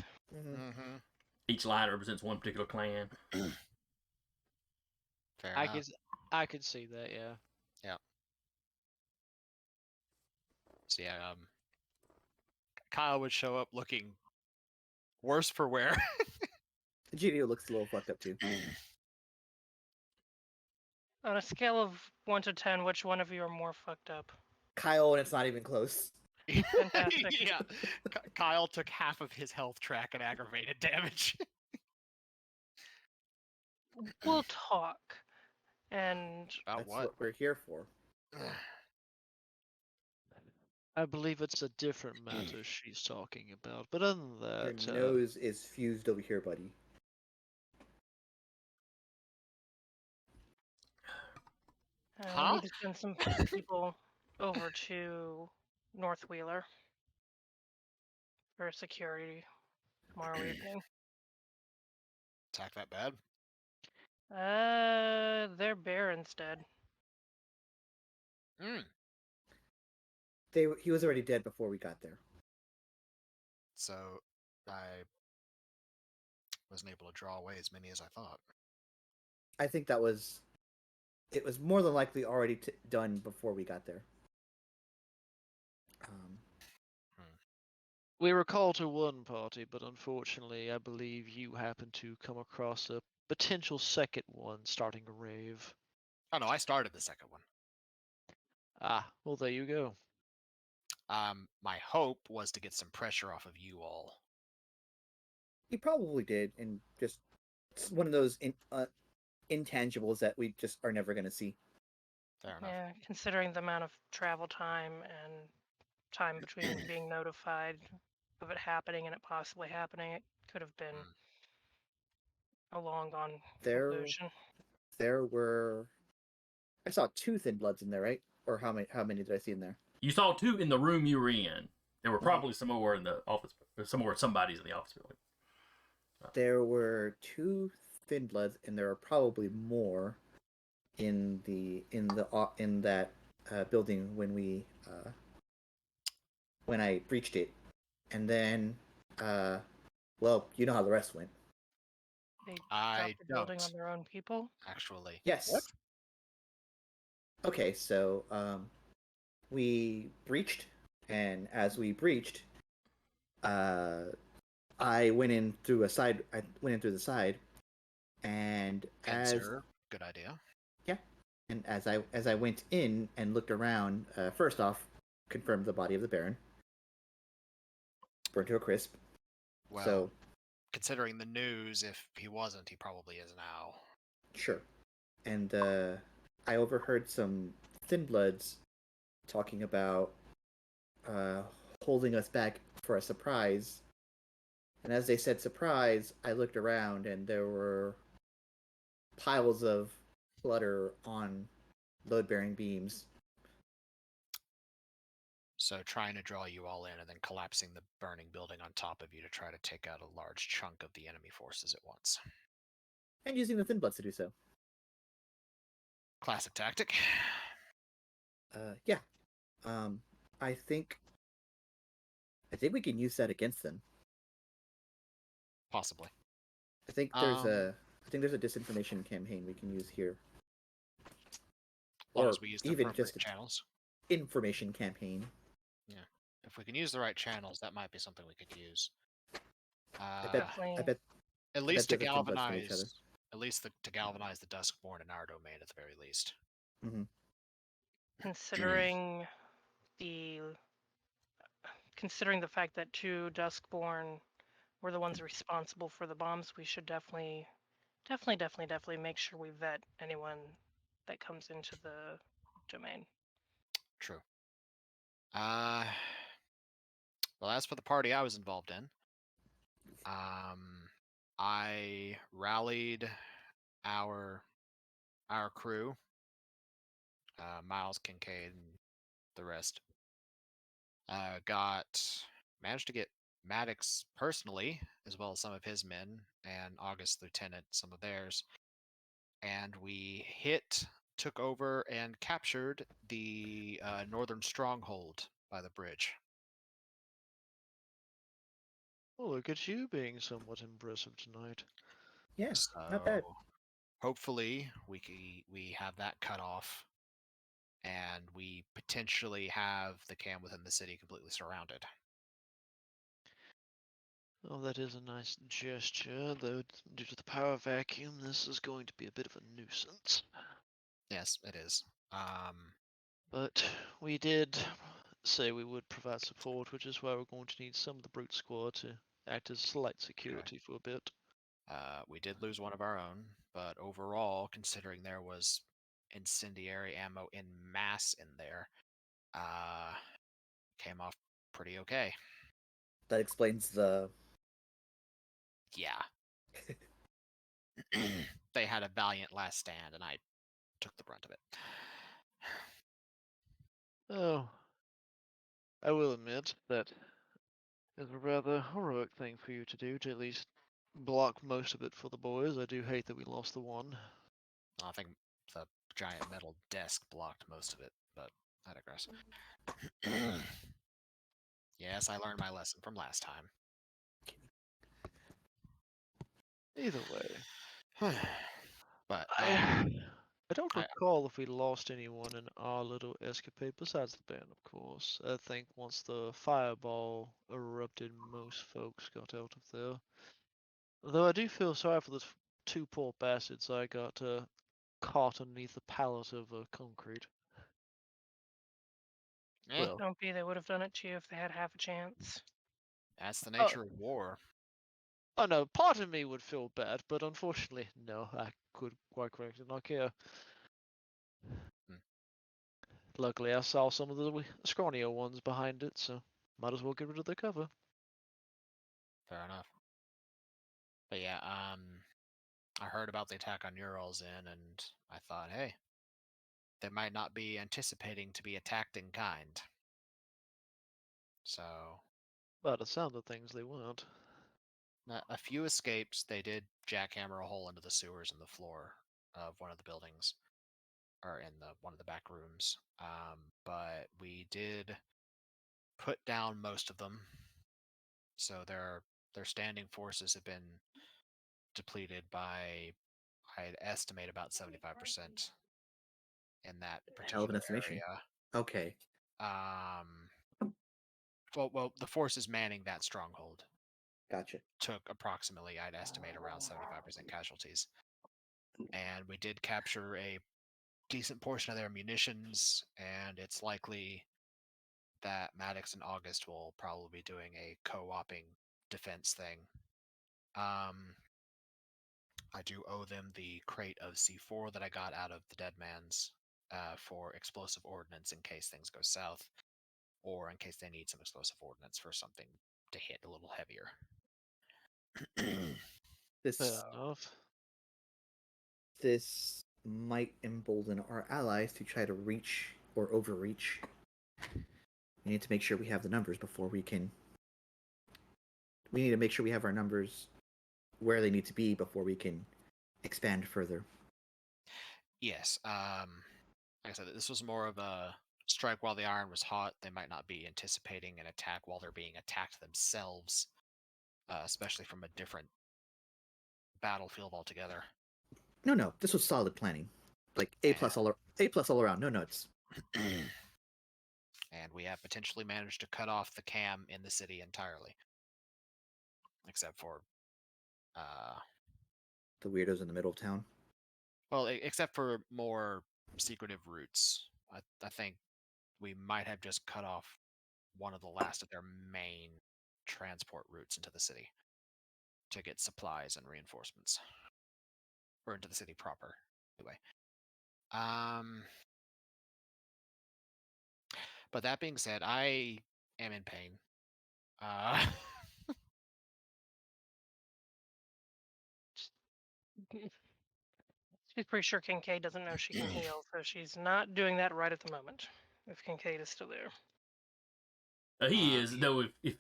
Each line represents one particular clan. Fair I enough. could see that, yeah. Yeah. So yeah, Kyle would show up looking worse for wear. GDO looks a little fucked up too. On a scale of 1 to 10, which one of you are more fucked up? Kyle, and it's not even close. Fantastic. Yeah. Kyle took half of his health track and aggravated damage. We'll talk. And About That's what we're here for. I believe it's a different matter she's talking about. But other than Your that, nose is fused over here, buddy. we need to send some people over to North Wheeler for security tomorrow evening. Attack that bad? Their Baron's dead. He was already dead before we got there. So I wasn't able to draw away as many as I thought. I think it was more than likely already done before we got there. we were called to one party, but unfortunately, I believe you happened to come across a potential second one starting a rave. Oh no, I started the second one. Ah, well, there you go. My hope was to get some pressure off of you all. He probably did, and just it's one of those intangibles that we just are never going to see. Fair enough. Yeah, considering the amount of travel time and time between being notified of it happening and it possibly happening, it could have been a long gone conclusion. I saw 2 Thin Bloods in there, right? Or how many did I see in there? You saw 2 in the room you were in. There were probably some more in the office. Somebody's in the office building. There were 2 Thin Bloods, and there are probably more in that building when I breached it, and then well, you know how the rest went. They I dropped the building don't. on their own people. Actually. Yes. What? Okay, so we breached, and as we breached, I went in through the side, and good idea. Yeah, and as I went in and looked around, first off, confirmed the body of the Baron, burned to a crisp. Well, So considering the news, if he wasn't, he probably is now. Sure. And I overheard some Thin Bloods talking about holding us back for a surprise. And as they said surprise, I looked around and there were piles of clutter on load-bearing beams. So trying to draw you all in and then collapsing the burning building on top of you to try to take out a large chunk of the enemy forces at once. And using the Thin Bloods to do so. Classic tactic. Yeah. I think we can use that against them. Possibly. I think there's a disinformation campaign we can use here. As long Or as we use the even appropriate just channels. information campaign. Yeah. If we can use the right channels, that might be something we could use. I Definitely. bet At least to the Thin Bloods from each other. galvanize, to galvanize the Duskborn in our domain at the very least. Mm-hmm. Considering the fact that 2 Duskborn were the ones responsible for the bombs, we should definitely make sure we vet anyone that comes into the domain. True. Well, as for the party I was involved in, I rallied our crew, Miles, Kincaid, and the rest. Managed to get Maddox personally, as well as some of his men, and August Lieutenant, some of theirs. And we took over, and captured the northern stronghold by the bridge. Oh, look at you being somewhat impressive tonight. Yeah, So not bad. hopefully we have that cut off, and we potentially have the camp within the city completely surrounded. Oh, that is a nice gesture, though due to the power vacuum, this is going to be a bit of a nuisance. Yes, it is. But we did say we would provide support, which is why we're going to need some of the brute squad to act as slight security for a bit. We did lose one of our own, but overall, considering there was incendiary ammo in mass in there, came off pretty okay. That explains the. Yeah. They had a valiant last stand, and I took the brunt of it. Oh, I will admit that is a rather heroic thing for you to do, to at least block most of it for the boys. I do hate that we lost the one. I think the giant metal desk blocked most of it, but I digress. Yes, I learned my lesson from last time. Either way, But I don't I- recall if we lost anyone in our little escapade, besides the band, of course. I think once the fireball erupted, most folks got out of there. Though I do feel sorry for those 2 poor bastards I got caught underneath the pallet of concrete. Well, Don't be, they would have done it to you if they had half a chance. that's the nature of war. oh no, part of me would feel bad, but unfortunately, no, I could quite correctly not care. Hmm. Luckily, I saw some of the scrawnier ones behind it, so might as well get rid of their cover. Fair enough. But yeah, I heard about the attack on Urals Inn, and I thought, hey, they might not be anticipating to be attacked in kind. So, By the sound of things, they weren't. a few escapes. They did jackhammer a hole into the sewers in the floor of one of the buildings, or in one of the back rooms. But we did put down most of them. So their standing forces have been depleted by, I'd estimate, about 75% in that Hell of an particular estimation. area. Okay. Well, the forces manning that stronghold Gotcha. took approximately, I'd estimate, around 75% casualties. And we did capture a decent portion of their munitions, and it's likely that Maddox and August will probably be doing a co-oping defense thing I do owe them the crate of C4 that I got out of the Dead Man's for explosive ordnance in case things go south, or in case they need some explosive ordnance for something to hit a little heavier. This Fair enough. this might embolden our allies to try to reach or overreach. We need to make sure we have the numbers before we can. We need to make sure we have our numbers where they need to be before we can expand further. Yes. Like I said, this was more of a strike while the iron was hot. They might not be anticipating an attack while they're being attacked themselves, especially from a different battlefield altogether. No, this was solid planning. Like A plus all around. No notes. And we have potentially managed to cut off the cam in the city entirely, except for, The weirdos in the middle of town. well, except for more secretive routes. I think we might have just cut off one of the last of their main transport routes into the city to get supplies and reinforcements, or into the city proper. Anyway, but that being said, I am in pain. She's pretty sure Kincaid doesn't know she can heal, so she's not doing that right at the moment. If Kincaid is still there. He is, though. If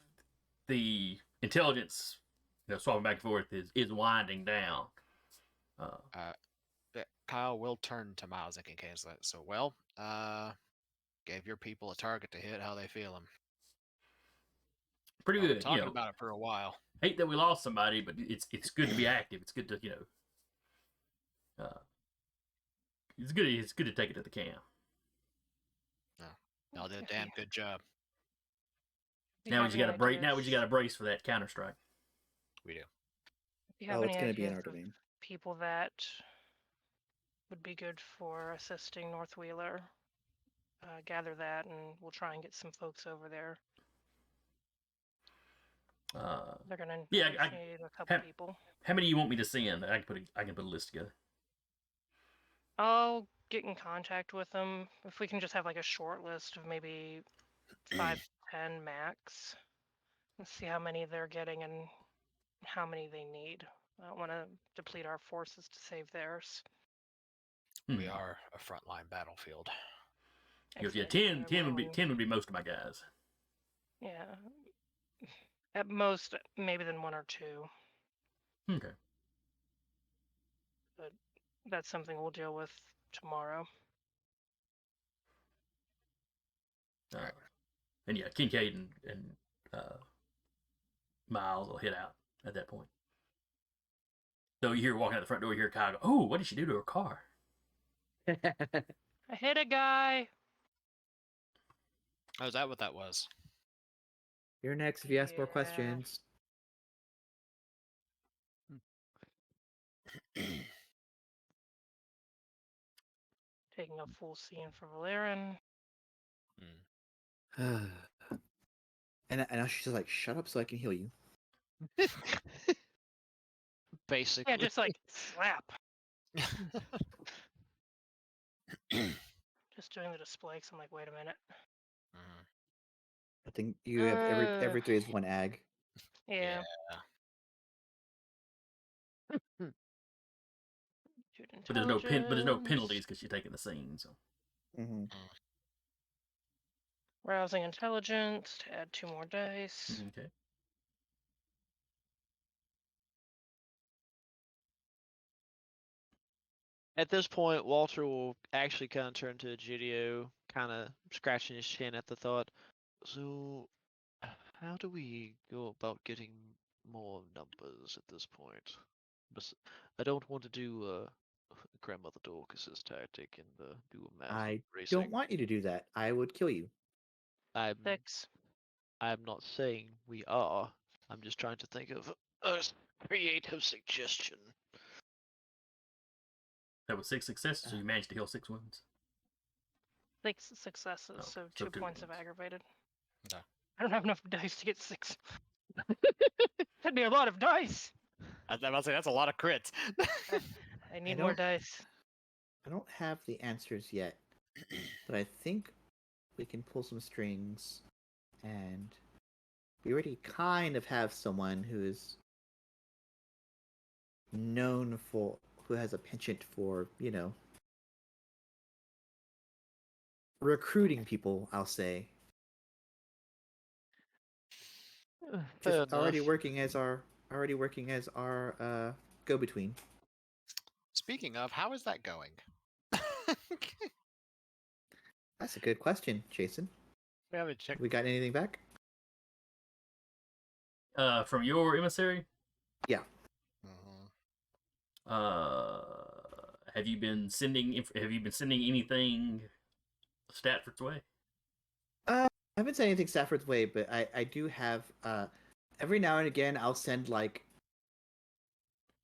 the intelligence, swapping back and forth, is winding down. Kyle will turn to Miles and Kincaid. So, well, gave your people a target to hit. How they feeling? Pretty We've been good. talking about it for a while. Hate that we lost somebody, but it's good to be active. It's good to it's good to take it to the camp. Y'all did a damn good job. Now we just got to brace. Now we just got to brace for that counter strike. We do. If you have any it's going to be in ideas our of domain. people that would be good for assisting North Wheeler, gather that, and we'll try and get some folks over there. They're gonna need a couple people. How many do you want me to send? I can put a list together. I'll get in contact with them. If we can just have like a short list of maybe 5 to 10 max. Let's see how many they're getting and how many they need. I don't want to deplete our forces to save theirs. We are a frontline battlefield. Yeah, 10 would be most of my guys. Yeah. At most, maybe then 1 or 2. Okay. But that's something we'll deal with tomorrow. And yeah, Kincaid and Miles will hit out at that point. So you hear walking out the front door, you hear Kyle go, "Oh, what did she do to her car?" I hit a guy. Oh, is that what that was? You're next if you ask more Yeah. questions. Taking a full scene for Valerian. And now she's just like, shut up so I can heal you. Basically. Yeah, just like slap. Just doing the display because I'm like, wait a minute. I think you have every 3 is 1 ag. Yeah. But there's no penalties because you're taking the scene. So. Rousing intelligence to add 2 more dice. Okay. At this point, Walter will actually kind of turn to Egidio, kind of scratching his chin at the thought. So, how do we go about getting more numbers at this point? I don't want to do Grandmother Dorcas's tactic and do a massive I racing. don't want you to do that. I would kill you. 6. I'm not saying we are. I'm just trying to think of a creative suggestion. That was 6 successes, so you managed to heal 6 wounds. 6 successes, so 2 2 points of wounds. aggravated. Okay. I don't have enough dice to get 6. That'd be a lot of dice. I was about to say that's a lot of crits. I need more don't- dice. I don't have the answers yet, but I think we can pull some strings, and we already kind of have someone who is known for, who has a penchant for, recruiting people, I'll say. Fair Just already enough. working as our go-between. Speaking of, how is that going? That's a good question, Jason. We haven't checked. We got anything back? From your emissary, Yeah. Mhm. have you been sending anything Stafford's way? I haven't said anything Stafford's way, but I do have every now and again I'll send like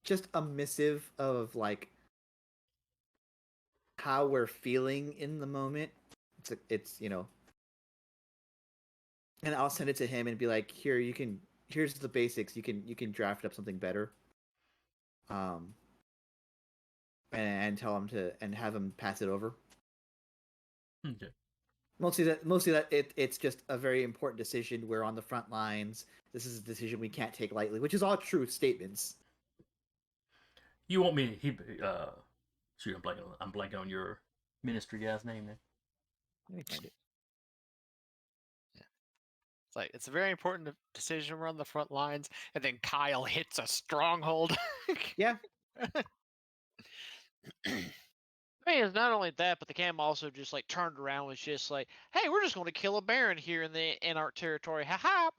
just a missive of like how we're feeling in the moment. It's and I'll send it to him and be like, here's the basics. You can draft up something better. And tell him to, and have him pass it over. Okay. Mostly that it's just a very important decision. We're on the front lines. This is a decision we can't take lightly, which is all true statements. You want me? Shoot, I'm blanking on your ministry guy's name now. Let me find it. It's like it's a very important decision. We're on the front lines, and then Kyle hits a stronghold. Yeah. I mean, it's not only that, but the cam also just like turned around, was just like, "Hey, we're just going to kill a baron here in the Anarch territory." Ha ha!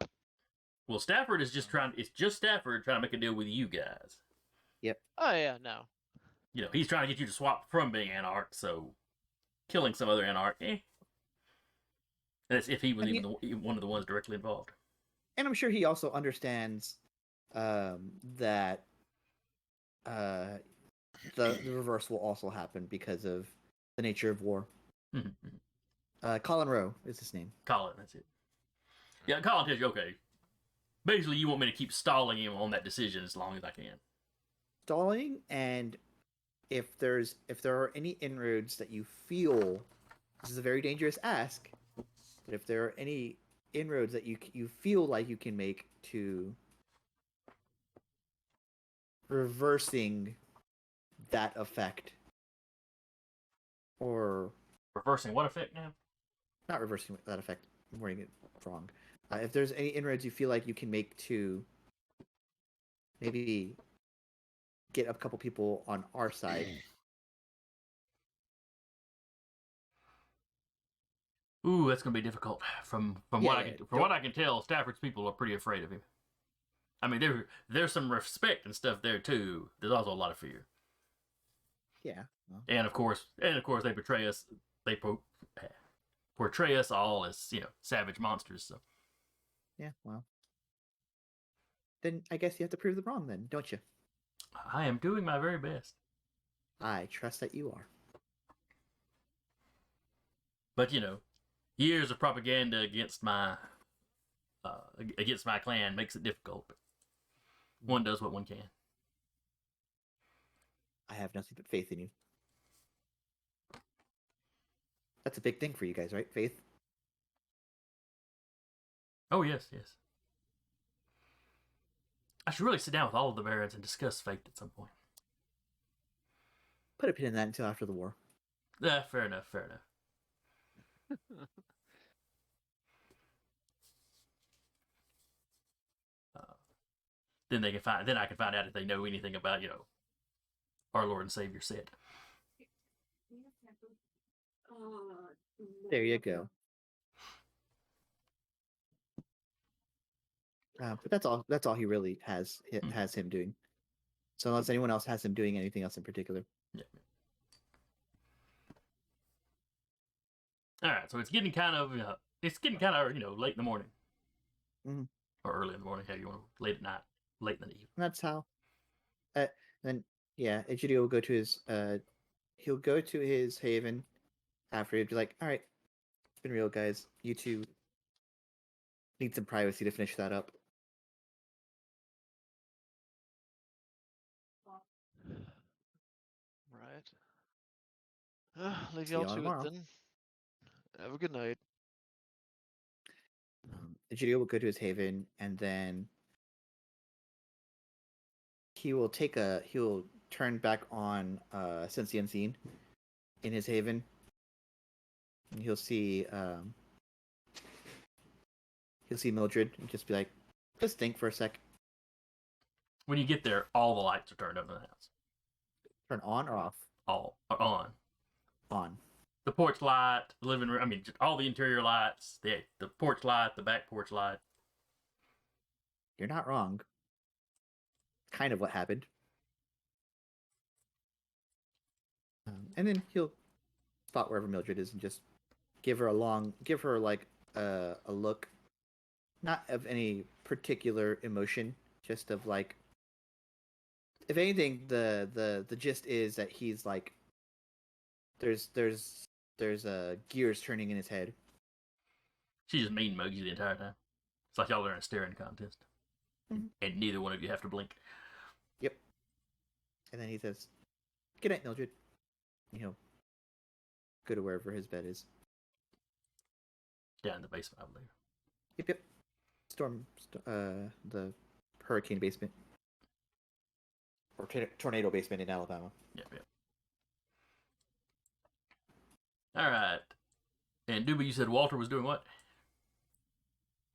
Well, Stafford is just trying. It's just Stafford trying to make a deal with you guys. Oh yeah, no. He's trying to get you to swap from being Anarch. So, killing some other Anarch, That's if he was one of the ones directly involved. And I'm sure he also understands that the reverse will also happen because of the nature of war. Mm-hmm. Colin Rowe is his name. Colin, that's it. Yeah, Colin tells you, okay. Basically, you want me to keep stalling him on that decision as long as I can. Stalling, and if there are any inroads that you feel, this is a very dangerous ask, but if there are any inroads that you feel like you can make to reversing that effect, or Reversing what effect now? not reversing that effect, I'm wording it wrong. If there's any inroads you feel like you can make to maybe get a couple people on our side. Ooh, that's gonna be difficult. From what I can tell, Stafford's people are pretty afraid of him. I mean, there's some respect and stuff there too. There's also a lot of fear. Yeah. Well, And of course, they portray us. They portray us all as savage monsters. So yeah. Well, then I guess you have to prove them wrong, then, don't you? I am doing my very best. I trust that you are. But years of propaganda against my clan makes it difficult. But one does what one can. I have nothing but faith in you. That's a big thing for you guys, right? Faith? Oh, yes. I should really sit down with all of the barons and discuss fate at some point. Put a pin in that until after the war. Yeah, fair enough. Then I can find out if they know anything about our Lord and Savior said. There you go. But that's all he really has him doing. So unless anyone else has him doing anything else in particular. Yeah. All right, so it's getting kind of late in the morning, or early in the morning. How you want to, late at night, late in the evening. That's how. Then yeah, Egidio will go to his he'll go to his haven after he'd be like, all right, it's been real, guys. You two need some privacy to finish that up. Leave See y'all y'all to it tomorrow. then. Have a good night. Egidio will go to his haven, and then he'll turn back on Sense the Unseen in his haven. And he'll see Mildred and just be like, just think for a sec. When you get there, all the lights are turned up in the house. Turn on or off? All are on. On. The porch light, the living room. I mean, just all the interior lights. The porch light, the back porch light. You're not wrong. Kind of what happened. And then he'll spot wherever Mildred is and just give her like a look, not of any particular emotion, just of like, if anything, the gist is that he's like, there's gears turning in his head. She just mean mugs you the entire time. It's like y'all are in a staring contest. Mhm. And neither one of you have to blink. Yep. And then he says, "Good night, Mildred." And he'll go to wherever his bed is. Down in the basement, I believe. Yep. The hurricane basement. Or tornado basement in Alabama. Yep. All right. And Doobie, you said Walter was doing what?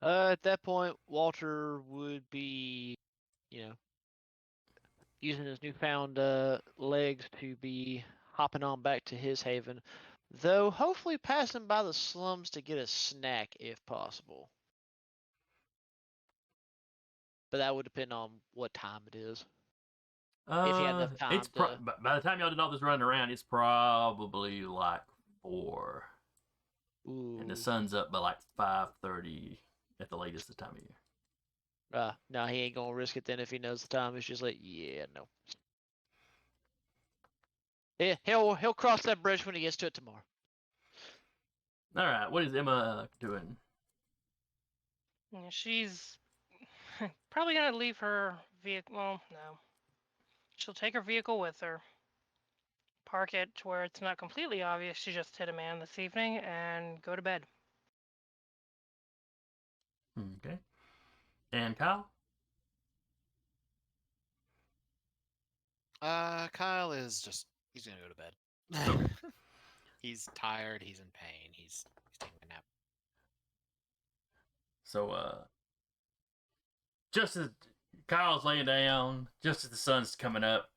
At that point, Walter would be, using his newfound legs to be hopping on back to his haven, though hopefully passing by the slums to get a snack if possible. But that would depend on what time it is. If you had enough time by the time y'all did all this running around, it's probably like 4. Ooh. And the sun's up by like 5:30 at the latest this time of year. No, he ain't gonna risk it then if he knows the time. It's just like, yeah, no. Yeah, he'll cross that bridge when he gets to it tomorrow. All right, what is Emma doing? Yeah, she's probably gonna leave her vehicle. Well, no. She'll take her vehicle with her, park it to where it's not completely obvious she just hit a man this evening, and go to bed. Okay. And Kyle? Kyle is he's gonna go to bed. He's tired, he's in pain, he's taking a nap. So, just as Kyle's laying down, just as the sun's coming up,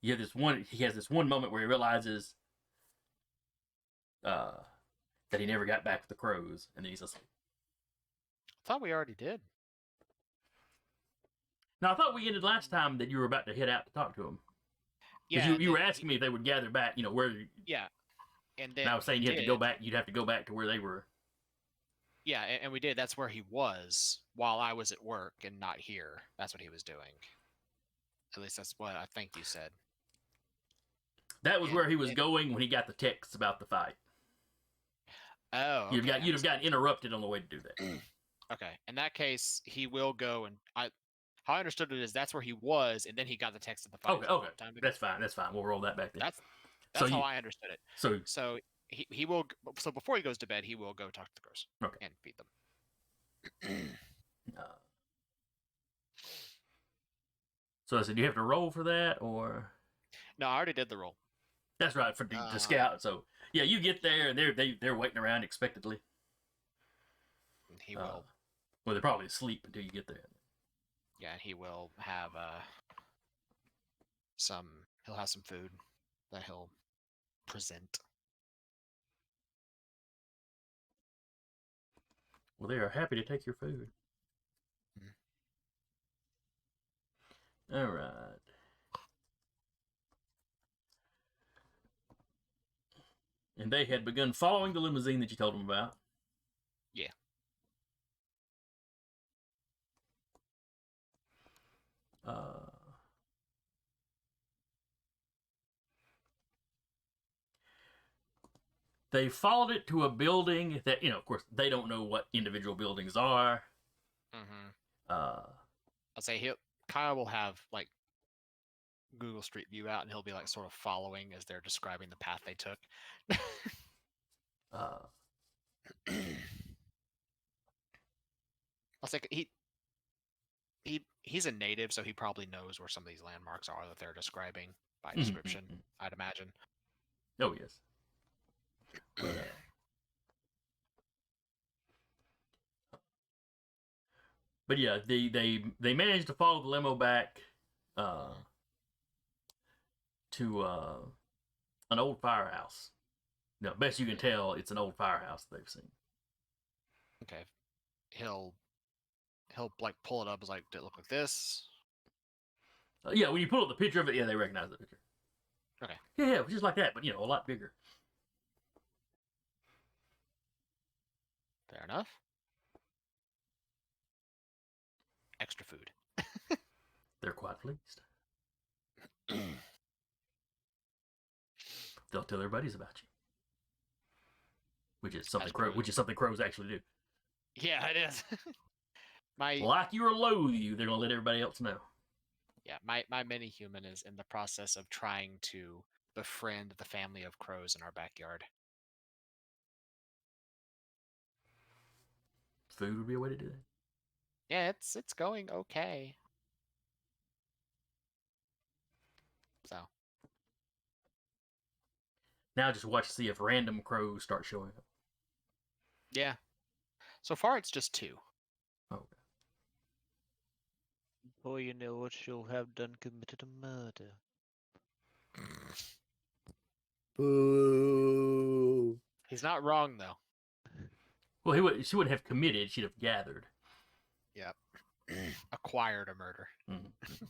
he has this one moment where he realizes that he never got back with the crows, and then he's asleep. I thought we already did. Now, I thought we ended last time that you were about to head out to talk to him. Because Yeah, you were asking me if they would gather back, where... Yeah, and then And I was saying he you have to did. go back. You'd have to go back to where they were. Yeah, and we did. That's where he was while I was at work and not here. That's what he was doing. At least that's what I think you said. That was where he was going when he got the text about the fight. Oh, okay. You'd have gotten interrupted on the way to do that. Okay. In that case, he will go, and how I understood it is that's where he was, and then he got the text of the fight. Okay. That's fine. We'll roll that back then. That's how I understood it. So he will. So before he goes to bed, he will go talk to the girls and feed them. So I said, do you have to roll for that, or? No, I already did the roll. That's right, for the scout. So yeah, you get there and they're waiting around expectantly. He will. Well, they're probably asleep until you get there. Yeah, and he will have He'll have some food that he'll present. Well, they are happy to take your food. All right. And they had begun following the limousine that you told them about. Yeah. They followed it to a building that, of course, they don't know what individual buildings are. Mm-hmm. I'll say Kyle will have, like, Google Street View out, and he'll be like sort of following as they're describing the path they took. Uh, I'll say he's a native, so he probably knows where some of these landmarks are that they're describing by description. I'd imagine. oh yes. But yeah, they managed to follow the limo back to an old firehouse. No, best you can tell, it's an old firehouse they've seen. Okay, he'll like pull it up as like, did it look like this? Yeah, when you pull up the picture of it, yeah, they recognize the picture. Okay. Yeah, just like that, but a lot bigger. Fair enough. Extra food. They're quite pleased. They'll tell their buddies about you, which is something crows actually do. Yeah, it is. Like you or loathe you, they're gonna let everybody else know. Yeah, my mini human is in the process of trying to befriend the family of crows in our backyard. Food would be a way to do that. Yeah, it's going okay. So Now just watch to see if random crows start showing up. yeah, so far it's just 2. Okay. Before you know it, you'll have done committed a murder. Boo. He's not wrong though. Well, she wouldn't have committed; she'd have gathered. Yep. Acquired a murder. Mm-hmm.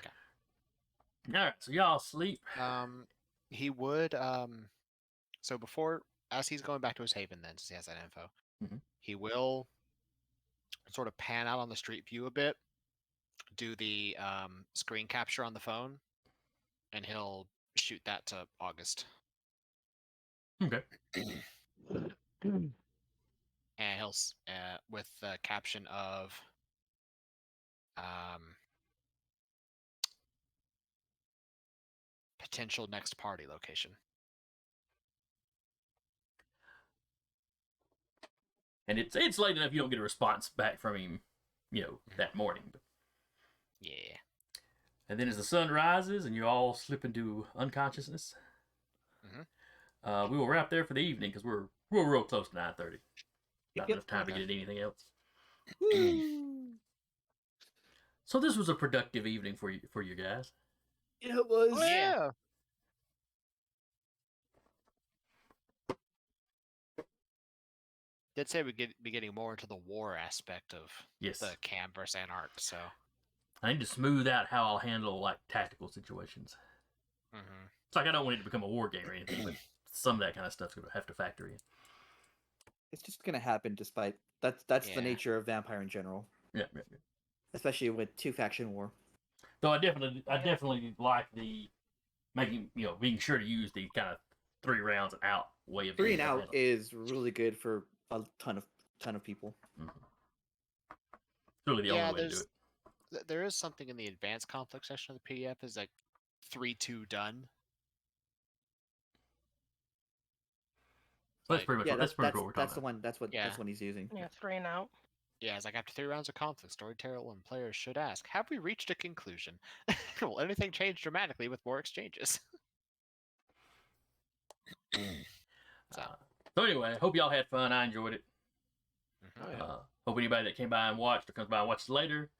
Okay. All right, so y'all sleep. He would so before, as he's going back to his haven then, since he has that info, he will sort of pan out on the street view a bit, do the screen capture on the phone, and he'll shoot that to August. Okay. And he'll with the caption of potential next party location. And it's late enough you don't get a response back from him, that morning. But... Yeah. And then as the sun rises and you all slip into unconsciousness, we will wrap there for the evening because we're real close to 9:30. Not enough time to get into anything else. So this was a productive evening for you guys. Yeah, it was. Oh, yeah. Did say we'd be getting more into the war aspect of the Cam versus Anarch, so I need to smooth out how I'll handle like tactical situations. It's like I don't want it to become a war game or anything, but some of that kind of stuff's gonna have to factor in. It's just gonna happen despite that's the nature of vampire in general. Yeah. Especially with 2-faction war. Though I definitely like the making being sure to use the kind of 3 rounds and out way of 3 and out is really good for a ton of people. It's really the only way to do it. There is something in the advanced conflict section of the PDF is like 3-2 done. That's pretty much that's pretty cool. That's the one. That's what he's using. Yeah, 3 and out. Yeah, it's like after 3 rounds of conflict, storyteller and players should ask, have we reached a conclusion? Will anything change dramatically with more exchanges? So anyway, hope y'all had fun. I enjoyed it. Hope anybody that came by and watched or comes by and watches later,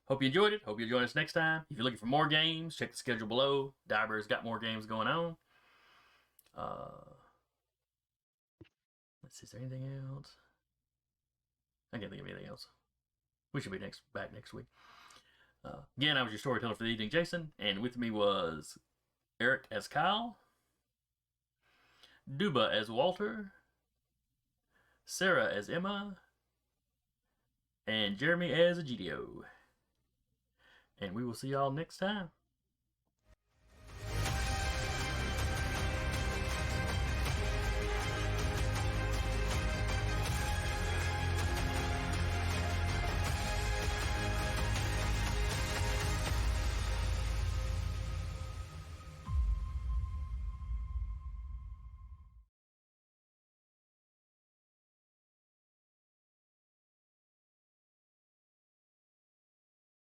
hope you enjoyed it. Hope you'll join us next time. If you're looking for more games, check the schedule below. Diver's got more games going on. Let's see, is there anything else? I can't think of anything else. We should be back next week. Again, I was your storyteller for the evening, Jason, and with me was Eric as Kyle, Duba as Walter, Sarah as Emma, and Jeremy as Egidio. And we will see y'all next time.